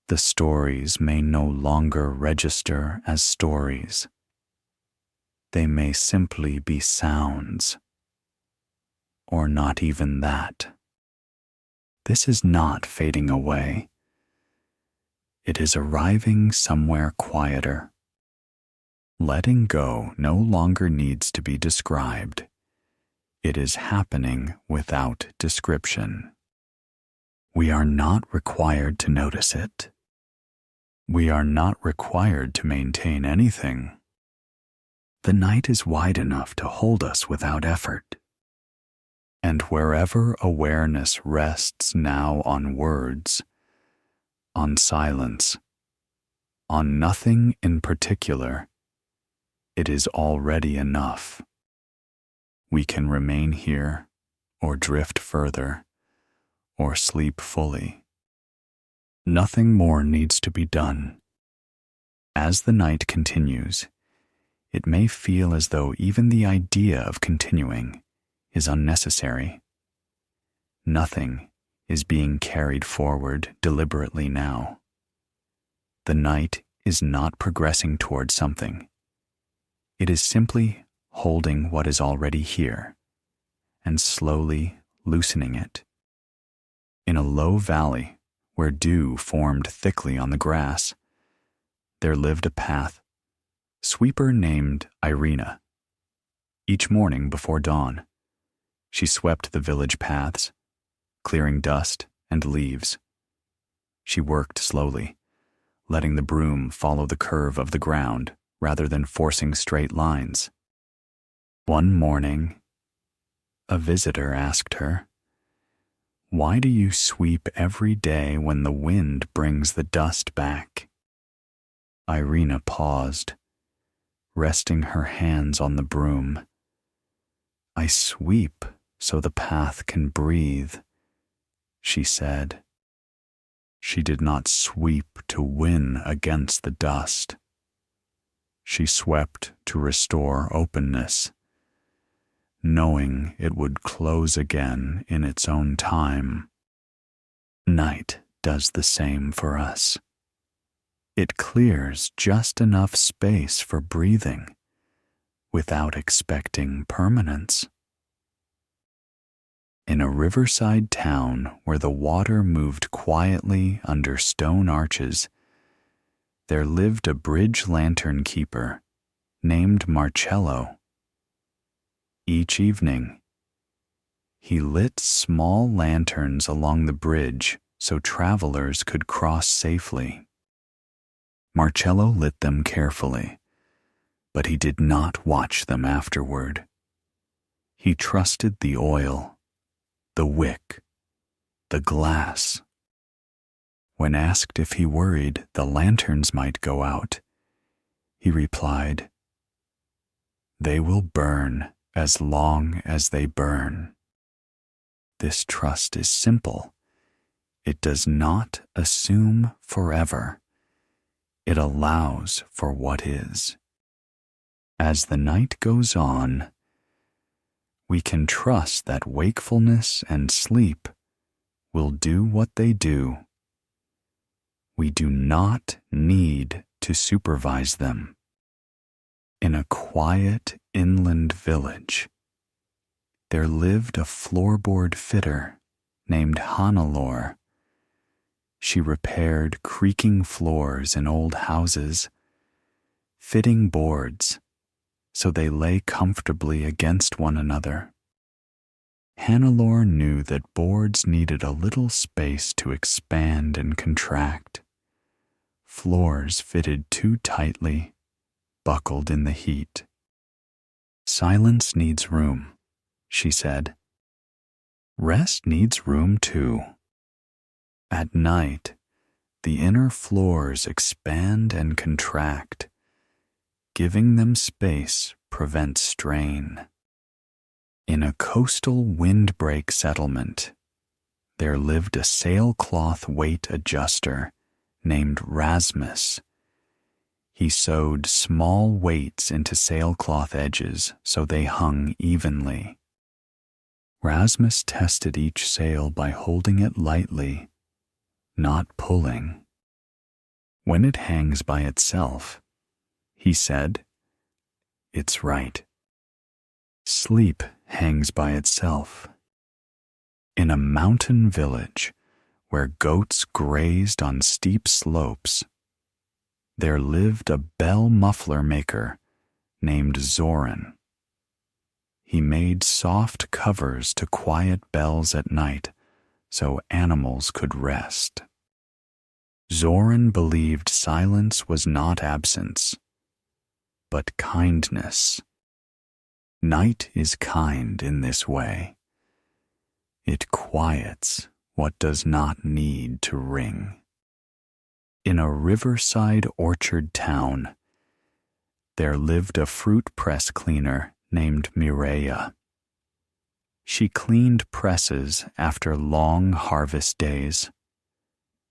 The stories may no longer register as stories. They may simply be sounds, or not even that. This is not fading away. It is arriving somewhere quieter. Letting go no longer needs to be described. It is happening without description. We are not required to notice it. We are not required to maintain anything. The night is wide enough to hold us without effort. And wherever awareness rests now on words, on silence, on nothing in particular, it is already enough. We can remain here, or drift further, or sleep fully. Nothing more needs to be done. As the night continues, it may feel as though even the idea of continuing is unnecessary. Nothing is being carried forward deliberately now. The night is not progressing towards something. It is simply holding what is already here and slowly loosening it. In a low valley where dew formed thickly on the grass, there lived a path sweeper named Irina. Each morning before dawn, she swept the village paths, clearing dust and leaves. She worked slowly, letting the broom follow the curve of the ground rather than forcing straight lines. One morning, a visitor asked her, "Why do you sweep every day when the wind brings the dust back?" Irina paused, resting her hands on the broom. "I sweep so the path can breathe," she said. She did not sweep to win against the dust. She swept to restore openness, knowing it would close again in its own time. Night does the same for us. It clears just enough space for breathing without expecting permanence. In a riverside town where the water moved quietly under stone arches, there lived a bridge lantern keeper named Marcello. Each evening, he lit small lanterns along the bridge so travelers could cross safely. Marcello lit them carefully, but he did not watch them afterward. He trusted the oil, the wick, the glass. When asked if he worried the lanterns might go out, he replied. They will burn as long as they burn. This trust is simple. It does not assume forever. It allows for what is. As the night goes on, we can trust that wakefulness and sleep will do what they do. We do not need to supervise them. In a quiet inland village, there lived a floorboard fitter named Hannelore. She repaired creaking floors in old houses, fitting boards so they lay comfortably against one another. Hannelore knew that boards needed a little space to expand and contract. Floors fitted too tightly, buckled in the heat. Silence needs room, she said. Rest needs room too. At night, the inner floors expand and contract. Giving them space prevents strain. In a coastal windbreak settlement, there lived a sailcloth weight adjuster named Rasmus. He sewed small weights into sailcloth edges so they hung evenly. Rasmus tested each sail by holding it lightly, not pulling. When it hangs by itself, he said, it's right. Sleep hangs by itself. In a mountain village where goats grazed on steep slopes, there lived a bell muffler maker named Zoran. He made soft covers to quiet bells at night so animals could rest. Zoran believed silence was not absence, but kindness. Night is kind in this way. It quiets what does not need to ring. In a riverside orchard town, there lived a fruit press cleaner named Mireia. She cleaned presses after long harvest days,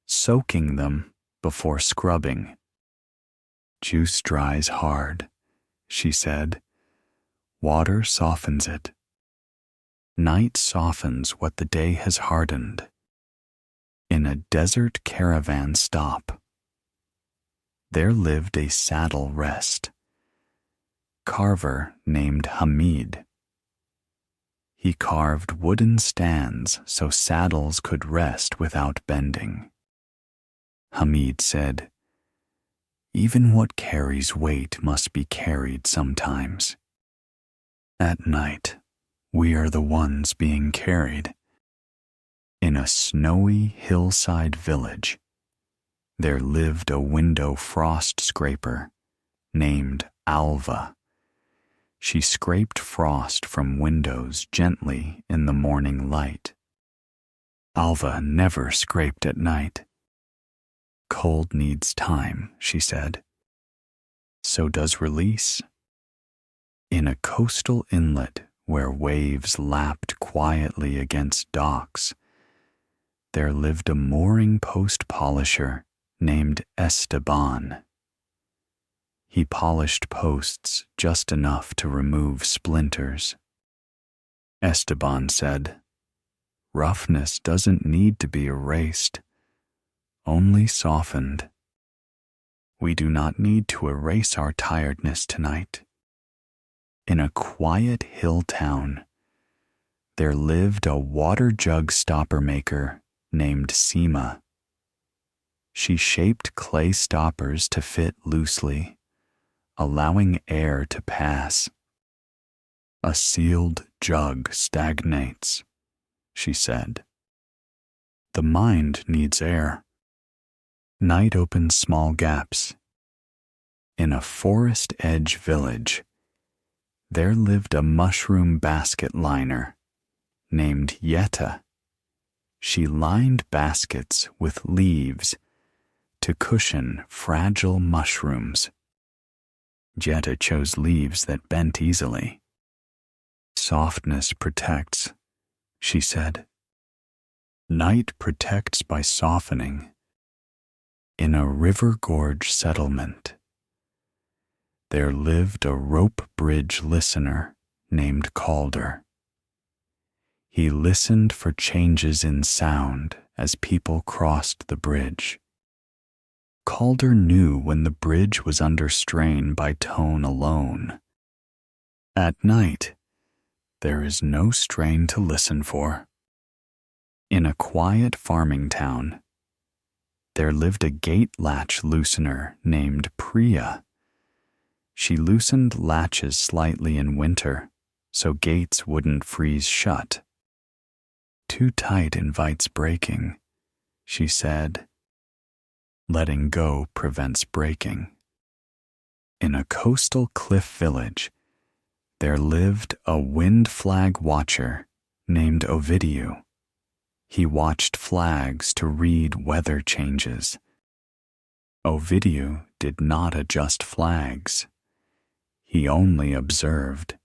soaking them before scrubbing. Juice dries hard, she said. Water softens it. Night softens what the day has hardened. In a desert caravan stop, there lived a saddle rest carver named Hamid. He carved wooden stands so saddles could rest without bending. Hamid said, even what carries weight must be carried sometimes. At night, we are the ones being carried. In a snowy hillside village, there lived a window frost scraper named Alva. She scraped frost from windows gently in the morning light. Alva never scraped at night. Cold needs time, she said. So does release. In a coastal inlet where waves lapped quietly against docks, there lived a mooring post polisher named Esteban. He polished posts just enough to remove splinters. Esteban said, roughness doesn't need to be erased, only softened. We do not need to erase our tiredness tonight. In a quiet hill town, there lived a water jug stopper maker named Seema. She shaped clay stoppers to fit loosely, allowing air to pass. A sealed jug stagnates, she said. The mind needs air. Night opens small gaps. In a forest edge village, there lived a mushroom basket liner named Yetta. She lined baskets with leaves to cushion fragile mushrooms. Jetta chose leaves that bent easily. Softness protects, she said. Night protects by softening. In a river gorge settlement, there lived a rope bridge listener named Calder. He listened for changes in sound as people crossed the bridge. Calder knew when the bridge was under strain by tone alone. At night, there is no strain to listen for. In a quiet farming town, there lived a gate latch loosener named Priya. She loosened latches slightly in winter so gates wouldn't freeze shut. Too tight invites breaking, she said. Letting go prevents breaking. In a coastal cliff village, there lived a wind flag watcher named Ovidiu. He watched flags to read weather changes. Ovidiu did not adjust flags. He only observed.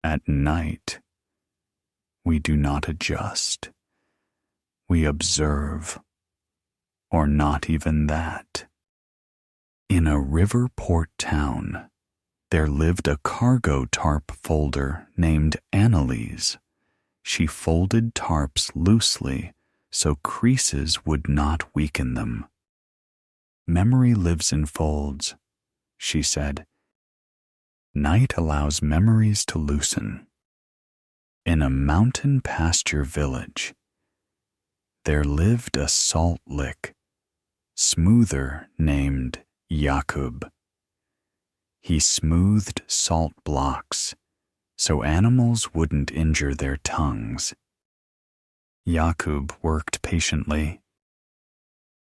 At night, we do not adjust. We observe, or not even that. In a river port town, there lived a cargo tarp folder named Annalise. She folded tarps loosely so creases would not weaken them. Memory lives in folds, she said. Night allows memories to loosen. In a mountain pasture village, there lived a salt lick, smoother named Yakub. He smoothed salt blocks so animals wouldn't injure their tongues. Yakub worked patiently.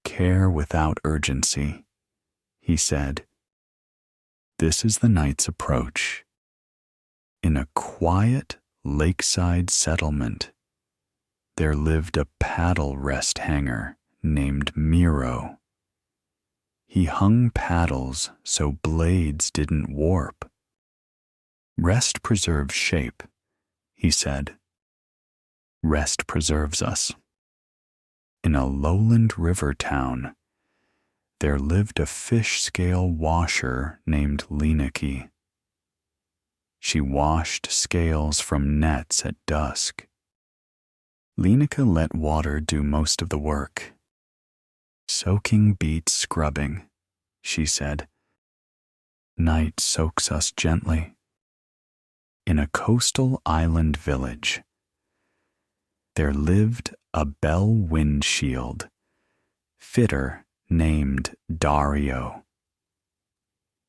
Care without urgency, he said. This is the night's approach. In a quiet lakeside settlement, there lived a paddle rest hanger named Miro. He hung paddles so blades didn't warp. Rest preserves shape, he said. Rest preserves us. In a lowland river town, there lived a fish scale washer named Leniki. She washed scales from nets at dusk. Lenica let water do most of the work. Soaking beats scrubbing, she said. Night soaks us gently. In a coastal island village, there lived a bell windshield, fitter named Dario.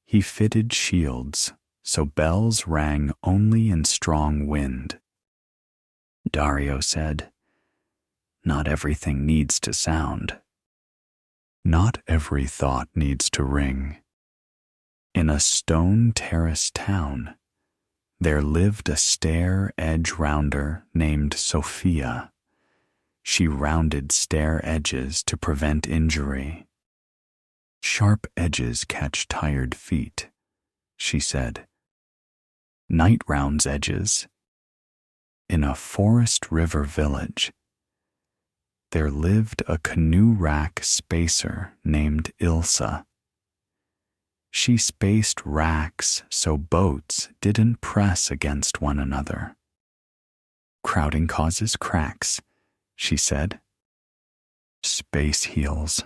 He fitted shields so bells rang only in strong wind. Dario said, "Not everything needs to sound. Not every thought needs to ring." In a stone terrace town, there lived a stair edge rounder named Sophia. She rounded stair edges to prevent injury. Sharp edges catch tired feet, she said. Night rounds edges. In a forest river village, there lived a canoe rack spacer named Ilsa. She spaced racks so boats didn't press against one another. Crowding causes cracks, she said. Space heals.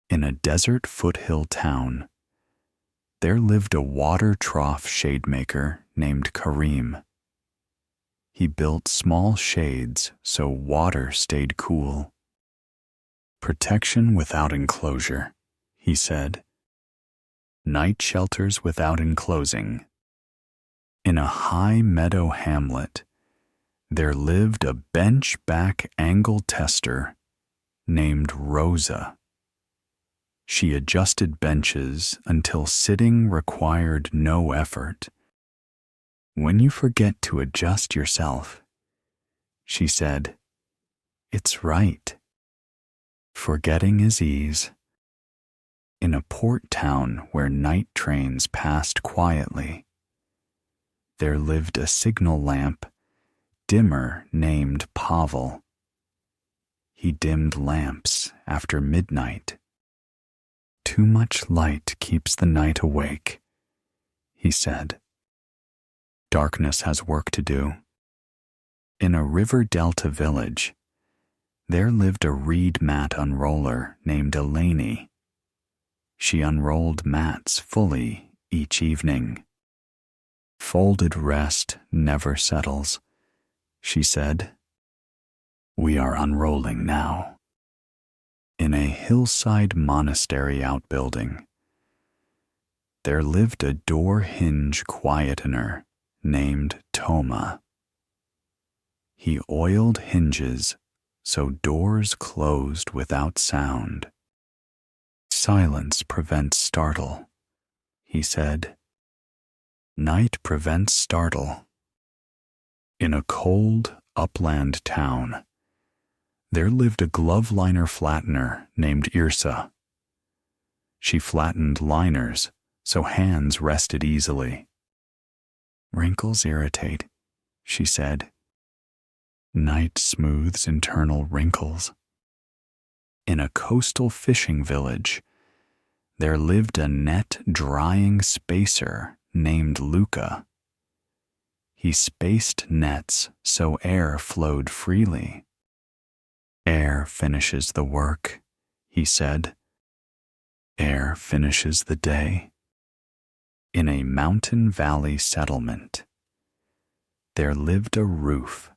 In a desert foothill town, there lived a water trough shademaker named Karim. He built small shades so water stayed cool. Protection without enclosure, he said. Night shelters without enclosing. In a high meadow hamlet, there lived a bench-back angle tester named Rosa. She adjusted benches until sitting required no effort. When you forget to adjust yourself, she said, it's right. Forgetting is ease. In a port town where night trains passed quietly, there lived a signal lamp dimmer named Pavel. He dimmed lamps after midnight. Too much light keeps the night awake, he said. Darkness has work to do. In a river delta village, there lived a reed mat unroller named Eleni. She unrolled mats fully each evening. Folded rest never settles, she said. We are unrolling now. In a hillside monastery outbuilding, there lived a door hinge quietener named Toma. He oiled hinges so doors closed without sound. Silence prevents startle, he said. Night prevents startle. In a cold upland town, there lived a glove liner flattener named Irsa. She flattened liners so hands rested easily. Wrinkles irritate, she said. Night smooths internal wrinkles. In a coastal fishing village, there lived a net drying spacer named Luca. He spaced nets so air flowed freely. Air finishes the work, he said. Air finishes the day. In a mountain valley settlement, there lived a roof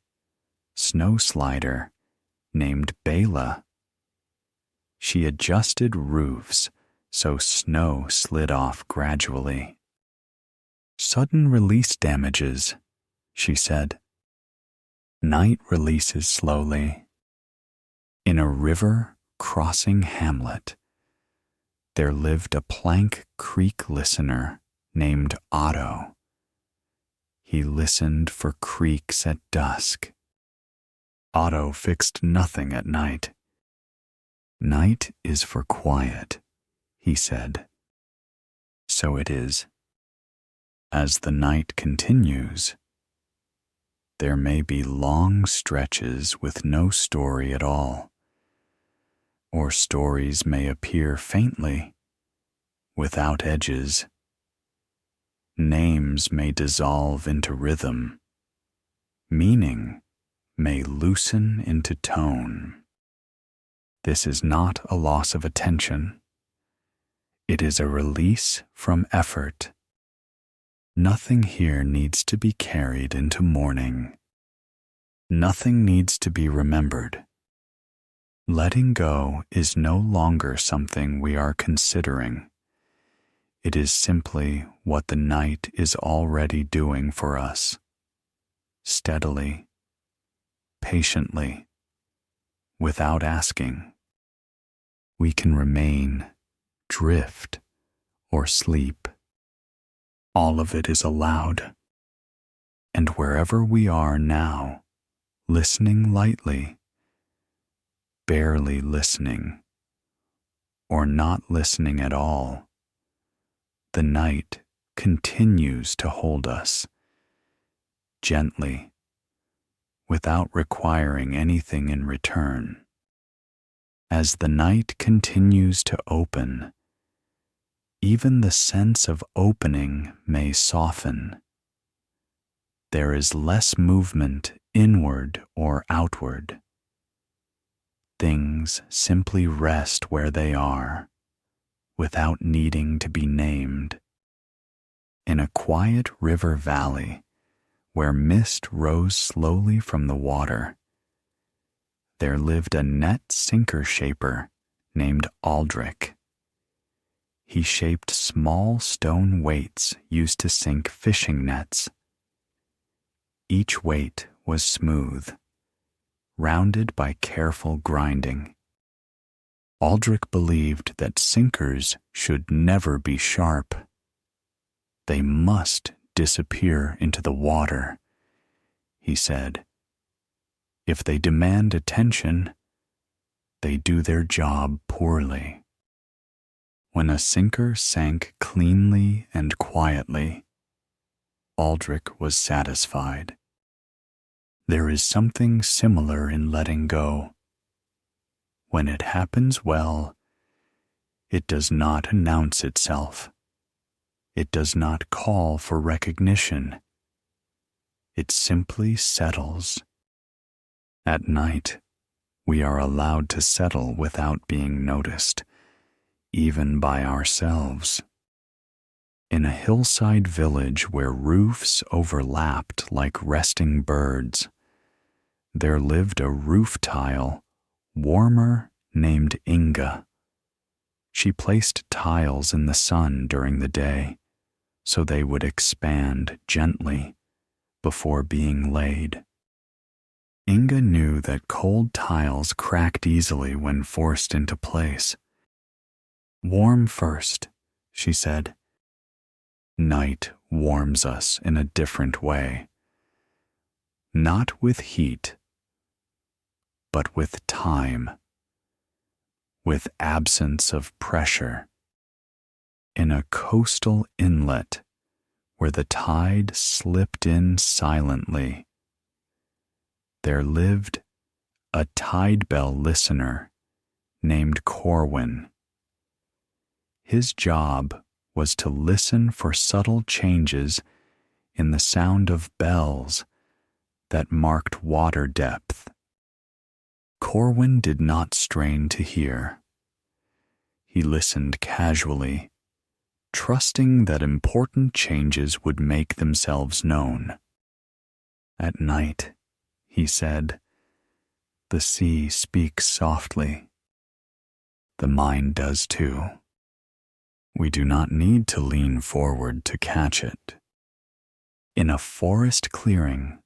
snow slider named Bela. She adjusted roofs so snow slid off gradually. Sudden release damages, she said. Night releases slowly. In a river crossing hamlet, there lived a Plank Creek listener named Otto. He listened for creaks at dusk. Otto fixed nothing at night. Night is for quiet, he said. So it is. As the night continues, there may be long stretches with no story at all, or stories may appear faintly, without edges. Names may dissolve into rhythm. Meaning may loosen into tone. This is not a loss of attention. It is a release from effort. Nothing here needs to be carried into morning. Nothing needs to be remembered. Letting go is no longer something we are considering. It is simply what the night is already doing for us. Steadily, patiently, without asking. We can remain, drift, or sleep. All of it is allowed. And wherever we are now, listening lightly, barely listening, or not listening at all, the night continues to hold us, gently, without requiring anything in return. As the night continues to open, even the sense of opening may soften. There is less movement inward or outward. Things simply rest where they are, without needing to be named. In a quiet river valley, where mist rose slowly from the water, there lived a net sinker shaper named Aldrich. He shaped small stone weights used to sink fishing nets. Each weight was smooth, rounded by careful grinding. Aldrich believed that sinkers should never be sharp. They must disappear into the water, he said. If they demand attention, they do their job poorly. When a sinker sank cleanly and quietly, Aldrich was satisfied. There is something similar in letting go. When it happens well, it does not announce itself. It does not call for recognition. It simply settles. At night, we are allowed to settle without being noticed, even by ourselves. In a hillside village where roofs overlapped like resting birds, there lived a roof tile, warmer, named Inga. She placed tiles in the sun during the day, so they would expand gently before being laid. Inga knew that cold tiles cracked easily when forced into place. "Warm first," she said. Night warms us in a different way. Not with heat, but with time, with absence of pressure. In a coastal inlet where the tide slipped in silently, there lived a tide bell listener named Corwin. His job was to listen for subtle changes in the sound of bells that marked water depth. Corwin did not strain to hear. He listened casually, trusting that important changes would make themselves known. "At night," he said, "the sea speaks softly. The mind does too. We do not need to lean forward to catch it." In a forest clearing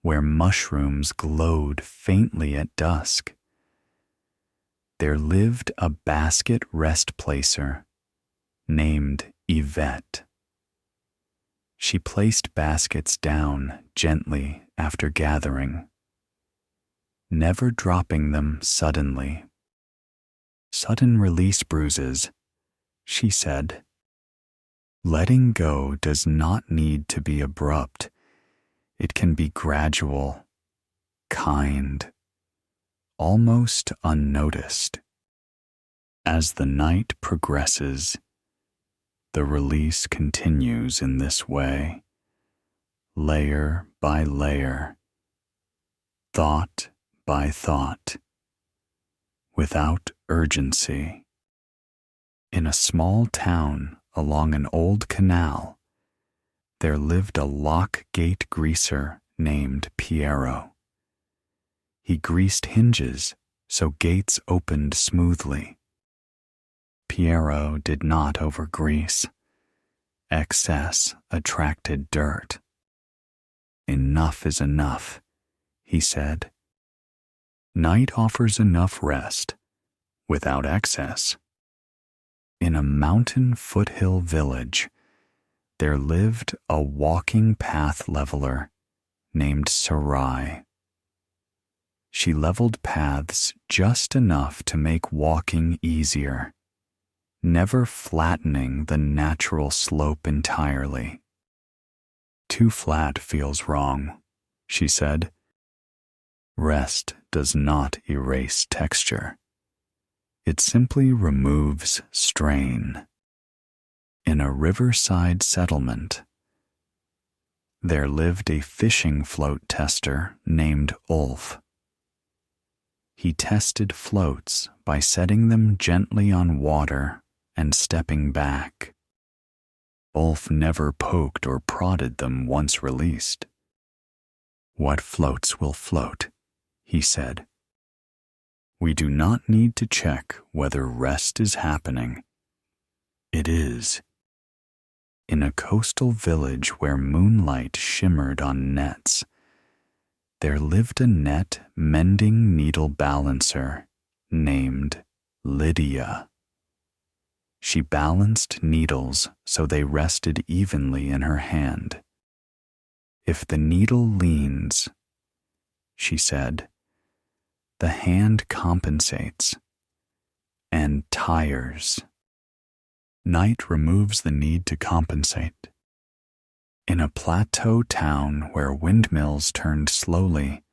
where mushrooms glowed faintly at dusk, there lived a basket rest placer named Yvette. She placed baskets down gently after gathering, never dropping them suddenly. "Sudden release bruises," she said. "Letting go does not need to be abrupt. It can be gradual, kind, almost unnoticed. As the night progresses, the release continues in this way, layer by layer, thought by thought, without urgency. In a small town along an old canal, there lived a lock gate greaser named Piero. He greased hinges so gates opened smoothly. Piero did not overgrease. Excess attracted dirt. "Enough is enough," he said. "Night offers enough rest, without excess." In a mountain foothill village, there lived a walking path leveler named Sarai. She leveled paths just enough to make walking easier, never flattening the natural slope entirely. "Too flat feels wrong," she said. "Rest does not erase texture. It simply removes strain." In a riverside settlement, there lived a fishing float tester named Ulf. He tested floats by setting them gently on water and stepping back. Ulf never poked or prodded them once released. "What floats will float," he said. "We do not need to check whether rest is happening. It is." In a coastal village where moonlight shimmered on nets, there lived a net mending needle balancer named Lydia. She balanced needles so they rested evenly in her hand. "If the needle leans," she said, "the hand compensates and tires." Night removes the need to compensate. In a plateau town where windmills turned slowly,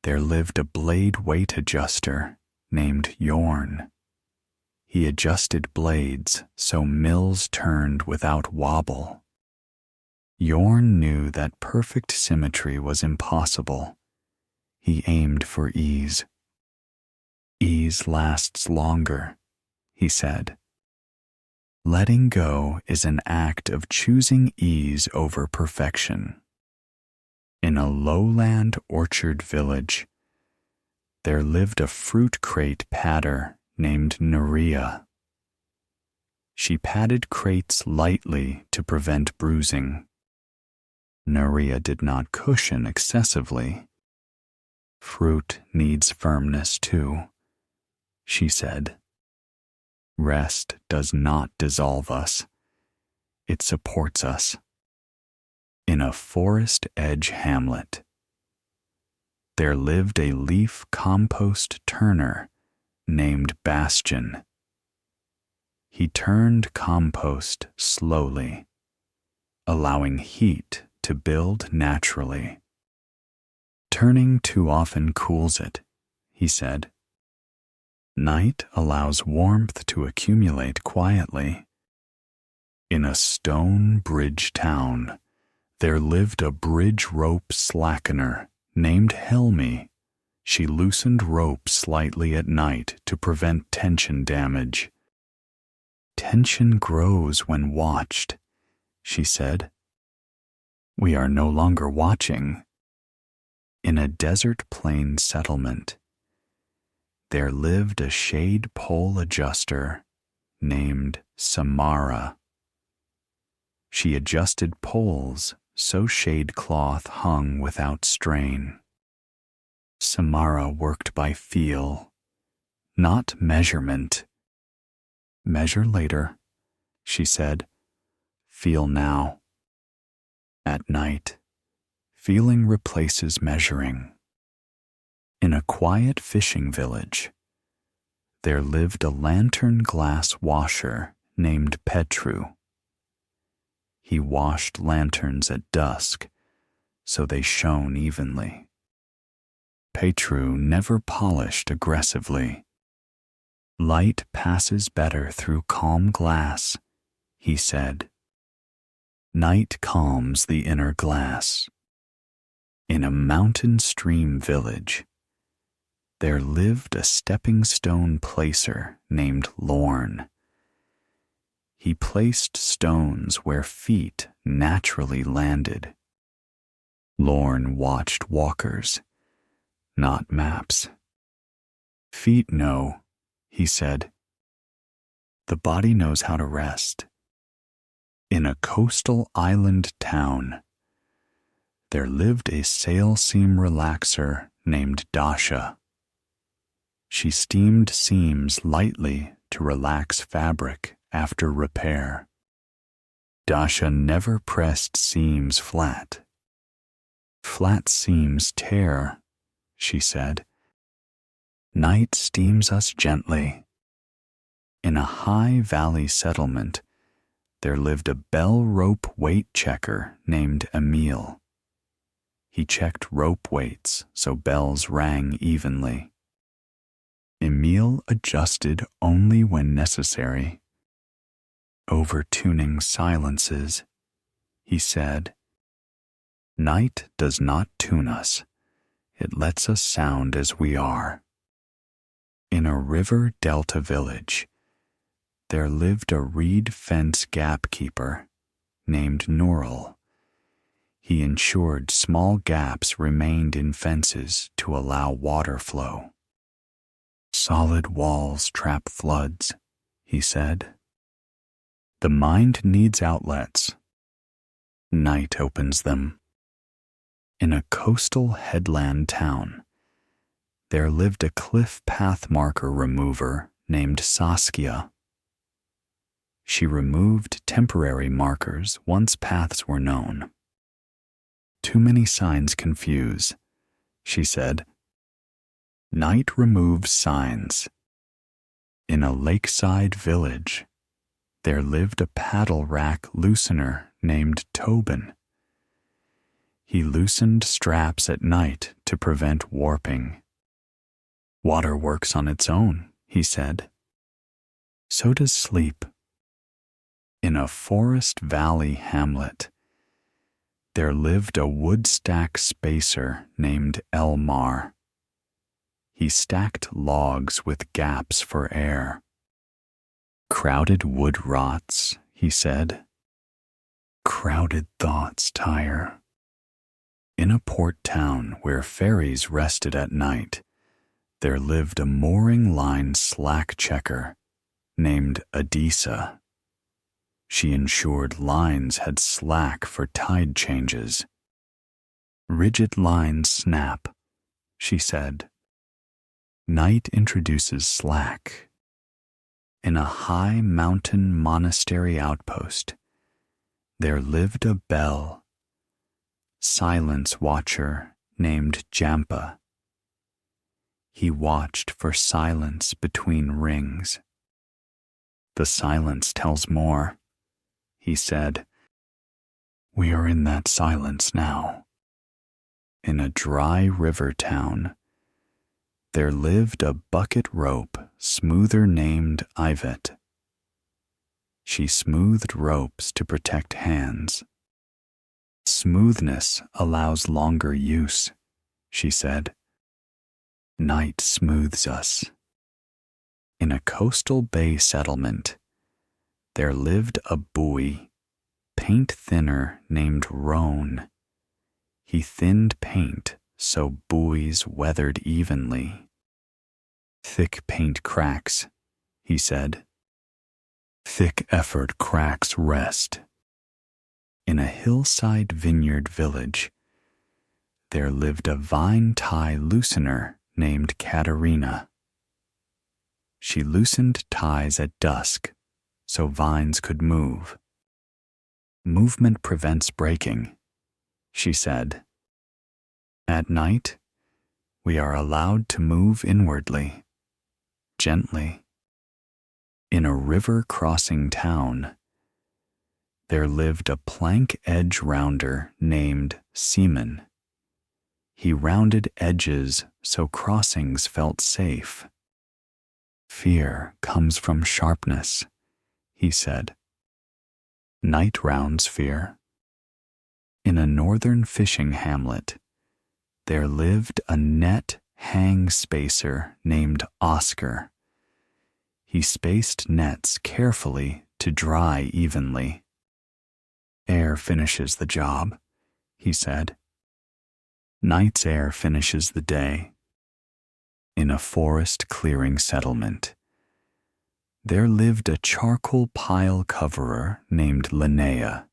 there lived a blade weight adjuster named Yorn. He adjusted blades so mills turned without wobble. Yorn knew that perfect symmetry was impossible. He aimed for ease. Ease lasts longer, he said. Letting go is an act of choosing ease over perfection. In a lowland orchard village, there lived a fruit crate padder named Nerea. She patted crates lightly to prevent bruising. Nerea did not cushion excessively. Fruit needs firmness too, she said. Rest does not dissolve us. It supports us. In a forest edge hamlet, there lived a leaf compost turner named Bastion. He turned compost slowly, allowing heat to build naturally. Turning too often cools it, he said. Night allows warmth to accumulate quietly. In a stone bridge town, there lived a bridge rope slackener named Helmi. She loosened rope slightly at night to prevent tension damage. Tension grows when watched, she said. We are no longer watching. In a desert plain settlement, there lived a shade pole adjuster named Samara. She adjusted poles so shade cloth hung without strain. Samara worked by feel, not measurement. Measure later, she said. Feel now. At night, feeling replaces measuring. In a quiet fishing village, there lived a lantern glass washer named Petru. He washed lanterns at dusk so they shone evenly. Petru never polished aggressively. Light passes better through calm glass, he said. Night calms the inner glass. In a mountain stream village, there lived a stepping stone placer named Lorne. He placed stones where feet naturally landed. Lorne watched walkers, not maps. Feet know, he said. The body knows how to rest. In a coastal island town, there lived a sail seam relaxer named Dasha. She steamed seams lightly to relax fabric after repair. Dasha never pressed seams flat. Flat seams tear, she said. Night steams us gently. In a high valley settlement, there lived a bell rope weight checker named Emile. He checked rope weights so bells rang evenly. Emile adjusted only when necessary. Overtuning silences, he said. Night does not tune us. It lets us sound as we are. In a river delta village, there lived a reed fence gap keeper named Norrell. He ensured small gaps remained in fences to allow water flow. Solid walls trap floods, he said. The mind needs outlets. Night opens them. In a coastal headland town, there lived a cliff path marker remover named Saskia. She removed temporary markers once paths were known. Too many signs confuse, she said. Night removes signs. In a lakeside village, there lived a paddle rack loosener named Tobin. He loosened straps at night to prevent warping. Water works on its own, he said. So does sleep. In a Forest Valley hamlet, there lived a woodstack spacer named Elmar. He stacked logs with gaps for air. Crowded wood rots, he said. Crowded thoughts tire. In a port town where ferries rested at night, there lived a mooring line slack checker named Adisa. She ensured lines had slack for tide changes. Rigid lines snap, she said. Night introduces slack. In a high mountain monastery outpost, there lived a bell, silence watcher named Jampa. He watched for silence between rings. The silence tells more, he said. We are in that silence now. In a dry river town, there lived a bucket rope smoother named Ivet. She smoothed ropes to protect hands. Smoothness allows longer use, she said. Night smooths us. In a coastal bay settlement, there lived a buoy, paint thinner named Roan. He thinned paint so buoys weathered evenly. Thick paint cracks, he said. Thick effort cracks rest. In a hillside vineyard village, there lived a vine tie loosener named Katerina. She loosened ties at dusk so vines could move. Movement prevents breaking, she said. At night, we are allowed to move inwardly, gently. In a river-crossing town, there lived a plank edge rounder named Seaman. He rounded edges so crossings felt safe. Fear comes from sharpness, he said. Night rounds fear. In a northern fishing hamlet, there lived a net hang spacer named Oscar. He spaced nets carefully to dry evenly. Air finishes the job, he said. Night's air finishes the day. In a forest clearing settlement, there lived a charcoal pile coverer named Linnea.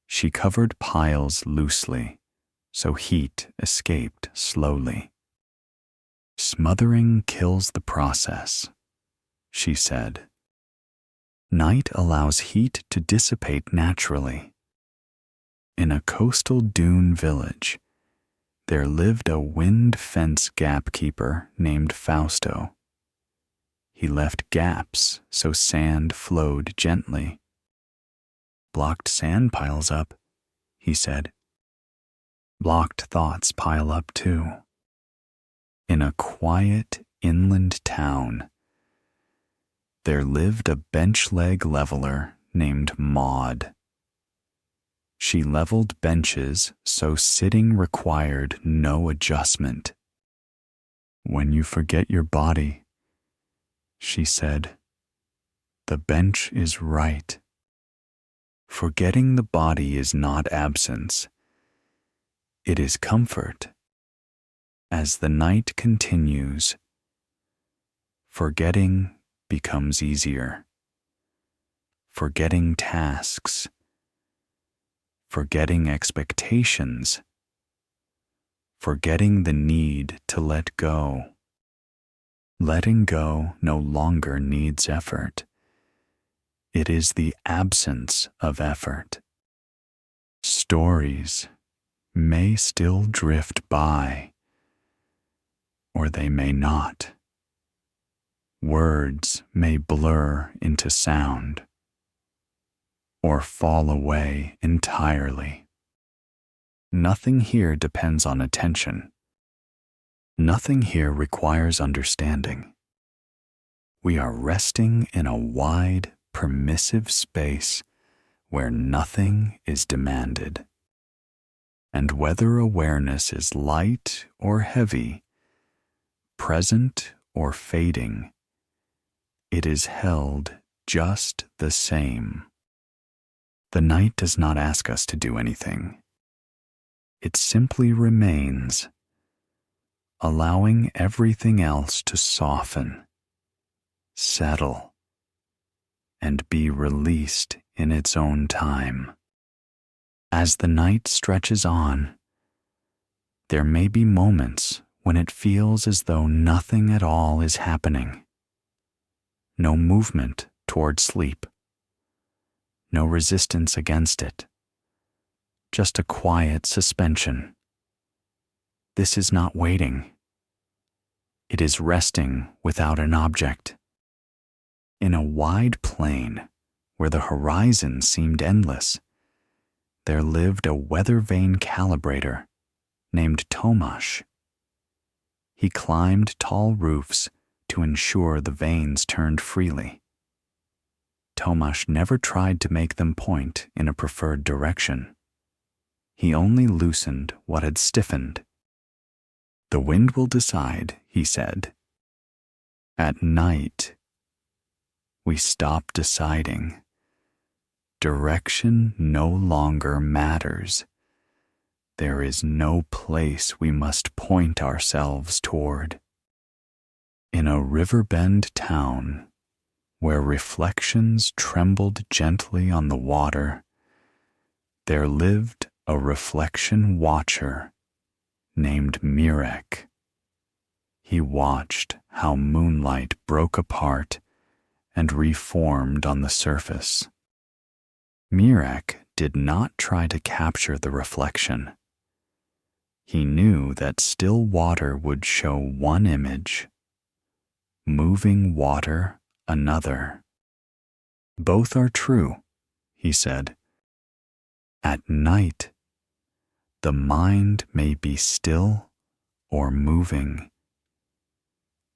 She covered piles loosely, so heat escaped slowly. Smothering kills the process, she said. Night allows heat to dissipate naturally. In a coastal dune village, there lived a wind fence gap keeper named Fausto. He left gaps so sand flowed gently. Blocked sand piles up, he said. Blocked thoughts pile up too. In a quiet inland town, there lived a bench leg leveler named Maud. She leveled benches so sitting required no adjustment. When you forget your body, she said, the bench is right. Forgetting the body is not absence. It is comfort. As the night continues, forgetting becomes easier. Forgetting tasks, forgetting expectations, forgetting the need to let go. Letting go no longer needs effort. It is the absence of effort. Stories may still drift by, or they may not. Words may blur into sound or fall away entirely. Nothing here depends on attention. Nothing here requires understanding. We are resting in a wide, permissive space where nothing is demanded. And whether awareness is light or heavy, present or fading, it is held just the same. The night does not ask us to do anything. It simply remains, allowing everything else to soften, settle, and be released in its own time. As the night stretches on, there may be moments when it feels as though nothing at all is happening. No movement toward sleep. No resistance against it. Just a quiet suspension. This is not waiting. It is resting without an object. In a wide plain where the horizon seemed endless, there lived a weather vane calibrator named Tomasz. He climbed tall roofs to ensure the vanes turned freely. Tomasz never tried to make them point in a preferred direction. He only loosened what had stiffened. The wind will decide, he said. At night, we stop deciding. Direction no longer matters. There is no place we must point ourselves toward. In a riverbend town, where reflections trembled gently on the water, there lived a reflection watcher named Mirek. He watched how moonlight broke apart and reformed on the surface. Mirek did not try to capture the reflection. He knew that still water would show one image, moving water another. Both are true, he said. At night, the mind may be still or moving.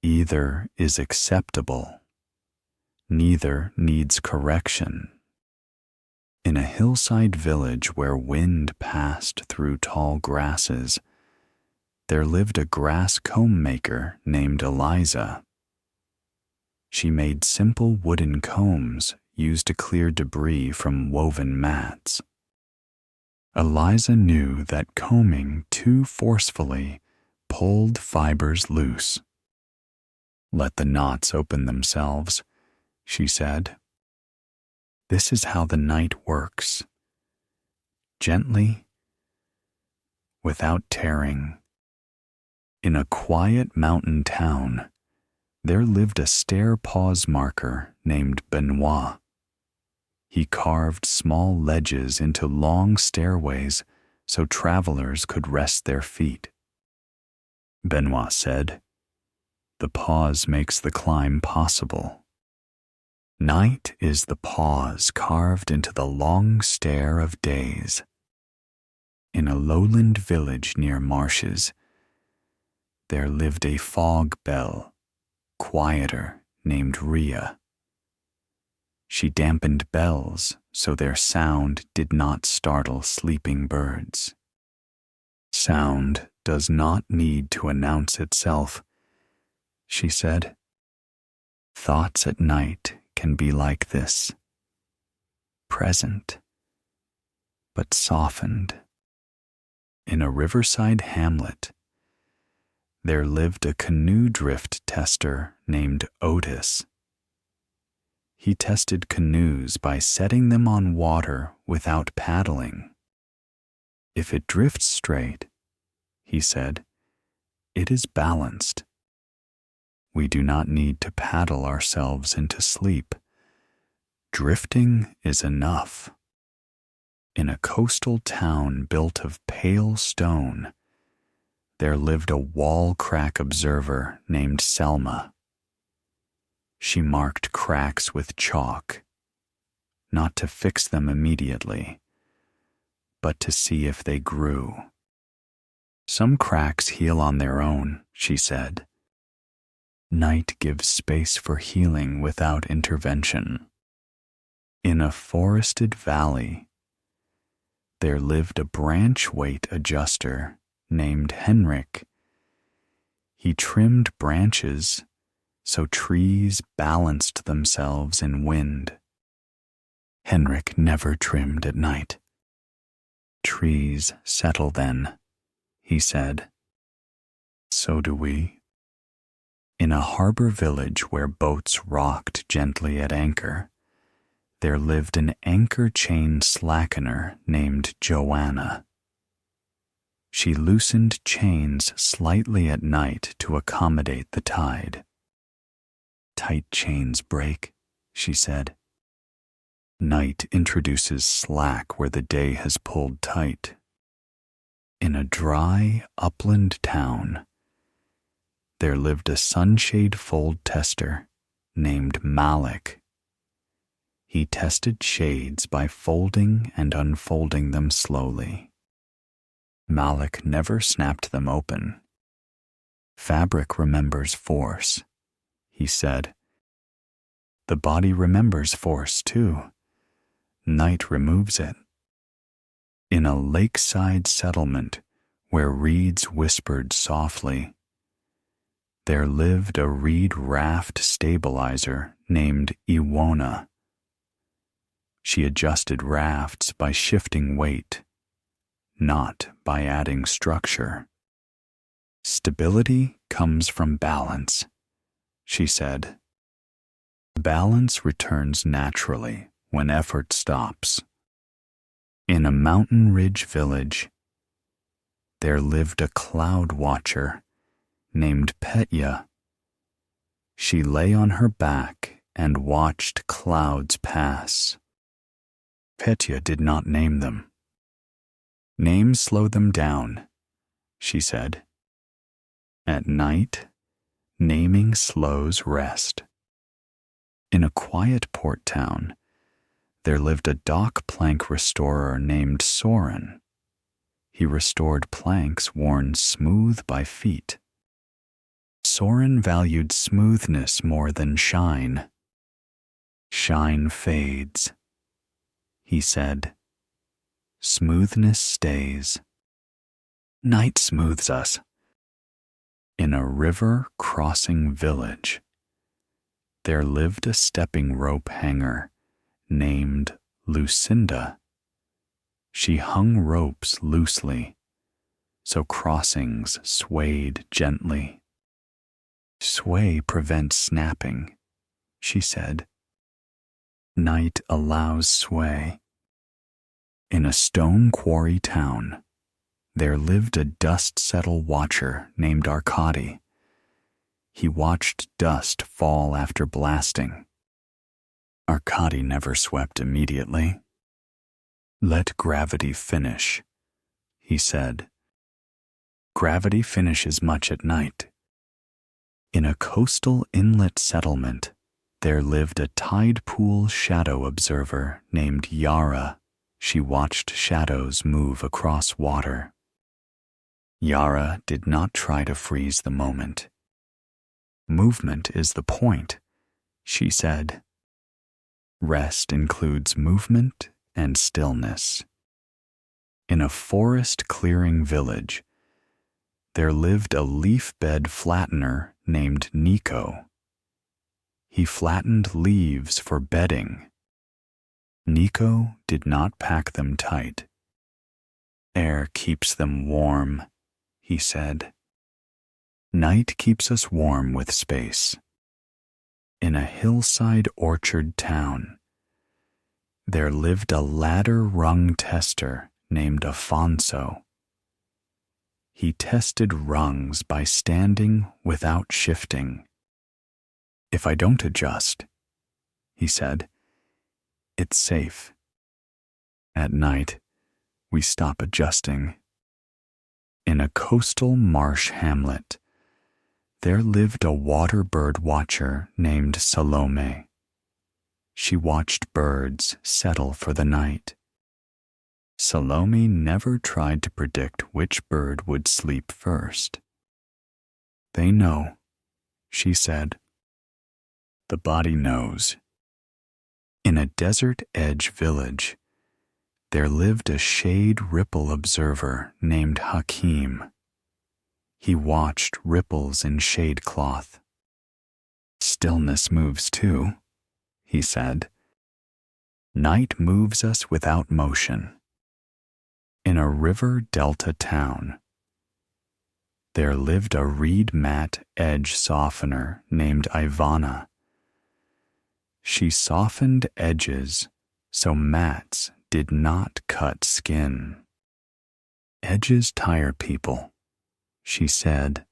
Either is acceptable. Neither needs correction. In a hillside village where wind passed through tall grasses, there lived a grass comb maker named Eliza. She made simple wooden combs used to clear debris from woven mats. Eliza knew that combing too forcefully pulled fibers loose. Let the knots open themselves, she said. This is how the night works. Gently, without tearing. In a quiet mountain town, there lived a stair pause marker named Benoit. He carved small ledges into long stairways so travelers could rest their feet. Benoit said, "The pause makes the climb possible." Night is the pause carved into the long stair of days. In a lowland village near marshes, there lived a fog bell, quieter, named Rhea. She dampened bells so their sound did not startle sleeping birds. Sound does not need to announce itself, she said. Thoughts at night can be like this, present, but softened. In a riverside hamlet, there lived a canoe drift tester named Otis. He tested canoes by setting them on water without paddling. If it drifts straight, he said, it is balanced. We do not need to paddle ourselves into sleep. Drifting is enough. In a coastal town built of pale stone, there lived a wall crack observer named Selma. She marked cracks with chalk, not to fix them immediately, but to see if they grew. Some cracks heal on their own, she said. Night gives space for healing without intervention. In a forested valley, there lived a branch weight adjuster named Henrik. He trimmed branches so trees balanced themselves in wind. Henrik never trimmed at night. Trees settle then, he said. So do we. In a harbor village where boats rocked gently at anchor, there lived an anchor chain slackener named Joanna. She loosened chains slightly at night to accommodate the tide. Tight chains break, she said. Night introduces slack where the day has pulled tight. In a dry upland town, there lived a sunshade fold tester named Malik. He tested shades by folding and unfolding them slowly. Malik never snapped them open. Fabric remembers force, he said. The body remembers force, too. Night removes it. In a lakeside settlement where reeds whispered softly, there lived a reed raft stabilizer named Iwona. She adjusted rafts by shifting weight, not by adding structure. Stability comes from balance, she said. Balance returns naturally when effort stops. In a mountain ridge village, there lived a cloud watcher named Petya. She lay on her back and watched clouds pass. Petya did not name them. Names slow them down, she said. At night, naming slows rest. In a quiet port town, there lived a dock plank restorer named Soren. He restored planks worn smooth by feet. Soren valued smoothness more than shine. Shine fades, he said. Smoothness stays. Night smooths us. In a river-crossing village, there lived a stepping rope hanger named Lucinda. She hung ropes loosely, so crossings swayed gently. Sway prevents snapping, she said. Night allows sway. In a stone quarry town, there lived a dust settle watcher named Arkady. He watched dust fall after blasting. Arkady never swept immediately. Let gravity finish, he said. Gravity finishes much at night. In a coastal inlet settlement, there lived a tide pool shadow observer named Yara. She watched shadows move across water. Yara did not try to freeze the moment. Movement is the point, she said. Rest includes movement and stillness. In a forest clearing village, there lived a leaf bed flattener named Nico. He flattened leaves for bedding. Nico did not pack them tight. Air keeps them warm, he said. Night keeps us warm with space. In a hillside orchard town, there lived a ladder-rung tester named Afonso. He tested rungs by standing without shifting. If I don't adjust, he said, it's safe. At night, we stop adjusting. In a coastal marsh hamlet, there lived a water bird watcher named Salome. She watched birds settle for the night. Salome never tried to predict which bird would sleep first. "They know," she said. "The body knows." In a desert edge village, there lived a shade ripple observer named Hakim. He watched ripples in shade cloth. "Stillness moves too," he said. "Night moves us without motion." In a river delta town, there lived a reed mat edge softener named Ivana. She softened edges so mats did not cut skin. "Edges tire people," she said.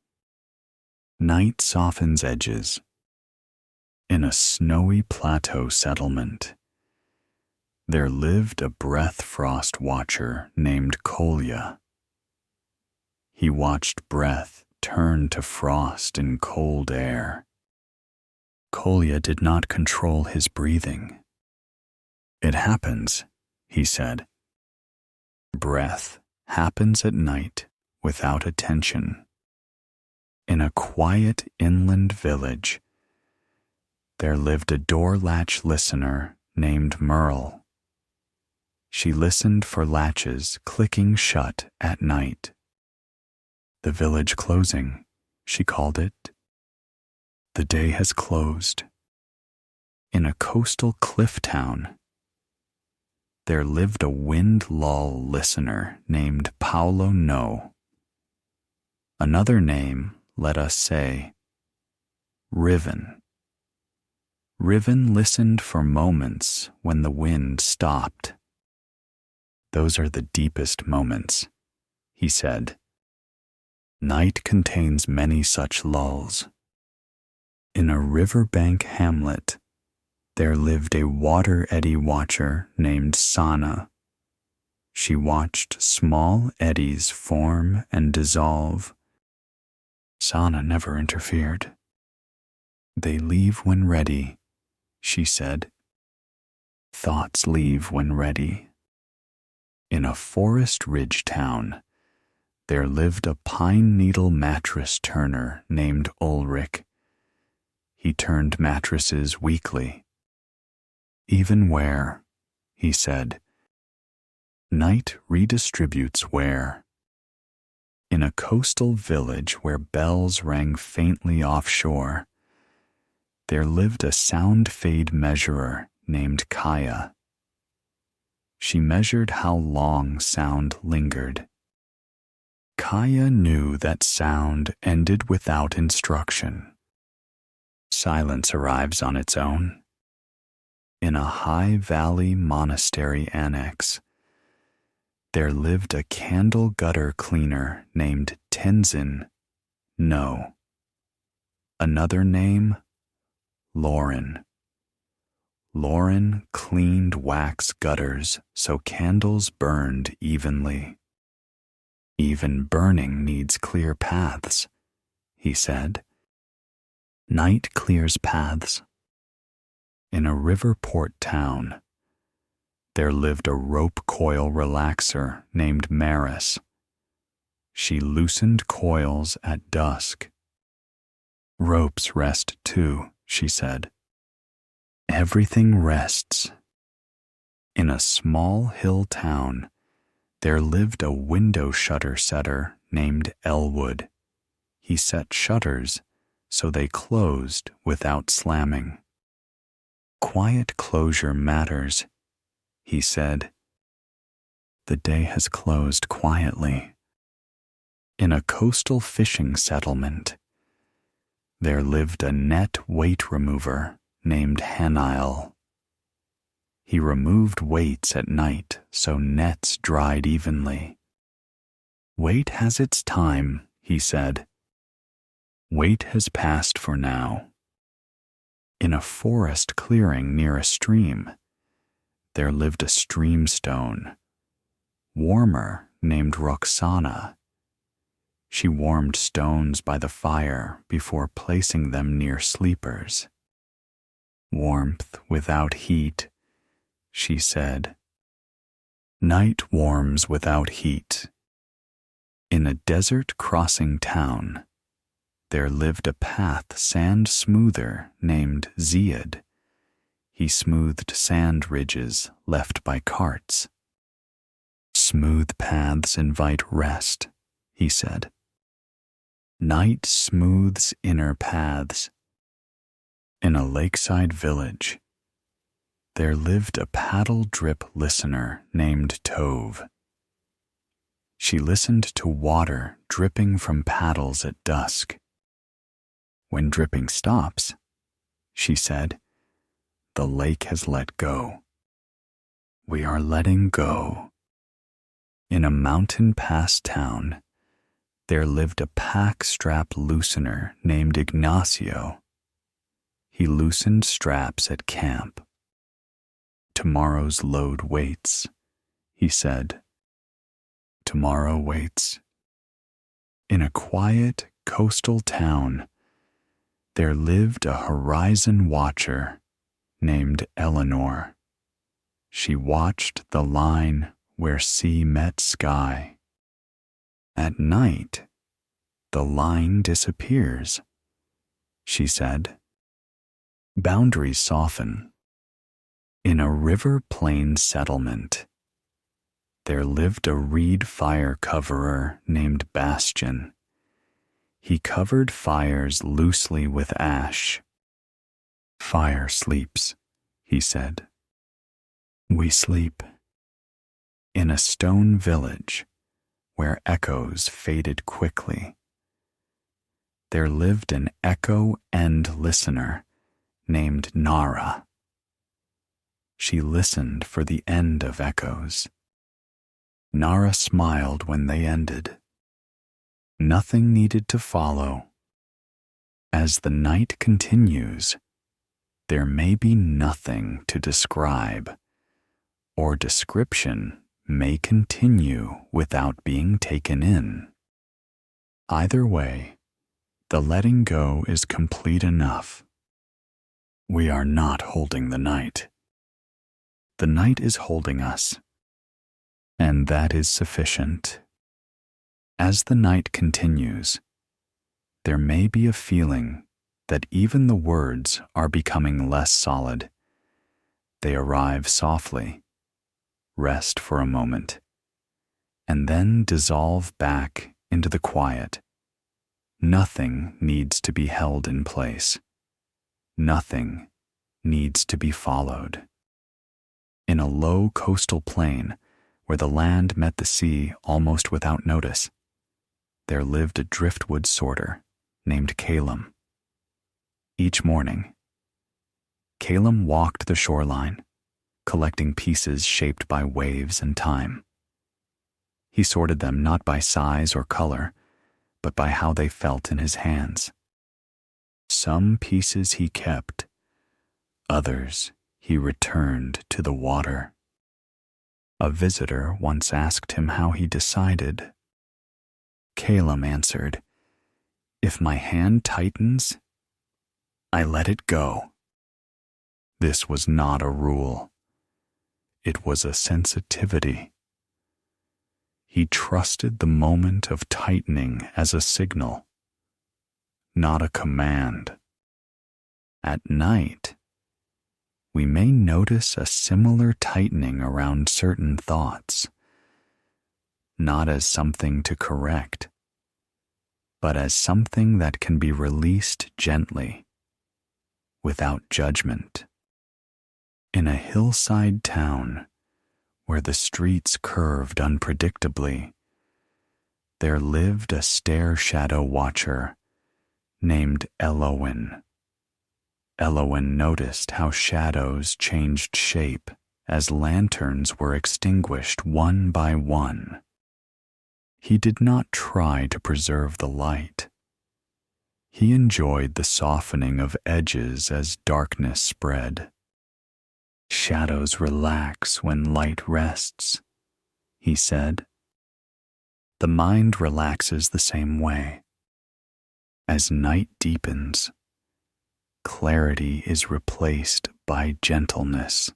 "Night softens edges." In a snowy plateau settlement, there lived a breath frost watcher named Kolya. He watched breath turn to frost in cold air. Kolya did not control his breathing. "It happens," he said. "Breath happens at night without attention." In a quiet inland village, there lived a door latch listener named Merle. She listened for latches clicking shut at night. "The village closing," she called it. "The day has closed." In a coastal cliff town, there lived a wind lull listener named Paolo No. Another name, let us say, Riven. Riven listened for moments when the wind stopped. "Those are the deepest moments," he said. "Night contains many such lulls." In a riverbank hamlet, there lived a water eddy watcher named Sana. She watched small eddies form and dissolve. Sana never interfered. "They leave when ready," she said. "Thoughts leave when ready." In a forest ridge town, there lived a pine needle mattress turner named Ulrich. He turned mattresses weekly. "Even wear," he said. "Night redistributes wear." In a coastal village where bells rang faintly offshore, there lived a sound fade measurer named Kaya. She measured how long sound lingered. Kaya knew that sound ended without instruction. Silence arrives on its own. In a high valley monastery annex, there lived a candle gutter cleaner named Tenzin. No. Another name, Lauren. Lauren cleaned wax gutters so candles burned evenly. "Even burning needs clear paths," he said. "Night clears paths." In a river port town, there lived a rope coil relaxer named Maris. She loosened coils at dusk. "Ropes rest too," she said. "Everything rests." In a small hill town, there lived a window shutter setter named Elwood. He set shutters so they closed without slamming. "Quiet closure matters," he said. "The day has closed quietly." In a coastal fishing settlement, there lived a net weight remover named Hanile. He removed weights at night so nets dried evenly. "Weight has its time," he said. "Weight has passed for now." In a forest clearing near a stream, there lived a stream stone, Warmer named Roxana. She warmed stones by the fire before placing them near sleepers. Warmth without heat, she said. Night warms without heat. In a desert-crossing town, there lived a path sand-smoother named Ziad. He smoothed sand ridges left by carts. Smooth paths invite rest, he said. Night smooths inner paths. In a lakeside village, there lived a paddle-drip listener named Tove. She listened to water dripping from paddles at dusk. When dripping stops, she said, the lake has let go. We are letting go. In a mountain pass town, there lived a pack strap loosener named Ignacio. He loosened straps at camp. Tomorrow's load waits, he said. Tomorrow waits. In a quiet coastal town, there lived a horizon watcher named Eleanor. She watched the line where sea met sky. At night, the line disappears, she said. Boundaries soften. In a river plain settlement, there lived a reed fire coverer named Bastion. He covered fires loosely with ash. Fire sleeps, he said. We sleep. In a stone village where echoes faded quickly, there lived an echo end listener named Nara. She listened for the end of echoes. Nara smiled when they ended. Nothing needed to follow. As the night continues, there may be nothing to describe, or description may continue without being taken in. Either way, the letting go is complete enough. We are not holding the night. The night is holding us, and that is sufficient. As the night continues, there may be a feeling that even the words are becoming less solid. They arrive softly, rest for a moment, and then dissolve back into the quiet. Nothing needs to be held in place. Nothing needs to be followed. In a low coastal plain where the land met the sea almost without notice, there lived a driftwood sorter named Calum. Each morning, Calum walked the shoreline, collecting pieces shaped by waves and time. He sorted them not by size or color, but by how they felt in his hands. Some pieces he kept, others he returned to the water. A visitor once asked him how he decided. Calum answered, "If my hand tightens, I let it go." This was not a rule. It was a sensitivity. He trusted the moment of tightening as a signal, not a command. At night, we may notice a similar tightening around certain thoughts, not as something to correct, but as something that can be released gently, without judgment. In a hillside town where the streets curved unpredictably, there lived a stair-shadow watcher named Elowen. Elowen noticed how shadows changed shape as lanterns were extinguished one by one. He did not try to preserve the light. He enjoyed the softening of edges as darkness spread. Shadows relax when light rests, he said. The mind relaxes the same way. As night deepens, clarity is replaced by gentleness.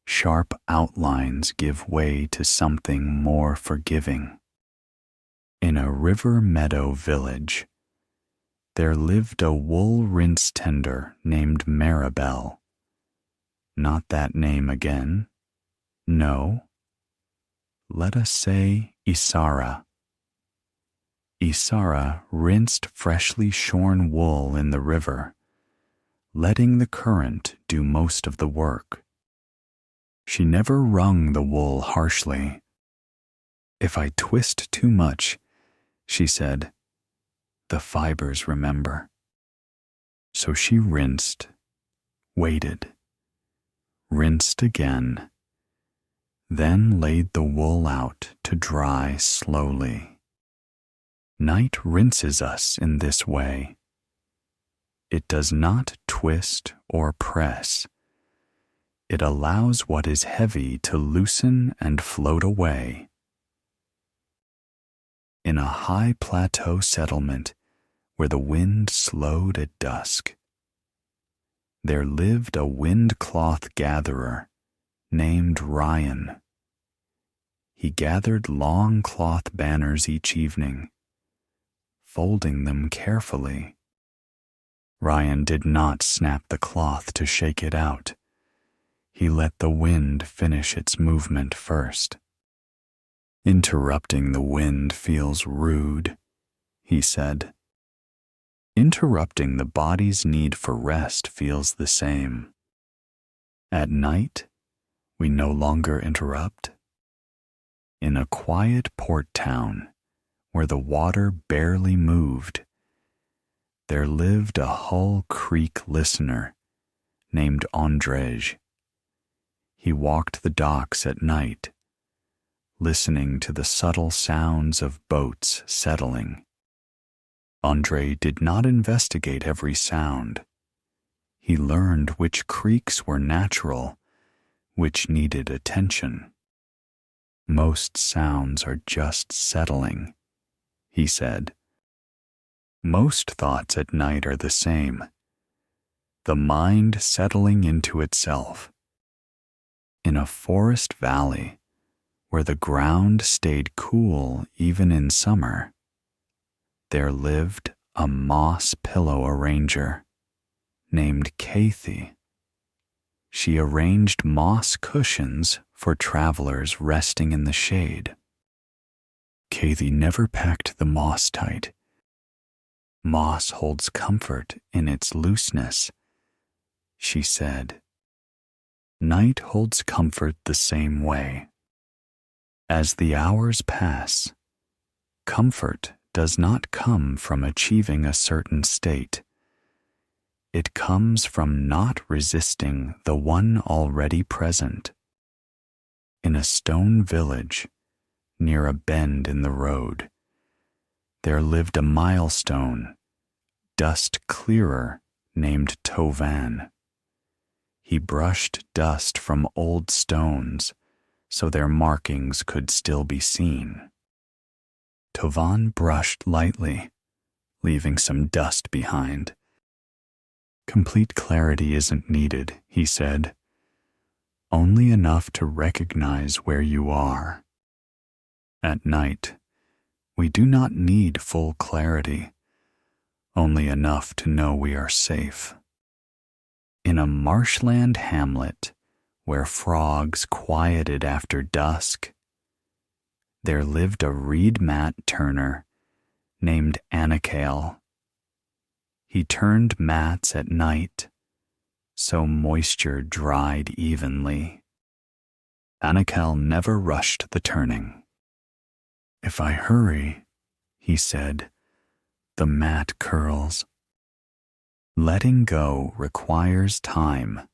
Sharp outlines give way to something more forgiving. In a river meadow village, there lived a wool rinse tender named Maribel. Not that name again. No. Let us say Isara. Isara rinsed freshly shorn wool in the river, letting the current do most of the work. She never wrung the wool harshly. If I twist too much, she said, the fibers remember. So she rinsed, waited, rinsed again, then laid the wool out to dry slowly. Night rinses us in this way. It does not twist or press. It allows what is heavy to loosen and float away. In a high plateau settlement where the wind slowed at dusk, there lived a wind-cloth gatherer named Ryan. He gathered long cloth banners each evening, folding them carefully. Ryan did not snap the cloth to shake it out. He let the wind finish its movement first. Interrupting the wind feels rude, he said. Interrupting the body's need for rest feels the same. At night, we no longer interrupt. In a quiet port town, where the water barely moved, there lived a Hull Creek listener named Andrzej. He walked the docks at night, listening to the subtle sounds of boats settling. Andrzej did not investigate every sound. He learned which creaks were natural, which needed attention. Most sounds are just settling, he said. Most thoughts at night are the same. The mind settling into itself. In a forest valley, where the ground stayed cool even in summer, there lived a moss pillow arranger named Kathy. She arranged moss cushions for travelers resting in the shade. Kathy never packed the moss tight. Moss holds comfort in its looseness, she said. Night holds comfort the same way. As the hours pass, comfort does not come from achieving a certain state. It comes from not resisting the one already present. In a stone village, near a bend in the road, there lived a milestone, dust clearer, named Tovan. He brushed dust from old stones so their markings could still be seen. Tovan brushed lightly, leaving some dust behind. Complete clarity isn't needed, he said. Only enough to recognize where you are. At night, we do not need full clarity, only enough to know we are safe. In a marshland hamlet where frogs quieted after dusk, there lived a reed mat turner named Anakale. He turned mats at night, so moisture dried evenly. Anakale never rushed the turning. If I hurry, he said, the mat curls. Letting go requires time.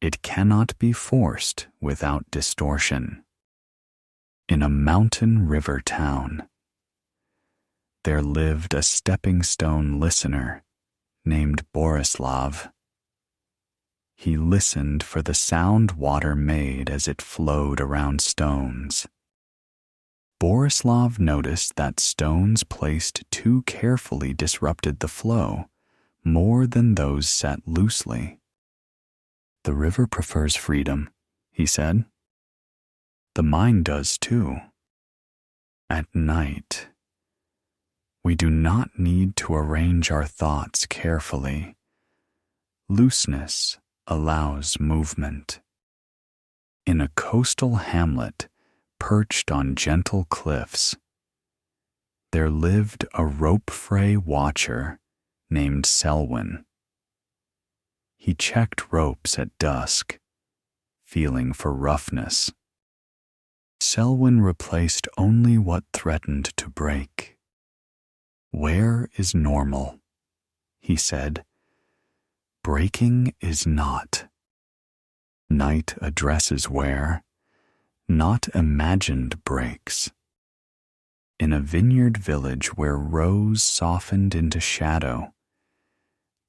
It cannot be forced without distortion. In a mountain river town, there lived a stepping stone listener named Borislav. He listened for the sound water made as it flowed around stones. Borislav noticed that stones placed too carefully disrupted the flow more than those set loosely. "The river prefers freedom," he said. "The mind does too. At night, we do not need to arrange our thoughts carefully. Looseness allows movement." In a coastal hamlet perched on gentle cliffs, there lived a rope-fray watcher named Selwyn. He checked ropes at dusk, feeling for roughness. Selwyn replaced only what threatened to break. "Wear is normal," he said. "Breaking is not. Night addresses wear, not imagined breaks." In a vineyard village where rose softened into shadow,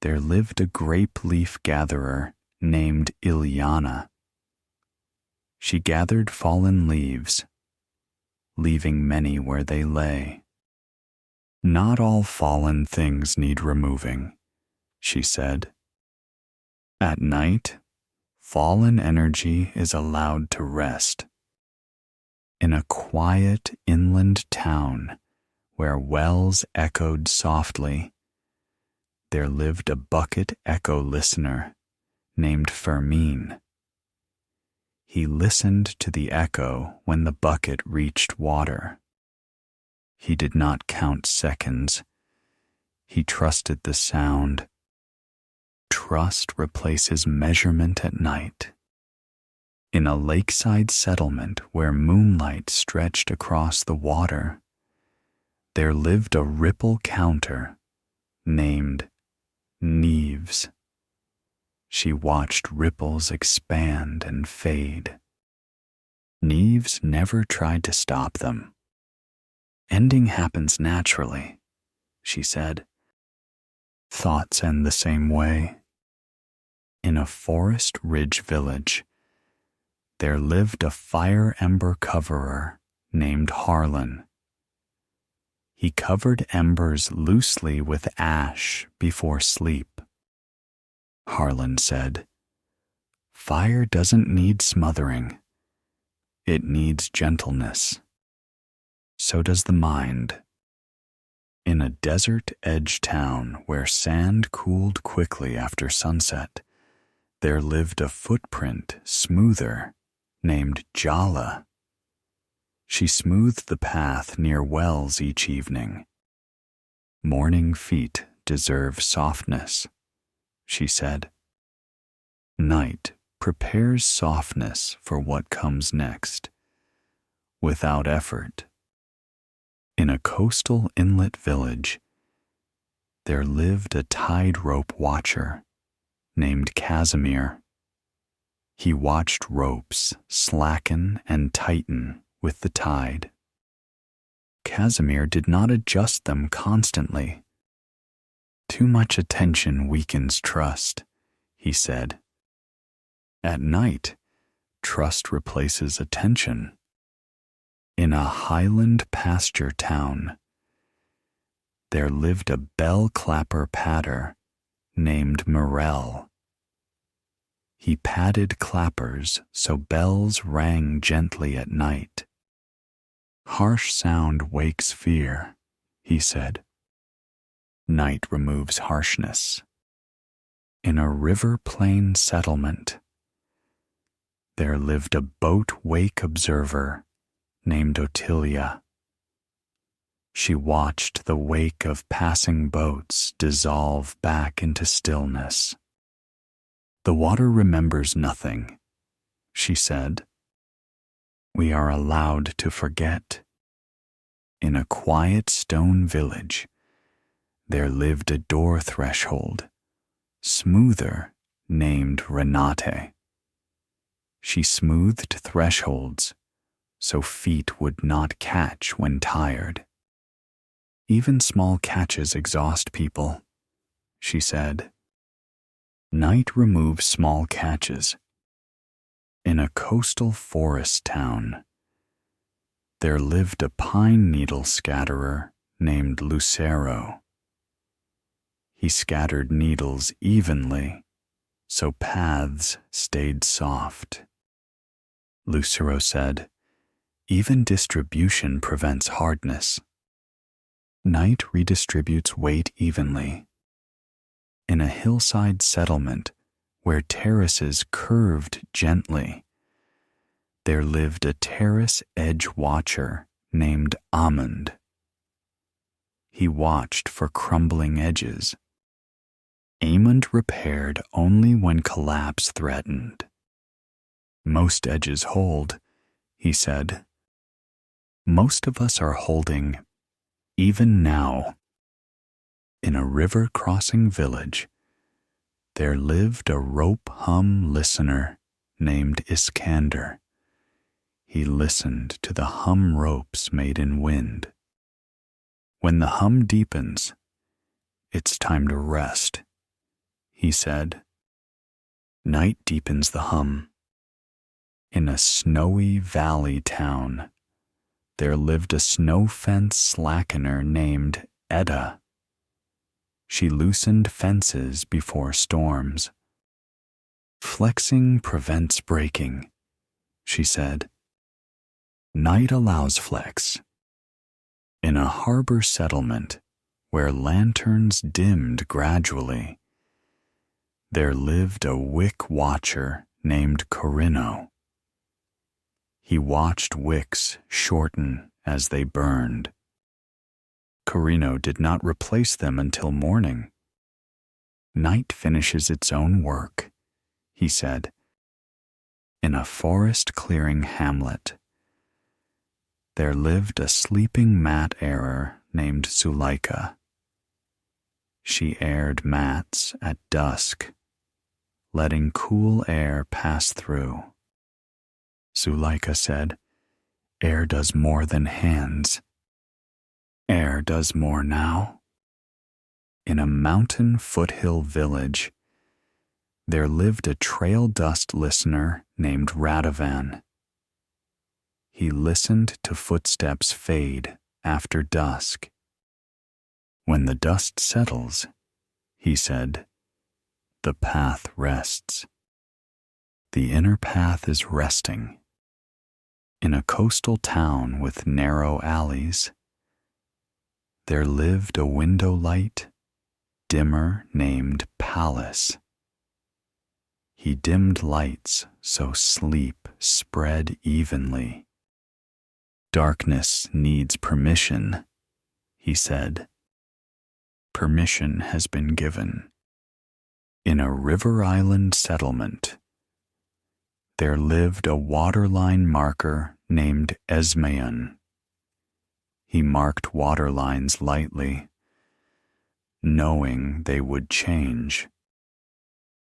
there lived a grape leaf gatherer named Ilyana. She gathered fallen leaves, leaving many where they lay. "Not all fallen things need removing," she said. "At night, fallen energy is allowed to rest." In a quiet inland town where wells echoed softly, there lived a bucket echo listener named Fermin. He listened to the echo when the bucket reached water. He did not count seconds. He trusted the sound. Trust replaces measurement at night. In a lakeside settlement where moonlight stretched across the water, there lived a ripple counter named Neves. She watched ripples expand and fade. Neves never tried to stop them. "Ending happens naturally," she said. "Thoughts end the same way." In a forest ridge village, there lived a fire ember coverer named Harlan. He covered embers loosely with ash before sleep. Harlan said, "Fire doesn't need smothering. It needs gentleness. So does the mind." In a desert-edge town where sand cooled quickly after sunset, there lived a footprint smoother named Jala. She smoothed the path near wells each evening. "Morning feet deserve softness," she said. Night prepares softness for what comes next, without effort. In a coastal inlet village, there lived a tide rope watcher named Casimir. He watched ropes slacken and tighten with the tide. Casimir did not adjust them constantly. "Too much attention weakens trust," he said. At night, trust replaces attention. In a highland pasture town, there lived a bell clapper patter named Morel. He patted clappers so bells rang gently at night. "Harsh sound wakes fear," he said. Night removes harshness. In a river plain settlement, there lived a boat wake observer named Ottilia. She watched the wake of passing boats dissolve back into stillness. "The water remembers nothing," she said. "We are allowed to forget." In a quiet stone village, there lived a door threshold, smoother, named Renate. She smoothed thresholds so feet would not catch when tired. "Even small catches exhaust people," she said. Night removes small catches. In a coastal forest town, there lived a pine needle scatterer named Lucero. He scattered needles evenly, so paths stayed soft. Lucero said, "Even distribution prevents hardness. Night redistributes weight evenly. In a hillside settlement where terraces curved gently, there lived a terrace edge watcher named Almond. He watched for crumbling edges. Amond repaired only when collapse threatened. Most edges hold," he said. "Most of us are holding, even now." In a river-crossing village, there lived a rope-hum listener named Iskander. He listened to the hum ropes made in wind. "When the hum deepens, it's time to rest," he said. Night deepens the hum. In a snowy valley town, there lived a snow fence slackener named Edda. She loosened fences before storms. "Flexing prevents breaking," she said. Night allows flex. In a harbor settlement where lanterns dimmed gradually, there lived a wick watcher named Corino. He watched wicks shorten as they burned. Corino did not replace them until morning. "Night finishes its own work," he said. In a forest-clearing hamlet, there lived a sleeping mat-airer named Zuleika. She aired mats at dusk, letting cool air pass through. Zuleika said, "Air does more than hands. Air does more now." In a mountain foothill village, there lived a trail dust listener named Radovan. He listened to footsteps fade after dusk. "When the dust settles," he said, "the path rests." The inner path is resting. In a coastal town with narrow alleys, there lived a window light, dimmer named Palace. He dimmed lights so sleep spread evenly. "Darkness needs permission," he said. Permission has been given. In a river island settlement, there lived a waterline marker named Esmaeon. He marked waterlines lightly, knowing they would change.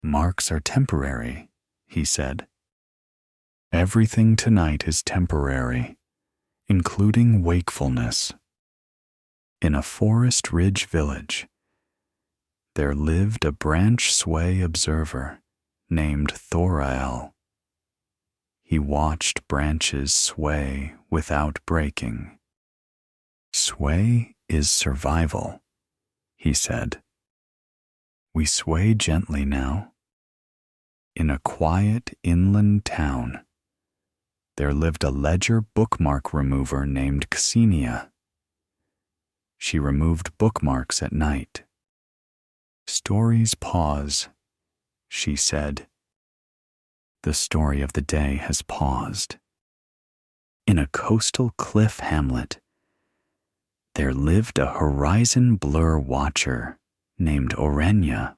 "Marks are temporary," he said. "Everything tonight is temporary, including wakefulness." In a forest ridge village, there lived a branch sway observer named Thorael. He watched branches sway without breaking. "Sway is survival," he said. "We sway gently now." In a quiet inland town, there lived a ledger bookmark remover named Xenia. She removed bookmarks at night. "Stories pause," she said. The story of the day has paused. In a coastal cliff hamlet, there lived a horizon blur watcher named Orenya.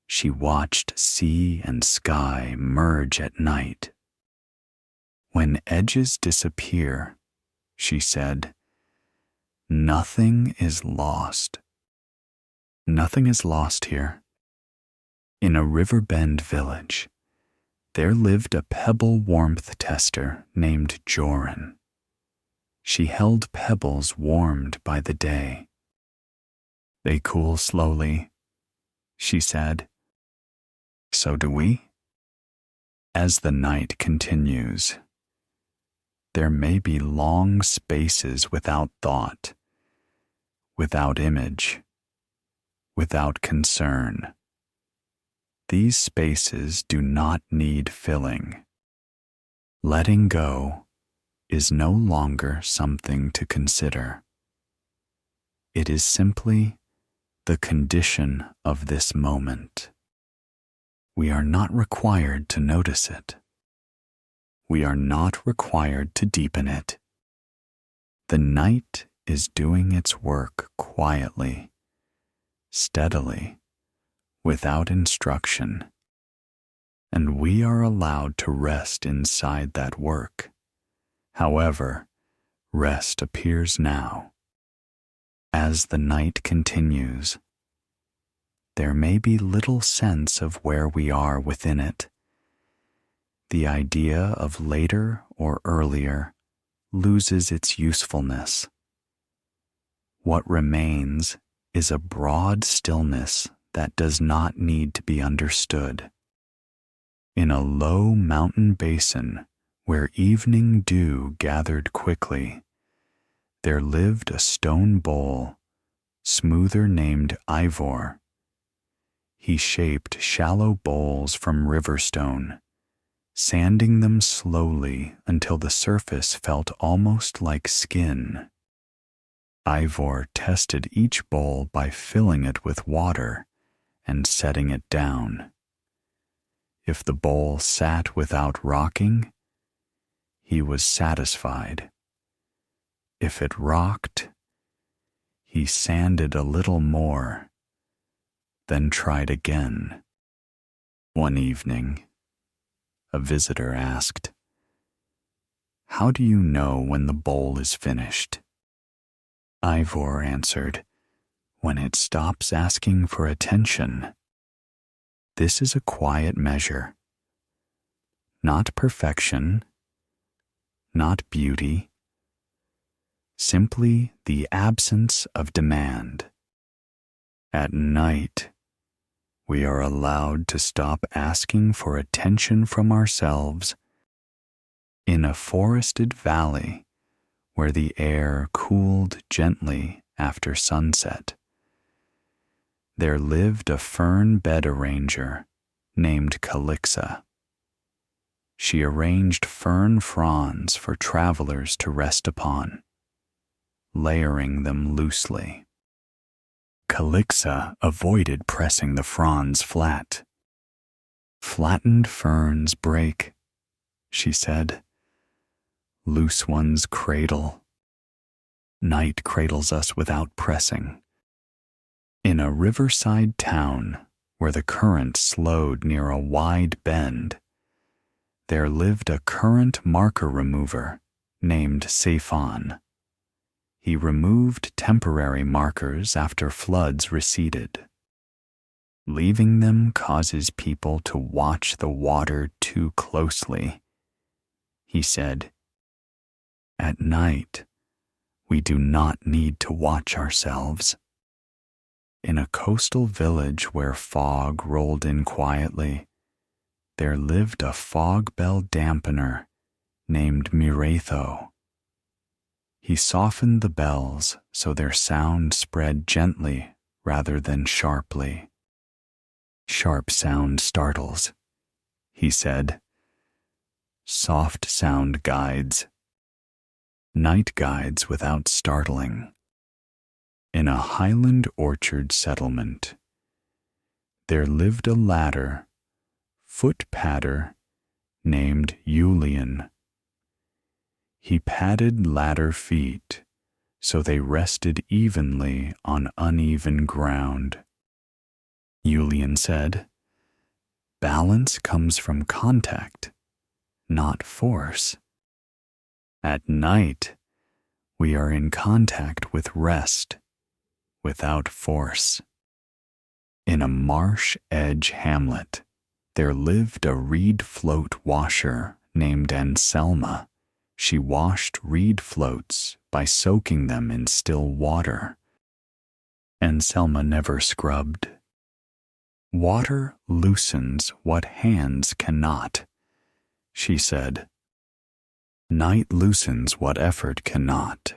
She watched sea and sky merge at night. "When edges disappear," she said, "nothing is lost." Nothing is lost here. In a riverbend village, there lived a pebble warmth tester named Joran. She held pebbles warmed by the day. "They cool slowly," she said. "So do we." As the night continues, there may be long spaces without thought, without image, without concern. These spaces do not need filling. Letting go is no longer something to consider. It is simply the condition of this moment. We are not required to notice it. We are not required to deepen it. The night is doing its work quietly, steadily, without instruction, and we are allowed to rest inside that work. However, rest appears now. As the night continues, there may be little sense of where we are within it. The idea of later or earlier loses its usefulness. What remains is a broad stillness that does not need to be understood. In a low mountain basin where evening dew gathered quickly, there lived a stone bowl, smoother named Ivor. He shaped shallow bowls from river stone, sanding them slowly until the surface felt almost like skin. Ivor tested each bowl by filling it with water and setting it down. If the bowl sat without rocking, he was satisfied. If it rocked, he sanded a little more, then tried again. One evening, a visitor asked, "How do you know when the bowl is finished?" Ivor answered, "When it stops asking for attention." This is a quiet measure. Not perfection, not beauty, simply the absence of demand. At night, we are allowed to stop asking for attention from ourselves. In a forested valley where the air cooled gently after sunset, there lived a fern bed arranger named Calixa. She arranged fern fronds for travelers to rest upon, layering them loosely. Calixa avoided pressing the fronds flat. "Flattened ferns break," she said. "Loose ones cradle. Night cradles us without pressing." In a riverside town where the current slowed near a wide bend, there lived a current marker remover named Saphon. He removed temporary markers after floods receded. Leaving them causes people to watch the water too closely. He said, "At night, we do not need to watch ourselves." In a coastal village where fog rolled in quietly, there lived a fog bell dampener named Miratho. He softened the bells so their sound spread gently rather than sharply. "Sharp sound startles," he said. "Soft sound guides. Night guides without startling." In a highland orchard settlement, there lived a ladder, foot-padder, named Julian. He padded ladder feet so they rested evenly on uneven ground. Julian said, "Balance comes from contact, not force. At night, we are in contact with rest, without force." In a marsh edge hamlet, there lived a reed float washer named Anselma. She washed reed floats by soaking them in still water. Anselma never scrubbed. "Water loosens what hands cannot," she said. Night loosens what effort cannot.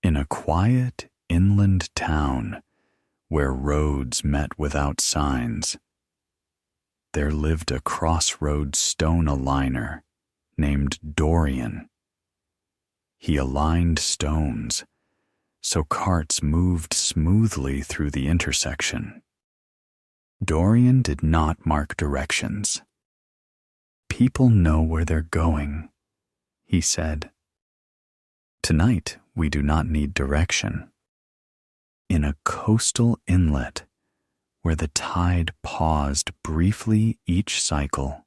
In a quiet inland town where roads met without signs, there lived a crossroads stone aligner named Dorian. He aligned stones so carts moved smoothly through the intersection. Dorian did not mark directions. People know where they're going, he said. Tonight, we do not need direction. In a coastal inlet where the tide paused briefly each cycle,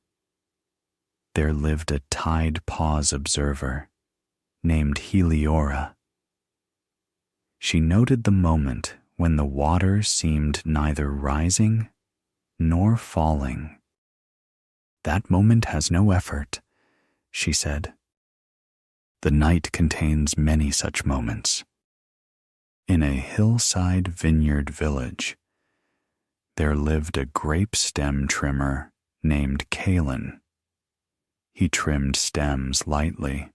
there lived a tide pause observer named Heliora. She noted the moment when the water seemed neither rising nor falling. That moment has no effort, she said. The night contains many such moments. In a hillside vineyard village, there lived a grape stem trimmer named Kalen. He trimmed stems lightly,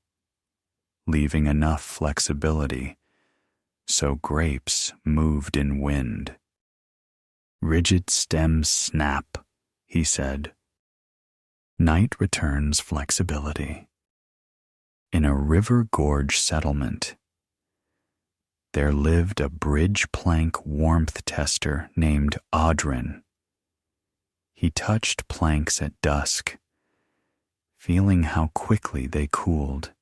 leaving enough flexibility so grapes moved in wind. Rigid stems snap, he said. Night returns flexibility. In a river gorge settlement, there lived a bridge plank warmth tester named Audrin. He touched planks at dusk, feeling how quickly they cooled.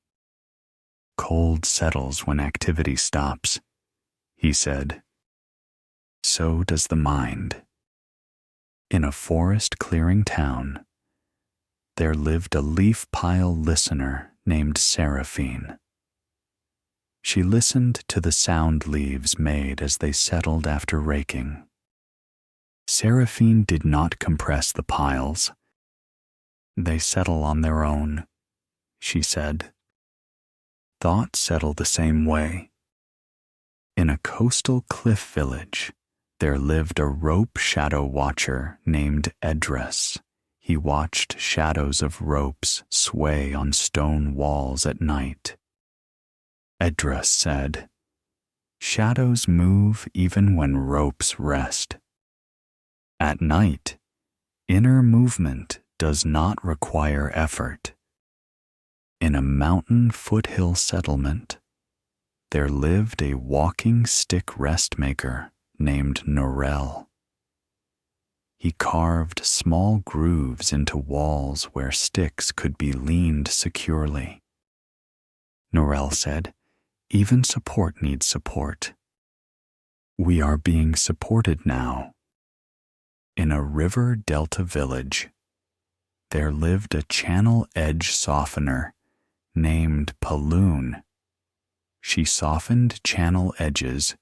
Cold settles when activity stops, he said. So does the mind. In a forest-clearing town, there lived a leaf pile listener named Seraphine. She listened to the sound leaves made as they settled after raking. Seraphine did not compress the piles. They settle on their own, she said. Thoughts settle the same way. In a coastal cliff village, there lived a rope shadow watcher named Edris. He watched shadows of ropes sway on stone walls at night. Edris said, "Shadows move even when ropes rest." At night, inner movement does not require effort. In a mountain foothill settlement, there lived a walking stick rest maker named Norel. He carved small grooves into walls where sticks could be leaned securely. Norel said, "Even support needs support. We are being supported now." In a river delta village, there lived a channel edge softener named Paloon. She softened channel edges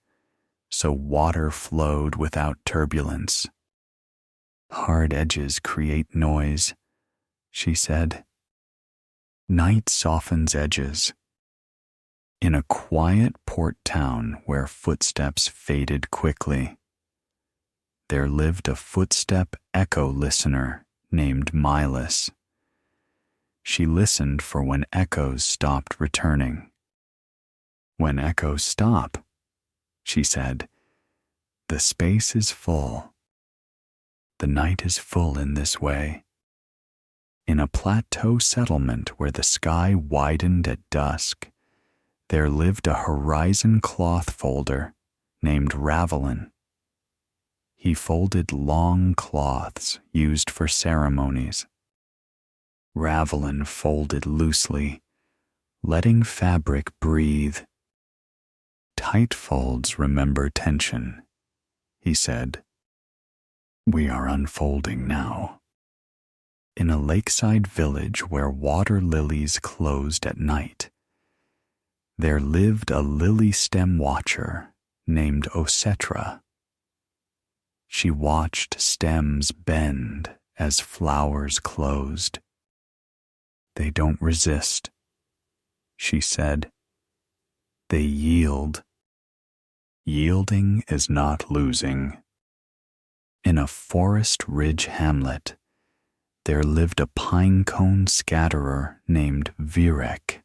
so water flowed without turbulence. Hard edges create noise, she said. Night softens edges. In a quiet port town where footsteps faded quickly, there lived a footstep echo listener named Milas. She listened for when echoes stopped returning. When echoes stop, she said, the space is full. The night is full in this way. In a plateau settlement where the sky widened at dusk, there lived a horizon cloth folder named Ravelin. He folded long cloths used for ceremonies. Ravelin folded loosely, letting fabric breathe. Tight folds remember tension, he said. We are unfolding now. In a lakeside village where water lilies closed at night, there lived a lily stem watcher named Osetra. She watched stems bend as flowers closed. They don't resist, she said. They yield. Yielding is not losing. In a forest ridge hamlet, there lived a pine cone scatterer named Virek.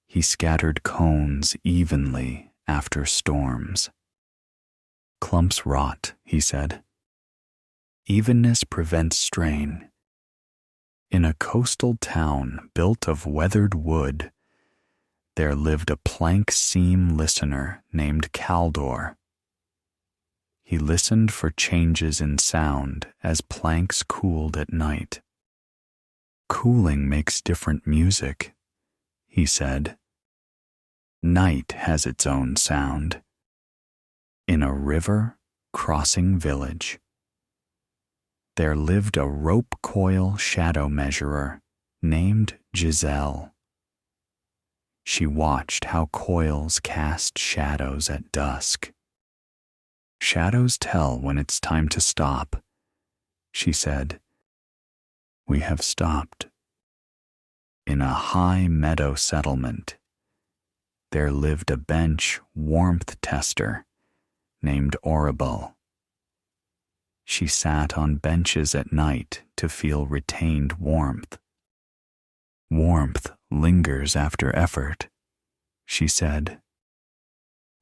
He scattered cones evenly after storms. Clumps rot, he said. Evenness prevents strain. In a coastal town built of weathered wood, there lived a plank seam listener named Caldor. He listened for changes in sound as planks cooled at night. Cooling makes different music, he said. Night has its own sound. In a river crossing village, there lived a rope coil shadow measurer named Giselle. She watched how coils cast shadows at dusk. Shadows tell when it's time to stop, she said. We have stopped. In a high meadow settlement, there lived a bench warmth tester named Oribel. She sat on benches at night to feel retained warmth. Warmth lingers after effort, she said.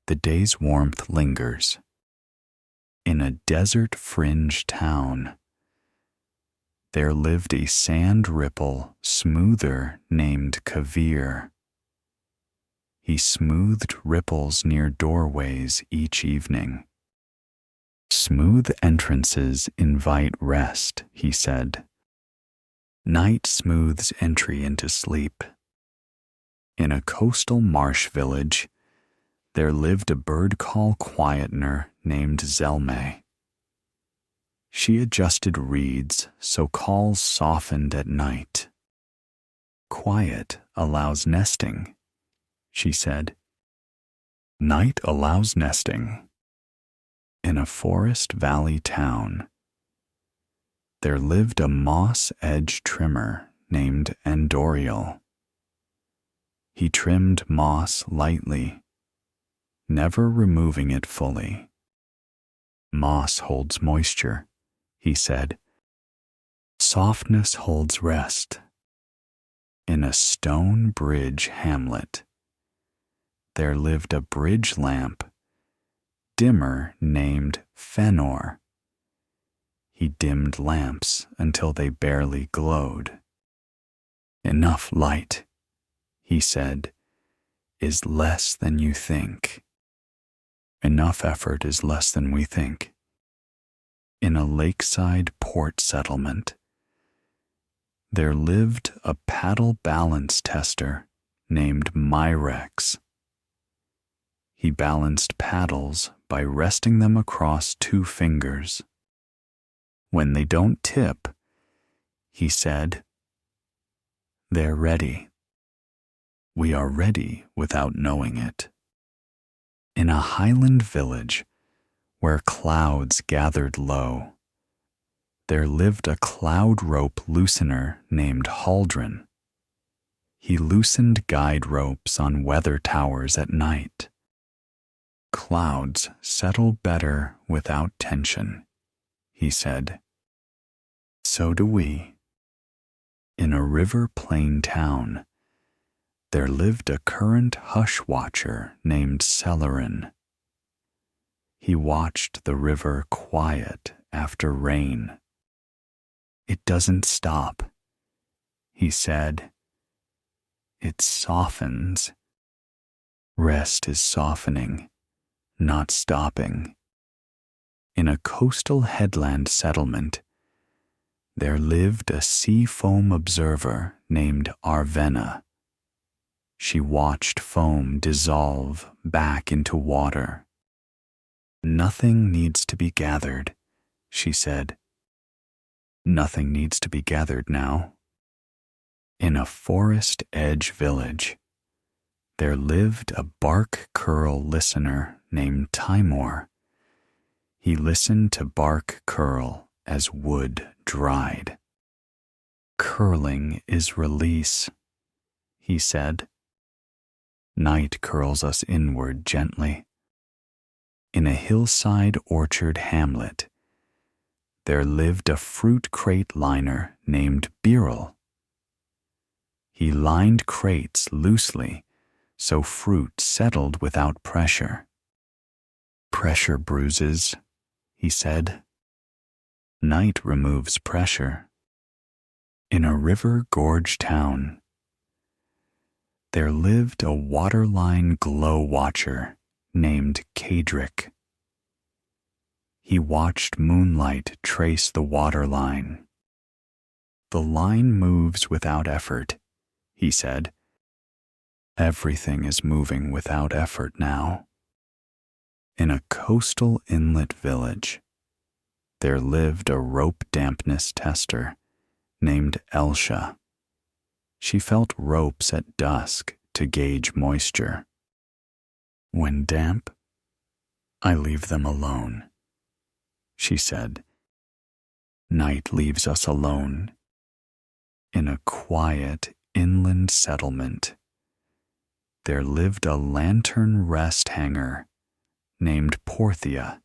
The day's warmth lingers. In a desert fringe town, there lived a sand ripple smoother named Kavir. He smoothed ripples near doorways each evening. Smooth entrances invite rest, he said. Night smooths entry into sleep. In a coastal marsh village, there lived a bird call quietener named Zelme. She adjusted reeds so calls softened at night. Quiet allows nesting, she said. Night allows nesting. In a forest valley town, there lived a moss edge trimmer named Andoriel. He trimmed moss lightly, never removing it fully. Moss holds moisture, he said. Softness holds rest. In a stone bridge hamlet, there lived a bridge lamp, dimmer named Fenor. He dimmed lamps until they barely glowed. Enough light, he said, is less than you think. Enough effort is less than we think. In a lakeside port settlement, there lived a paddle balance tester named Myrex. He balanced paddles by resting them across 2 fingers. When they don't tip, he said, they're ready. We are ready without knowing it. In a highland village where clouds gathered low, there lived a cloud rope loosener named Haldren. He loosened guide ropes on weather towers at night. Clouds settle better without tension, he said. So do we. In a river plain town, there lived a current hush watcher named Celerin. He watched the river quiet after rain. It doesn't stop, he said. It softens. Rest is softening, not stopping. In a coastal headland settlement, there lived a sea foam observer named Arvena. She watched foam dissolve back into water. Nothing needs to be gathered, she said. Nothing needs to be gathered now. In a forest edge village, there lived a bark curl listener named Timor. He listened to bark curl as wood dried. Curling is release, he said. Night curls us inward gently. In a hillside orchard hamlet, there lived a fruit crate liner named Birol. He lined crates loosely so fruit settled without pressure. Pressure bruises, he said. Night removes pressure. In a river gorge town, there lived a waterline glow watcher named Kadric. He watched moonlight trace the waterline. The line moves without effort, he said. Everything is moving without effort now. In a coastal inlet village, there lived a rope dampness tester named Elsha. She felt ropes at dusk to gauge moisture. When damp, I leave them alone, she said. Night leaves us alone. In a quiet inland settlement, there lived a lantern rest hanger named Porthia.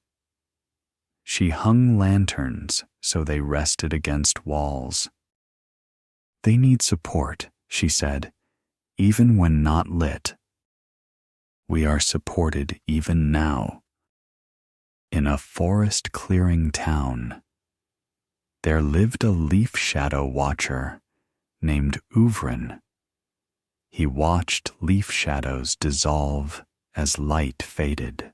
She hung lanterns so they rested against walls. They need support, she said, even when not lit. We are supported even now. In a forest clearing town, there lived a leaf shadow watcher named Uvrin. He watched leaf shadows dissolve as light faded.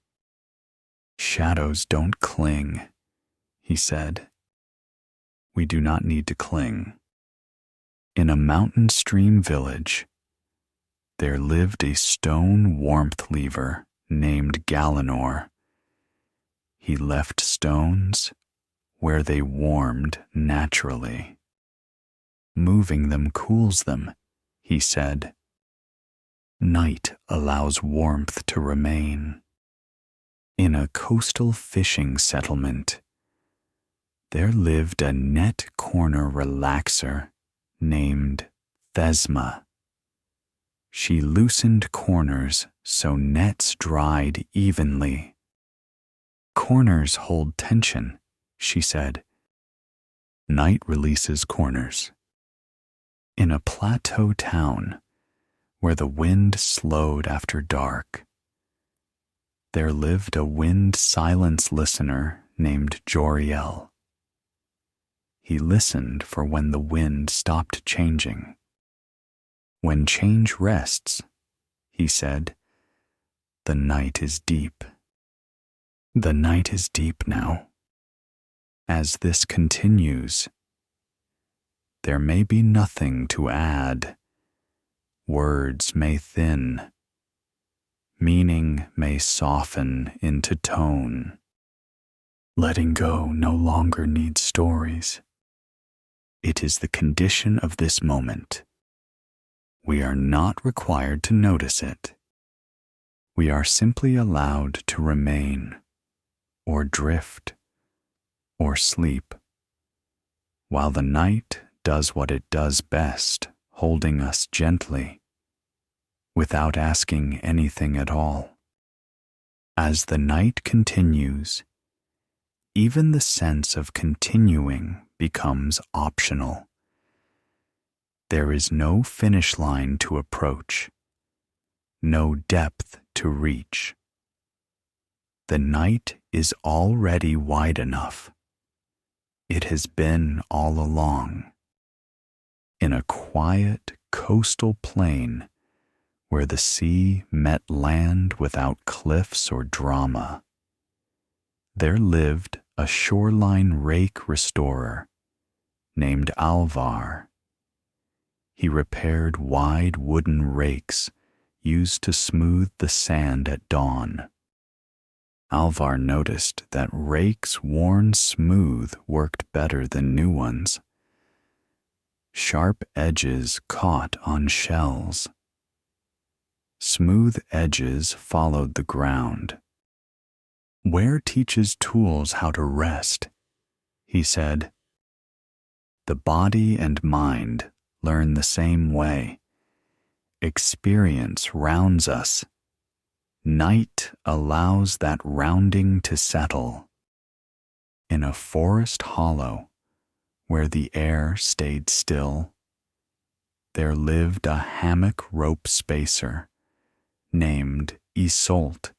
Shadows don't cling, he said. We do not need to cling. In a mountain stream village, there lived a stone warmth lever named Galenor. He left stones where they warmed naturally. Moving them cools them, he said. Night allows warmth to remain. In a coastal fishing settlement, there lived a net corner relaxer named Thesma. She loosened corners so nets dried evenly. Corners hold tension, she said. Night releases corners. In a plateau town where the wind slowed after dark, there lived a wind silence listener named Joriel. He listened for when the wind stopped changing. When change rests, he said, the night is deep. The night is deep now. As this continues, there may be nothing to add. Words may thin. Meaning may soften into tone. Letting go no longer needs stories. It is the condition of this moment. We are not required to notice it. We are simply allowed to remain, or drift, or sleep, while the night does what it does best, holding us gently, without asking anything at all. As the night continues, even the sense of continuing becomes optional. There is no finish line to approach, no depth to reach. The night is already wide enough. It has been all along. In a quiet coastal plain where the sea met land without cliffs or drama, there lived a shoreline rake restorer named Alvar. He repaired wide wooden rakes used to smooth the sand at dawn. Alvar noticed that rakes worn smooth worked better than new ones. Sharp edges caught on shells. Smooth edges followed the ground. Where teaches tools how to rest, he said. The body and mind learn the same way. Experience rounds us. Night allows that rounding to settle. In a forest hollow, where the air stayed still, there lived a hammock rope spacer named Isolde.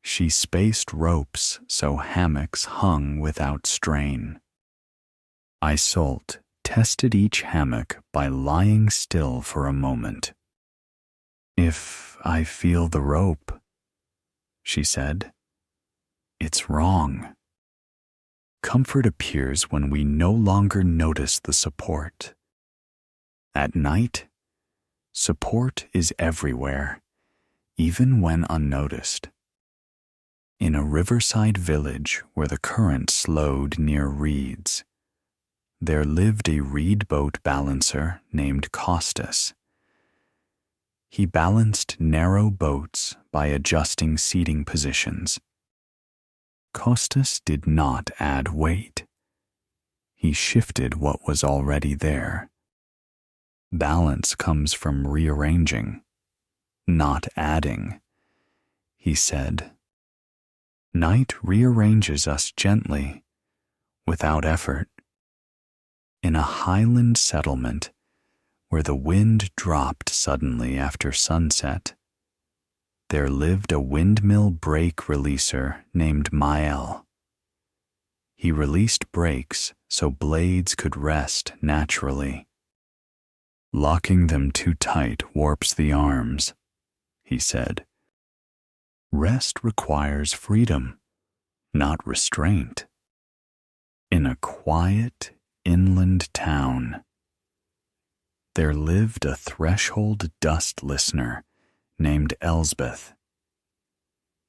She spaced ropes so hammocks hung without strain. Isolde tested each hammock by lying still for a moment. "If I feel the rope," she said, "it's wrong." Comfort appears when we no longer notice the support. At night, support is everywhere, even when unnoticed. In a riverside village where the current slowed near reeds, there lived a reed boat balancer named Costas. He balanced narrow boats by adjusting seating positions. Costas did not add weight. He shifted what was already there. Balance comes from rearranging, not adding, he said. Night rearranges us gently, without effort. In a highland settlement, where the wind dropped suddenly after sunset, there lived a windmill brake releaser named Mael. He released brakes so blades could rest naturally. "Locking them too tight warps the arms," he said. "Rest requires freedom, not restraint." In a quiet inland town, there lived a threshold dust listener named Elsbeth.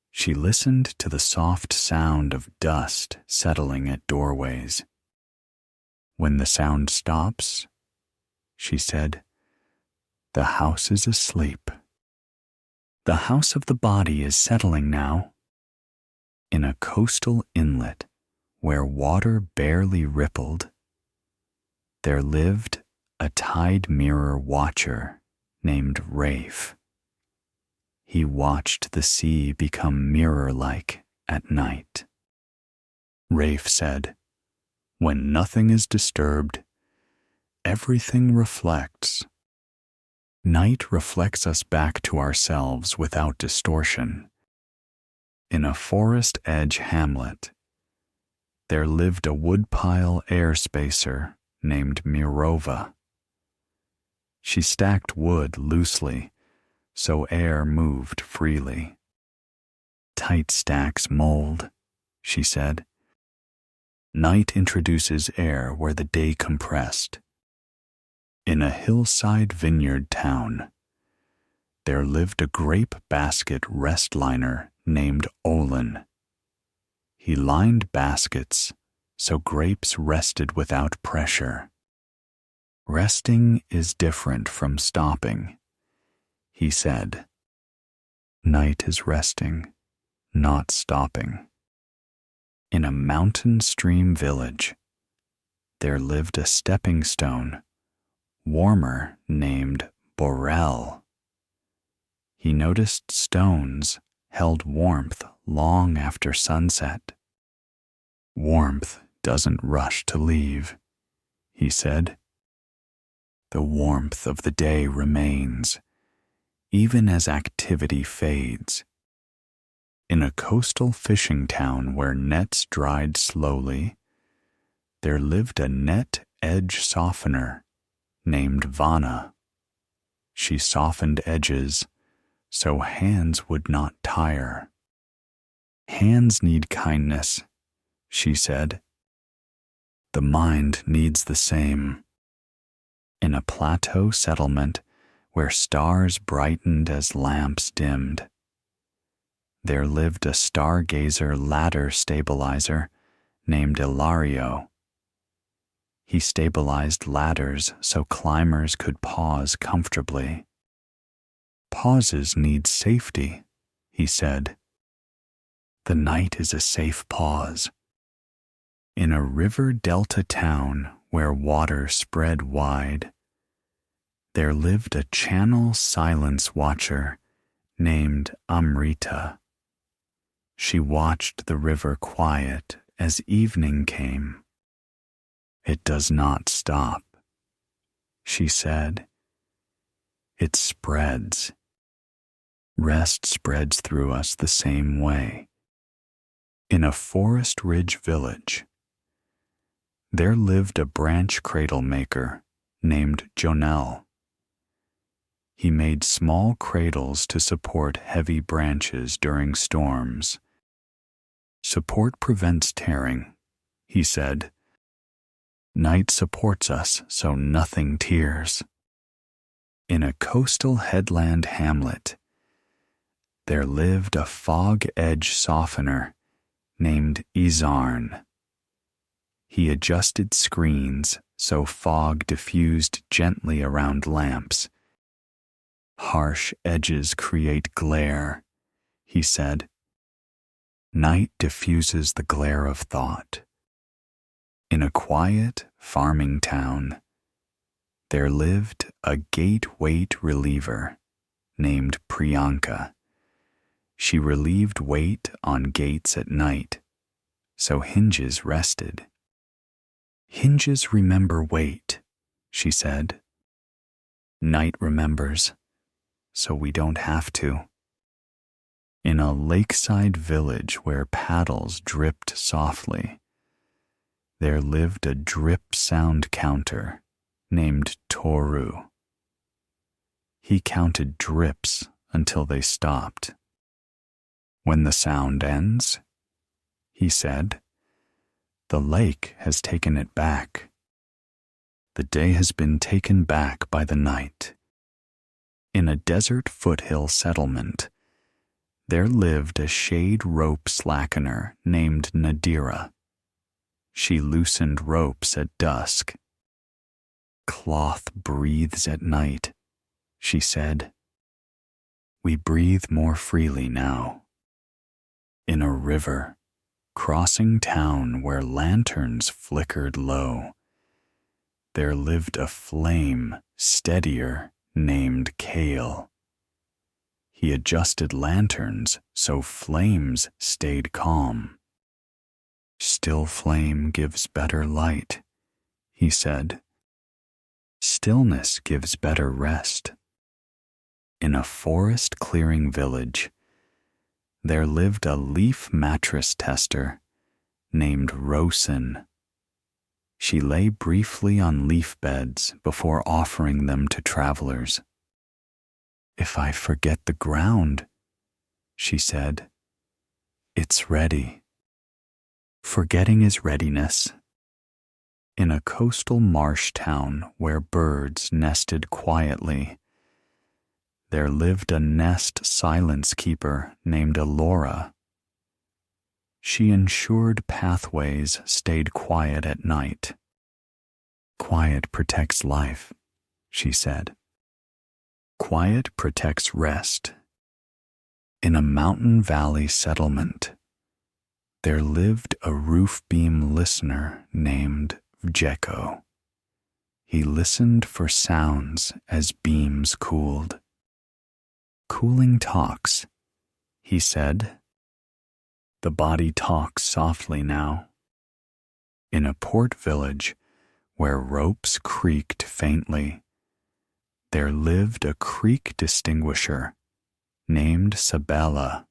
She listened to the soft sound of dust settling at doorways. "When the sound stops," she said, "the house is asleep." The house of the body is settling now. In a coastal inlet where water barely rippled, there lived a tide mirror watcher named Rafe. He watched the sea become mirror-like at night. Rafe said, "When nothing is disturbed, everything reflects." Night reflects us back to ourselves without distortion. In a forest edge hamlet, there lived a woodpile air spacer named Mirova. She stacked wood loosely, so air moved freely. "Tight stacks mold," she said. "Night introduces air where the day compressed." In a hillside vineyard town, there lived a grape basket rest liner named Olin. He lined baskets so grapes rested without pressure. "Resting is different from stopping," he said. "Night is resting, not stopping." In a mountain stream village, there lived a stepping stone, warmer, named Borel. He noticed stones held warmth long after sunset. "Warmth doesn't rush to leave," he said. "The warmth of the day remains, even as activity fades." In a coastal fishing town where nets dried slowly, there lived a net edge softener named Vanna. She softened edges so hands would not tire. "Hands need kindness," she said. "The mind needs the same." In a plateau settlement where stars brightened as lamps dimmed, there lived a stargazer ladder stabilizer named Ilario. He stabilized ladders so climbers could pause comfortably. "Pauses need safety," he said. "The night is a safe pause." In a river delta town where water spread wide, there lived a channel silence watcher named Amrita. She watched the river quiet as evening came. "It does not stop," she said. "It spreads. Rest spreads through us the same way." In a forest ridge village, there lived a branch cradle maker named Jonel. He made small cradles to support heavy branches during storms. "Support prevents tearing," he said. "Night supports us so nothing tears." In a coastal headland hamlet, there lived a fog edge softener named Izarn. He adjusted screens so fog diffused gently around lamps. "Harsh edges create glare," he said. "Night diffuses the glare of thought." In a quiet farming town, there lived a gate weight reliever named Priyanka. She relieved weight on gates at night, so hinges rested. "Hinges remember weight," she said. "Night remembers, so we don't have to." In a lakeside village where paddles dripped softly, there lived a drip sound counter named Toru. He counted drips until they stopped. "When the sound ends," he said, "the lake has taken it back. The day has been taken back by the night." In a desert foothill settlement, there lived a shade rope slackener named Nadira. She loosened ropes at dusk. "Cloth breathes at night," she said. "We breathe more freely now." In a river, crossing town where lanterns flickered low, there lived a flame steadier named Kale. He adjusted lanterns so flames stayed calm. "Still flame gives better light," he said. "Stillness gives better rest." In a forest clearing village, there lived a leaf mattress tester named Rosin. She lay briefly on leaf beds before offering them to travelers. "If I forget the ground," she said, "it's ready." Forgetting is readiness. In a coastal marsh town where birds nested quietly, there lived a nest silence keeper named Alora. She ensured pathways stayed quiet at night. "Quiet protects life," she said. "Quiet protects rest." In a mountain valley settlement, there lived a roof beam listener named Vjeko. He listened for sounds as beams cooled. "Cooling talks," he said. "The body talks softly now." In a port village where ropes creaked faintly, there lived a creak distinguisher named Sabella.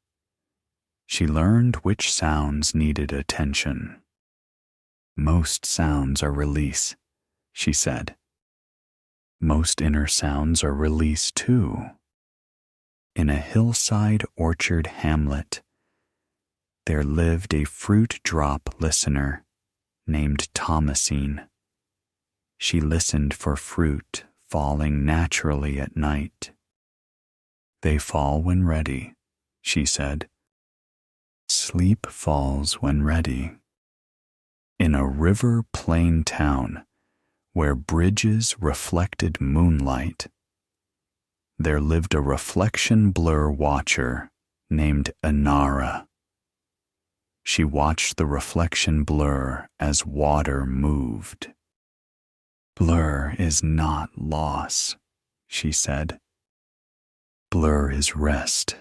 She learned which sounds needed attention. "Most sounds are release," she said. "Most inner sounds are release too." In a hillside orchard hamlet, there lived a fruit drop listener named Thomasine. She listened for fruit falling naturally at night. "They fall when ready," she said. "Sleep falls when ready." In a river plain town where bridges reflected moonlight, there lived a reflection blur watcher named Inara. She watched the reflection blur as water moved. "Blur is not loss," she said. "Blur is rest."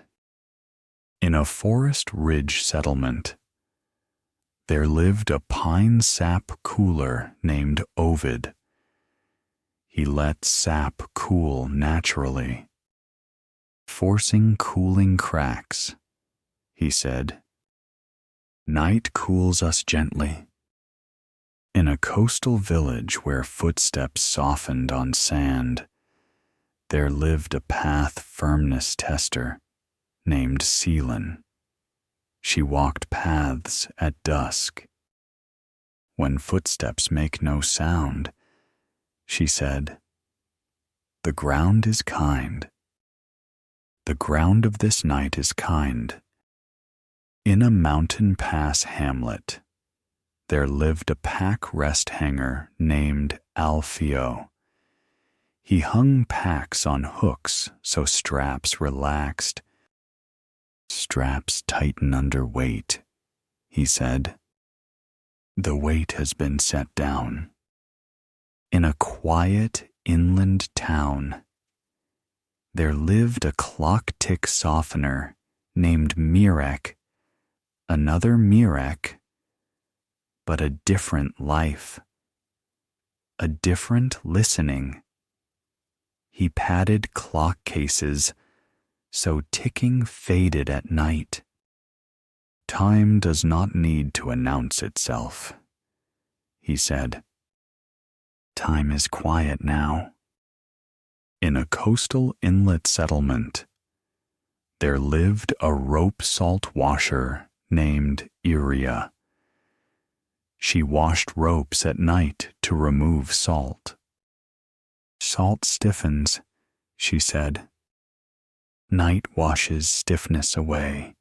In a forest ridge settlement, there lived a pine sap cooler named Ovid. He let sap cool naturally, forcing cooling cracks. He said, "Night cools us gently." In a coastal village where footsteps softened on sand, there lived a path firmness tester named Seelen. She walked paths at dusk. When footsteps make no sound, she said, "The ground is kind. The ground of this night is kind." In a mountain pass hamlet, there lived a pack rest hanger named Alfeo. He hung packs on hooks so straps relaxed. "Straps tighten under weight," he said. "The weight has been set down." In a quiet inland town, there lived a clock tick softener named Mirek, another Mirek, but a different life, a different listening. He padded clock cases so ticking faded at night. "Time does not need to announce itself," he said. "Time is quiet now." In a coastal inlet settlement, there lived a rope salt washer named Iria. She washed ropes at night to remove salt. "Salt stiffens," she said. "Night washes stiffness away."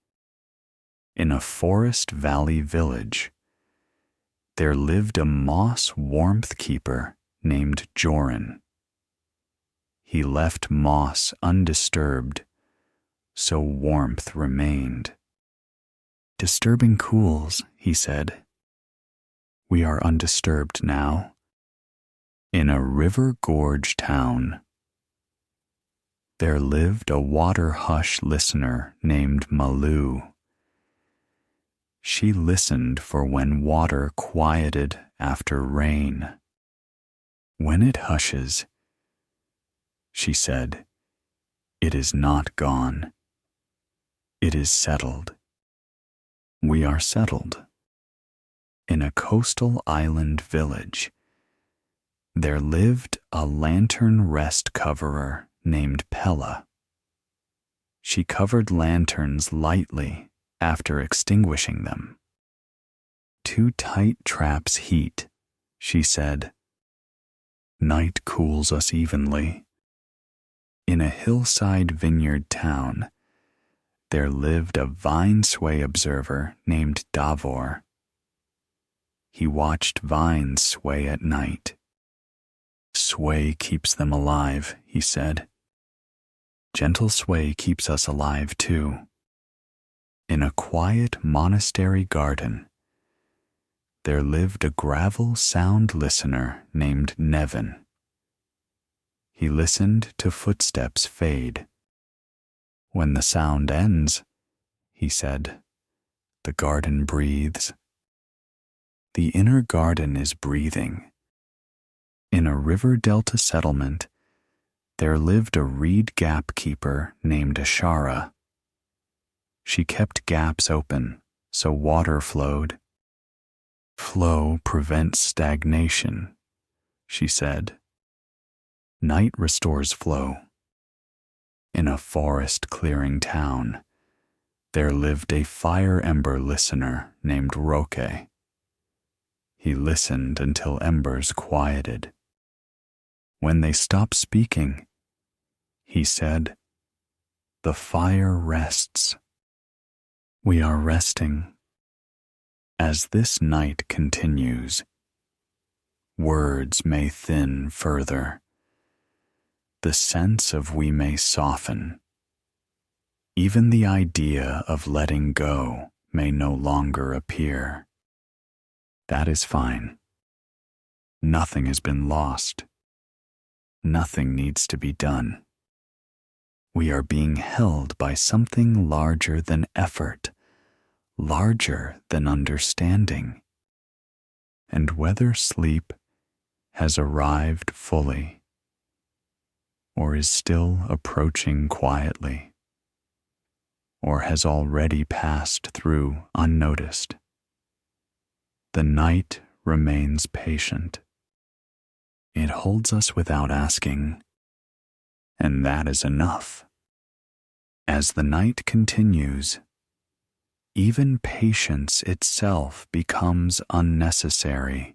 In a forest valley village, there lived a moss warmth keeper named Joran. He left moss undisturbed, so warmth remained. "Disturbing cools," he said. "We are undisturbed now." In a river gorge town, there lived a water hush listener named Malu. She listened for when water quieted after rain. "When it hushes," she said, "it is not gone. It is settled." We are settled. In a coastal island village, there lived a lantern rest coverer named Pella. She covered lanterns lightly after extinguishing them. "Too tight traps heat," she said. "Night cools us evenly." In a hillside vineyard town, there lived a vine sway observer named Davor. He watched vines sway at night. "Sway keeps them alive," he said. "Gentle sway keeps us alive too." In a quiet monastery garden, there lived a gravel sound listener named Nevin. He listened to footsteps fade. "When the sound ends," he said, "the garden breathes." The inner garden is breathing. In a river delta settlement, there lived a reed gap keeper named Ashara. She kept gaps open so water flowed. "Flow prevents stagnation," she said. "Night restores flow." In a forest clearing town, there lived a fire ember listener named Roque. He listened until embers quieted. When they stopped speaking, he said, "The fire rests." We are resting. As this night continues, words may thin further. The sense of we may soften. Even the idea of letting go may no longer appear. That is fine. Nothing has been lost. Nothing needs to be done. We are being held by something larger than effort, larger than understanding. And whether sleep has arrived fully or is still approaching quietly, or has already passed through unnoticed, the night remains patient. It holds us without asking, and that is enough. As the night continues, even patience itself becomes unnecessary.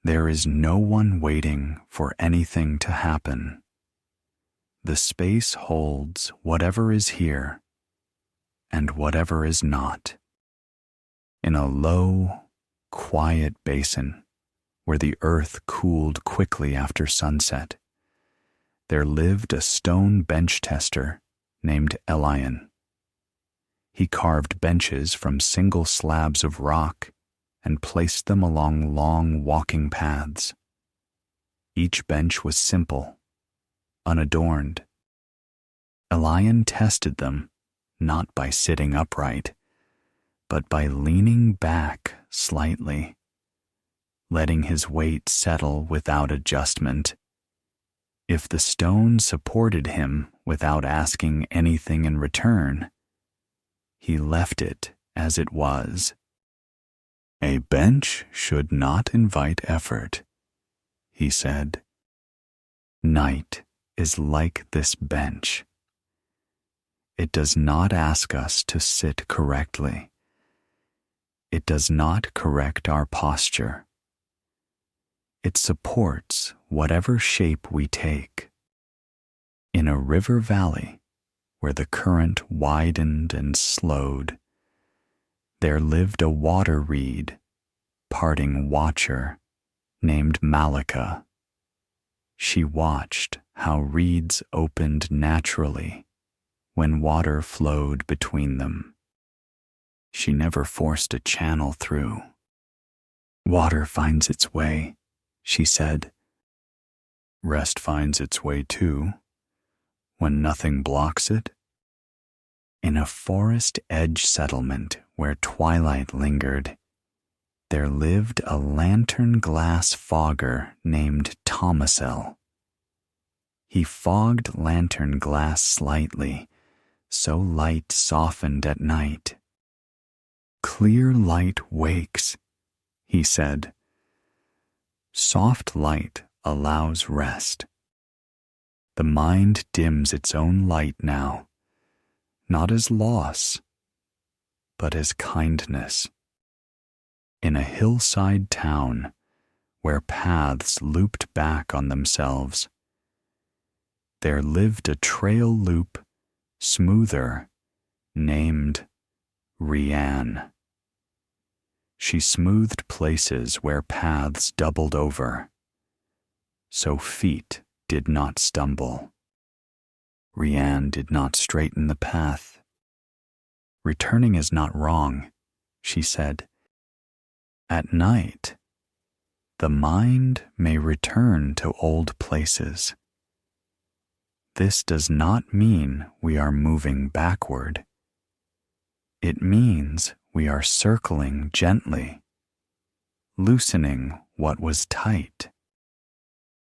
There is no one waiting for anything to happen. The space holds whatever is here and whatever is not. In a low, quiet basin where the earth cooled quickly after sunset, there lived a stone bench tester named Elian. He carved benches from single slabs of rock and placed them along long walking paths. Each bench was simple, unadorned. Elian tested them not by sitting upright, but by leaning back slightly, letting his weight settle without adjustment. If the stone supported him without asking anything in return, he left it as it was. A bench should not invite effort, he said. Night is like this bench. It does not ask us to sit correctly. It does not correct our posture. It supports whatever shape we take. In a river valley, where the current widened and slowed, there lived a water reed, parting watcher, named Malika. She watched how reeds opened naturally when water flowed between them. She never forced a channel through. Water finds its way, she said. Rest finds its way too, when nothing blocks it. In a forest edge settlement where twilight lingered, there lived a lantern glass fogger named Thomasel. He fogged lantern glass slightly, so light softened at night. Clear light wakes, he said. Soft light allows rest. The mind dims its own light now, not as loss, but as kindness. In a hillside town where paths looped back on themselves, there lived a trail loop smoother, named Rianne. She smoothed places where paths doubled over, so feet did not stumble. Rianne did not straighten the path. Returning is not wrong, she said. At night, the mind may return to old places. This does not mean we are moving backward. It means we are circling gently, loosening what was tight.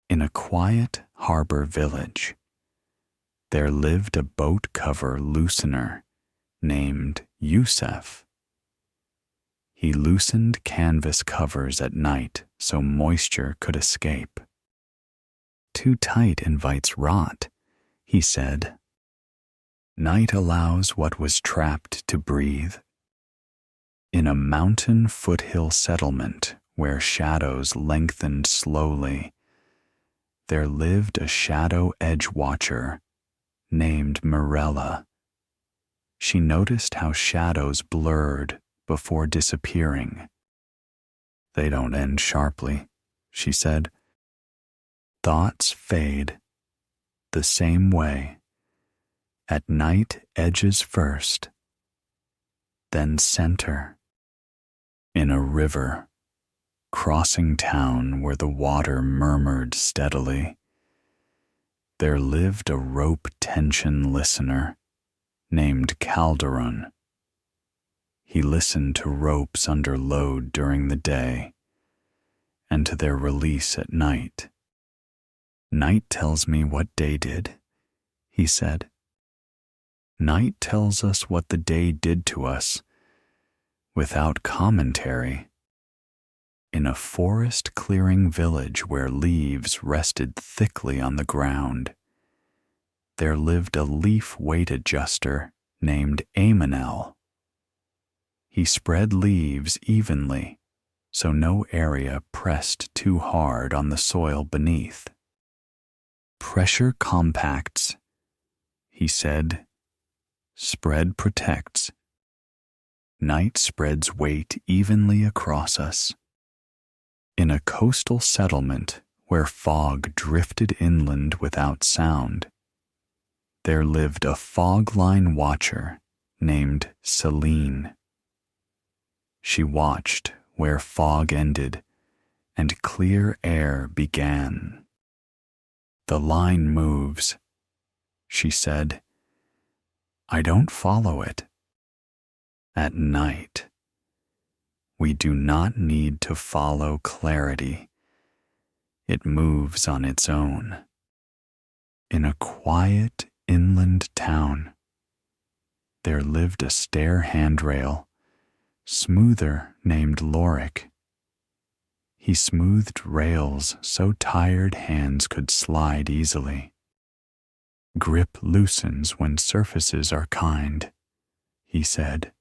In a quiet harbor village, there lived a boat cover loosener named Yusef. He loosened canvas covers at night so moisture could escape. Too tight invites rot, he said. Night allows what was trapped to breathe. In a mountain foothill settlement where shadows lengthened slowly, there lived a shadow edge watcher named Mirella. She noticed how shadows blurred before disappearing. They don't end sharply, she said. Thoughts fade the same way. At night edges first, then center. In a river, crossing town where the water murmured steadily, there lived a rope tension listener named Calderon. He listened to ropes under load during the day and to their release at night. Night tells me what day did, he said. Night tells us what the day did to us, without commentary. In a forest-clearing village where leaves rested thickly on the ground, there lived a leaf weight adjuster named Amonel. He spread leaves evenly, so no area pressed too hard on the soil beneath. Pressure compacts, he said. Spread protects. Night spreads weight evenly across us. In a coastal settlement where fog drifted inland without sound, there lived a fog line watcher named Celine. She watched where fog ended and clear air began. The line moves, she said. I don't follow it. At night, we do not need to follow clarity. It moves on its own. In a quiet inland town, there lived a stair handrail, smoother named Lorik. He smoothed rails so tired hands could slide easily. Grip loosens when surfaces are kind, he said.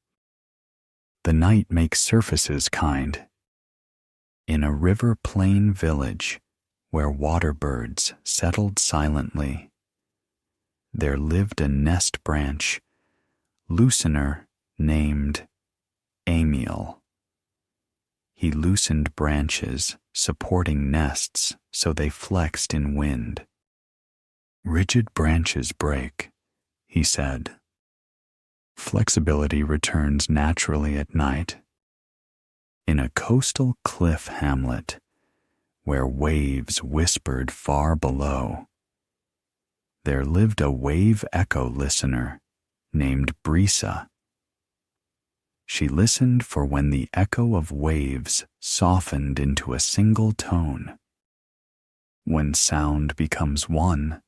The night makes surfaces kind. In a river plain village where water birds settled silently, there lived a nest branch, loosener named Amiel. He loosened branches, supporting nests so they flexed in wind. Rigid branches break, he said. Flexibility returns naturally at night. In a coastal cliff hamlet, where waves whispered far below, there lived a wave echo listener named Brisa. She listened for when the echo of waves softened into a single tone. When sound becomes one,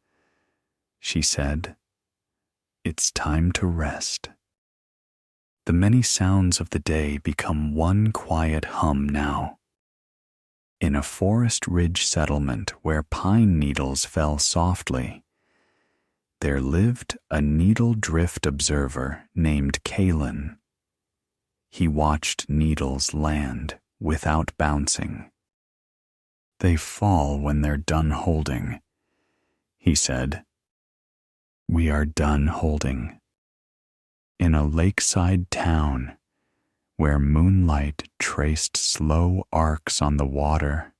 she said, it's time to rest. The many sounds of the day become one quiet hum now. In a forest ridge settlement where pine needles fell softly, there lived a needle drift observer named Kalen. He watched needles land without bouncing. They fall when they're done holding, he said. We are done holding. In a lakeside town where moonlight traced slow arcs on the water,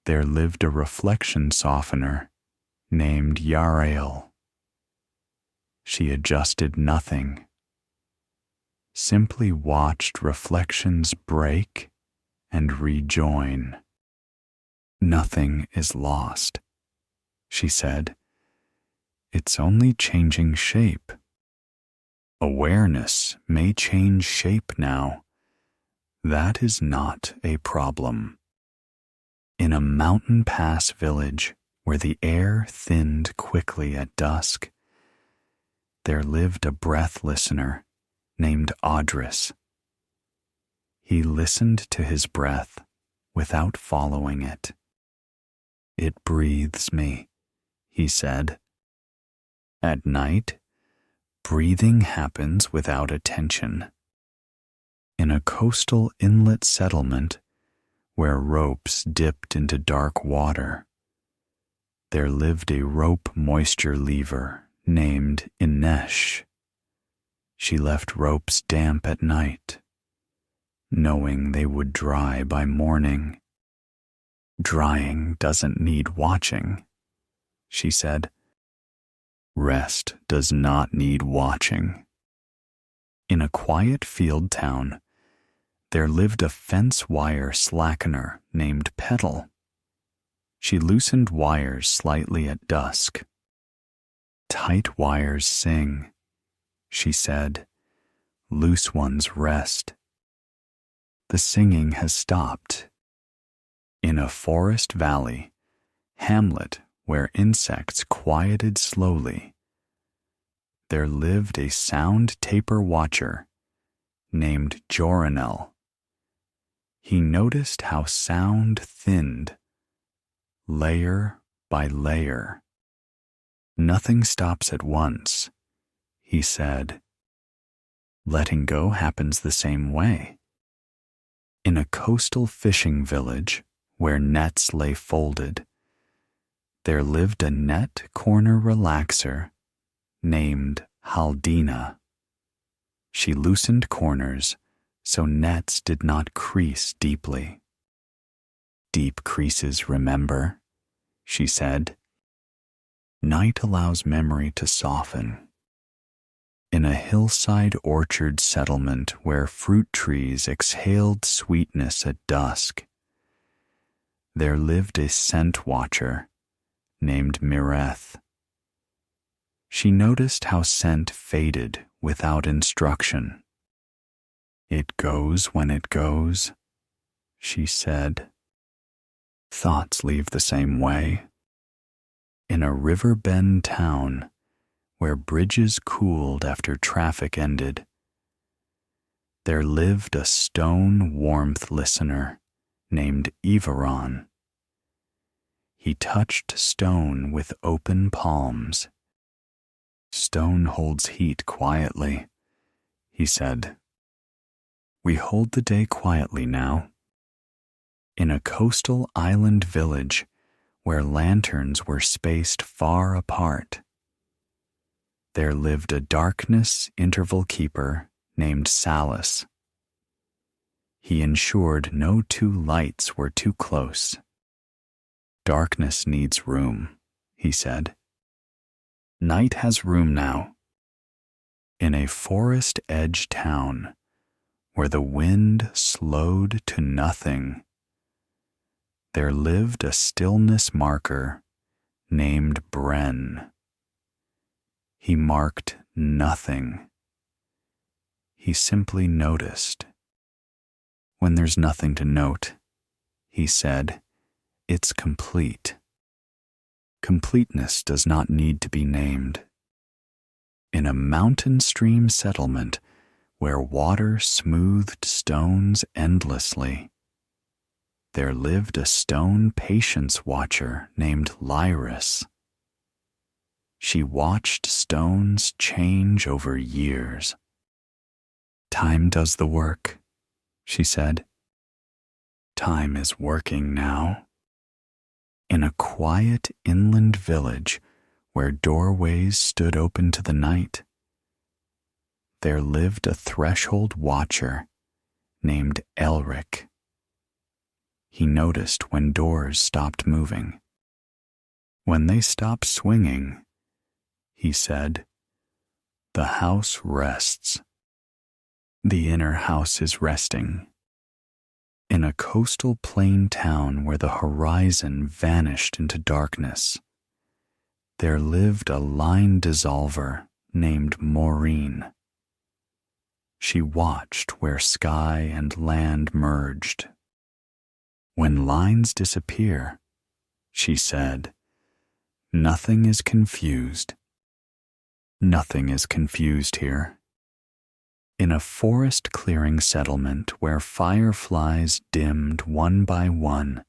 there lived a reflection softener named Yarael. She adjusted nothing, simply watched reflections break and rejoin. Nothing is lost, she said. It's only changing shape. Awareness may change shape now. That is not a problem. In a mountain pass village where the air thinned quickly at dusk, there lived a breath listener named Audris. He listened to his breath without following it. It breathes me, he said. At night, breathing happens without attention. In a coastal inlet settlement where ropes dipped into dark water, there lived a rope moisture lever named Inesh. She left ropes damp at night, knowing they would dry by morning. Drying doesn't need watching, she said. Rest does not need watching. In a quiet field town, there lived a fence wire slackener named Petal. She loosened wires slightly at dusk. Tight wires sing, she said. loose ones rest. The singing has stopped. In a forest valley, hamlet where insects quieted slowly, there lived a sound taper watcher named Jorinel. He noticed how sound thinned, layer by layer. Nothing stops at once, he said. Letting go happens the same way. In a coastal fishing village where nets lay folded, there lived a net corner relaxer named Haldina. She loosened corners so nets did not crease deeply. Deep creases remember, she said. Night allows memory to soften. In a hillside orchard settlement where fruit trees exhaled sweetness at dusk, there lived a scent watcher named Mireth. She noticed how scent faded without instruction. It goes when it goes, she said. Thoughts leave the same way. In a river bend town where bridges cooled after traffic ended, there lived a stone warmth listener named Everon. He touched stone with open palms. Stone holds heat quietly, he said. We hold the day quietly now. In a coastal island village where lanterns were spaced far apart, there lived a darkness interval keeper named Salus. He ensured no two lights were too close. Darkness needs room, he said. Night has room now. In a forest edge town where the wind slowed to nothing, there lived a stillness marker named Bren. He marked nothing. He simply noticed. When there's nothing to note, he said, it's complete. Completeness does not need to be named. In a mountain stream settlement where water smoothed stones endlessly, there lived a stone patience watcher named Lyris. She watched stones change over years. Time does the work, she said. Time is working now. In a quiet inland village where doorways stood open to the night, there lived a threshold watcher named Elric. He noticed when doors stopped moving. When they stopped swinging, he said, the house rests. The inner house is resting. In a coastal plain town where the horizon vanished into darkness, there lived a line dissolver named Maureen. She watched where sky and land merged. When lines disappear, she said, nothing is confused. Nothing is confused here. In a forest clearing settlement where fireflies dimmed one by one,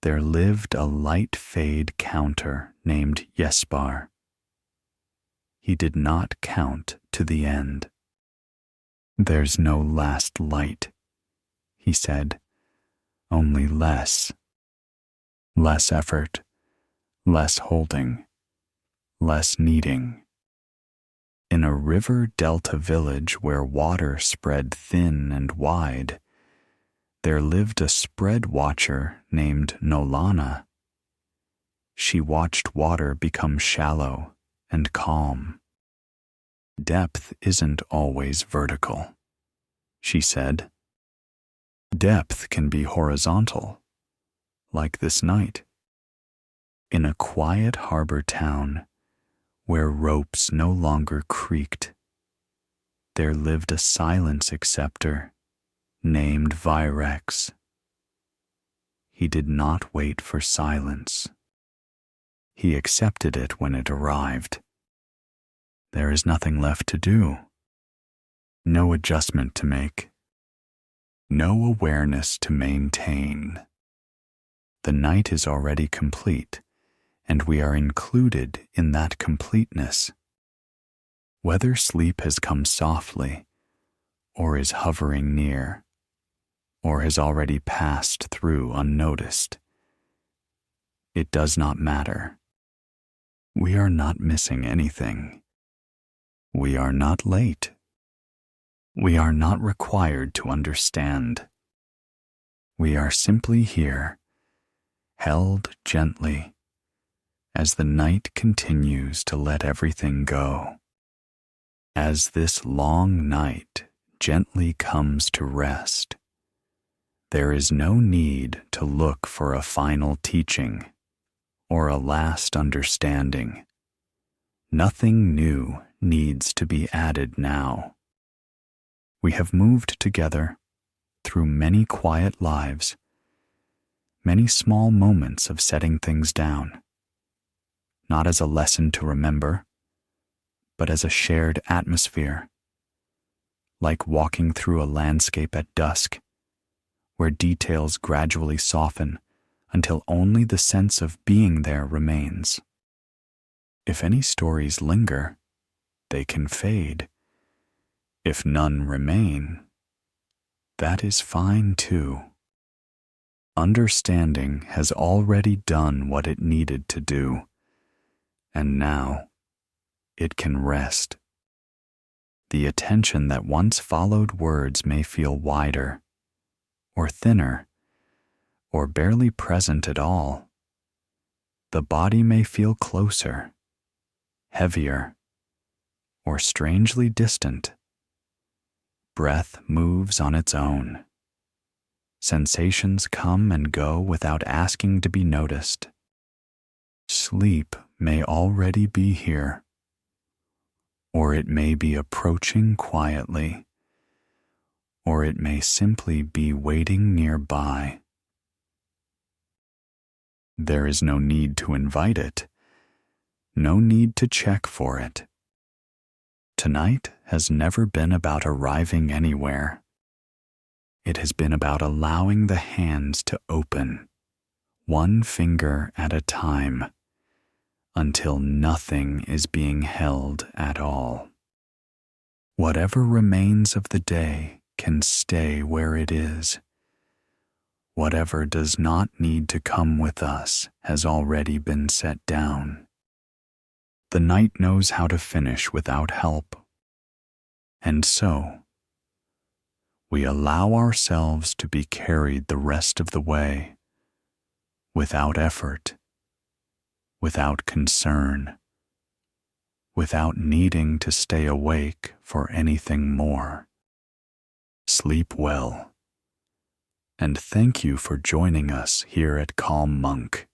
there lived a light fade counter named Yespar. He did not count to the end. There's no last light, he said, only less. Less effort, less holding, less needing. In a river delta village where water spread thin and wide, there lived a spread watcher named Nolana. She watched water become shallow and calm. Depth isn't always vertical, she said. Depth can be horizontal, like this night. In a quiet harbor town where ropes no longer creaked, there lived a silence acceptor named Virex. He did not wait for silence. He accepted it when it arrived. There is nothing left to do. No adjustment to make. No awareness to maintain. The night is already complete, and we are included in that completeness. Whether sleep has come softly, or is hovering near, or has already passed through unnoticed, it does not matter. We are not missing anything. We are not late. We are not required to understand. We are simply here, held gently, as the night continues to let everything go. As this long night gently comes to rest, there is no need to look for a final teaching or a last understanding. Nothing new needs to be added now. We have moved together through many quiet lives, many small moments of setting things down, not as a lesson to remember, but as a shared atmosphere, like walking through a landscape at dusk, where details gradually soften until only the sense of being there remains. If any stories linger, they can fade. If none remain, that is fine too. Understanding has already done what it needed to do, and now it can rest. The attention that once followed words may feel wider, or thinner, or barely present at all. The body may feel closer, heavier, or strangely distant. Breath moves on its own. Sensations come and go without asking to be noticed. Sleep may already be here, or it may be approaching quietly, or it may simply be waiting nearby. There is no need to invite it, no need to check for it. Tonight has never been about arriving anywhere. It has been about allowing the hands to open, one finger at a time, until nothing is being held at all. Whatever remains of the day can stay where it is. Whatever does not need to come with us has already been set down. The night knows how to finish without help. And so, we allow ourselves to be carried the rest of the way, without effort, without concern, without needing to stay awake for anything more. Sleep well, and thank you for joining us here at Calm Monk.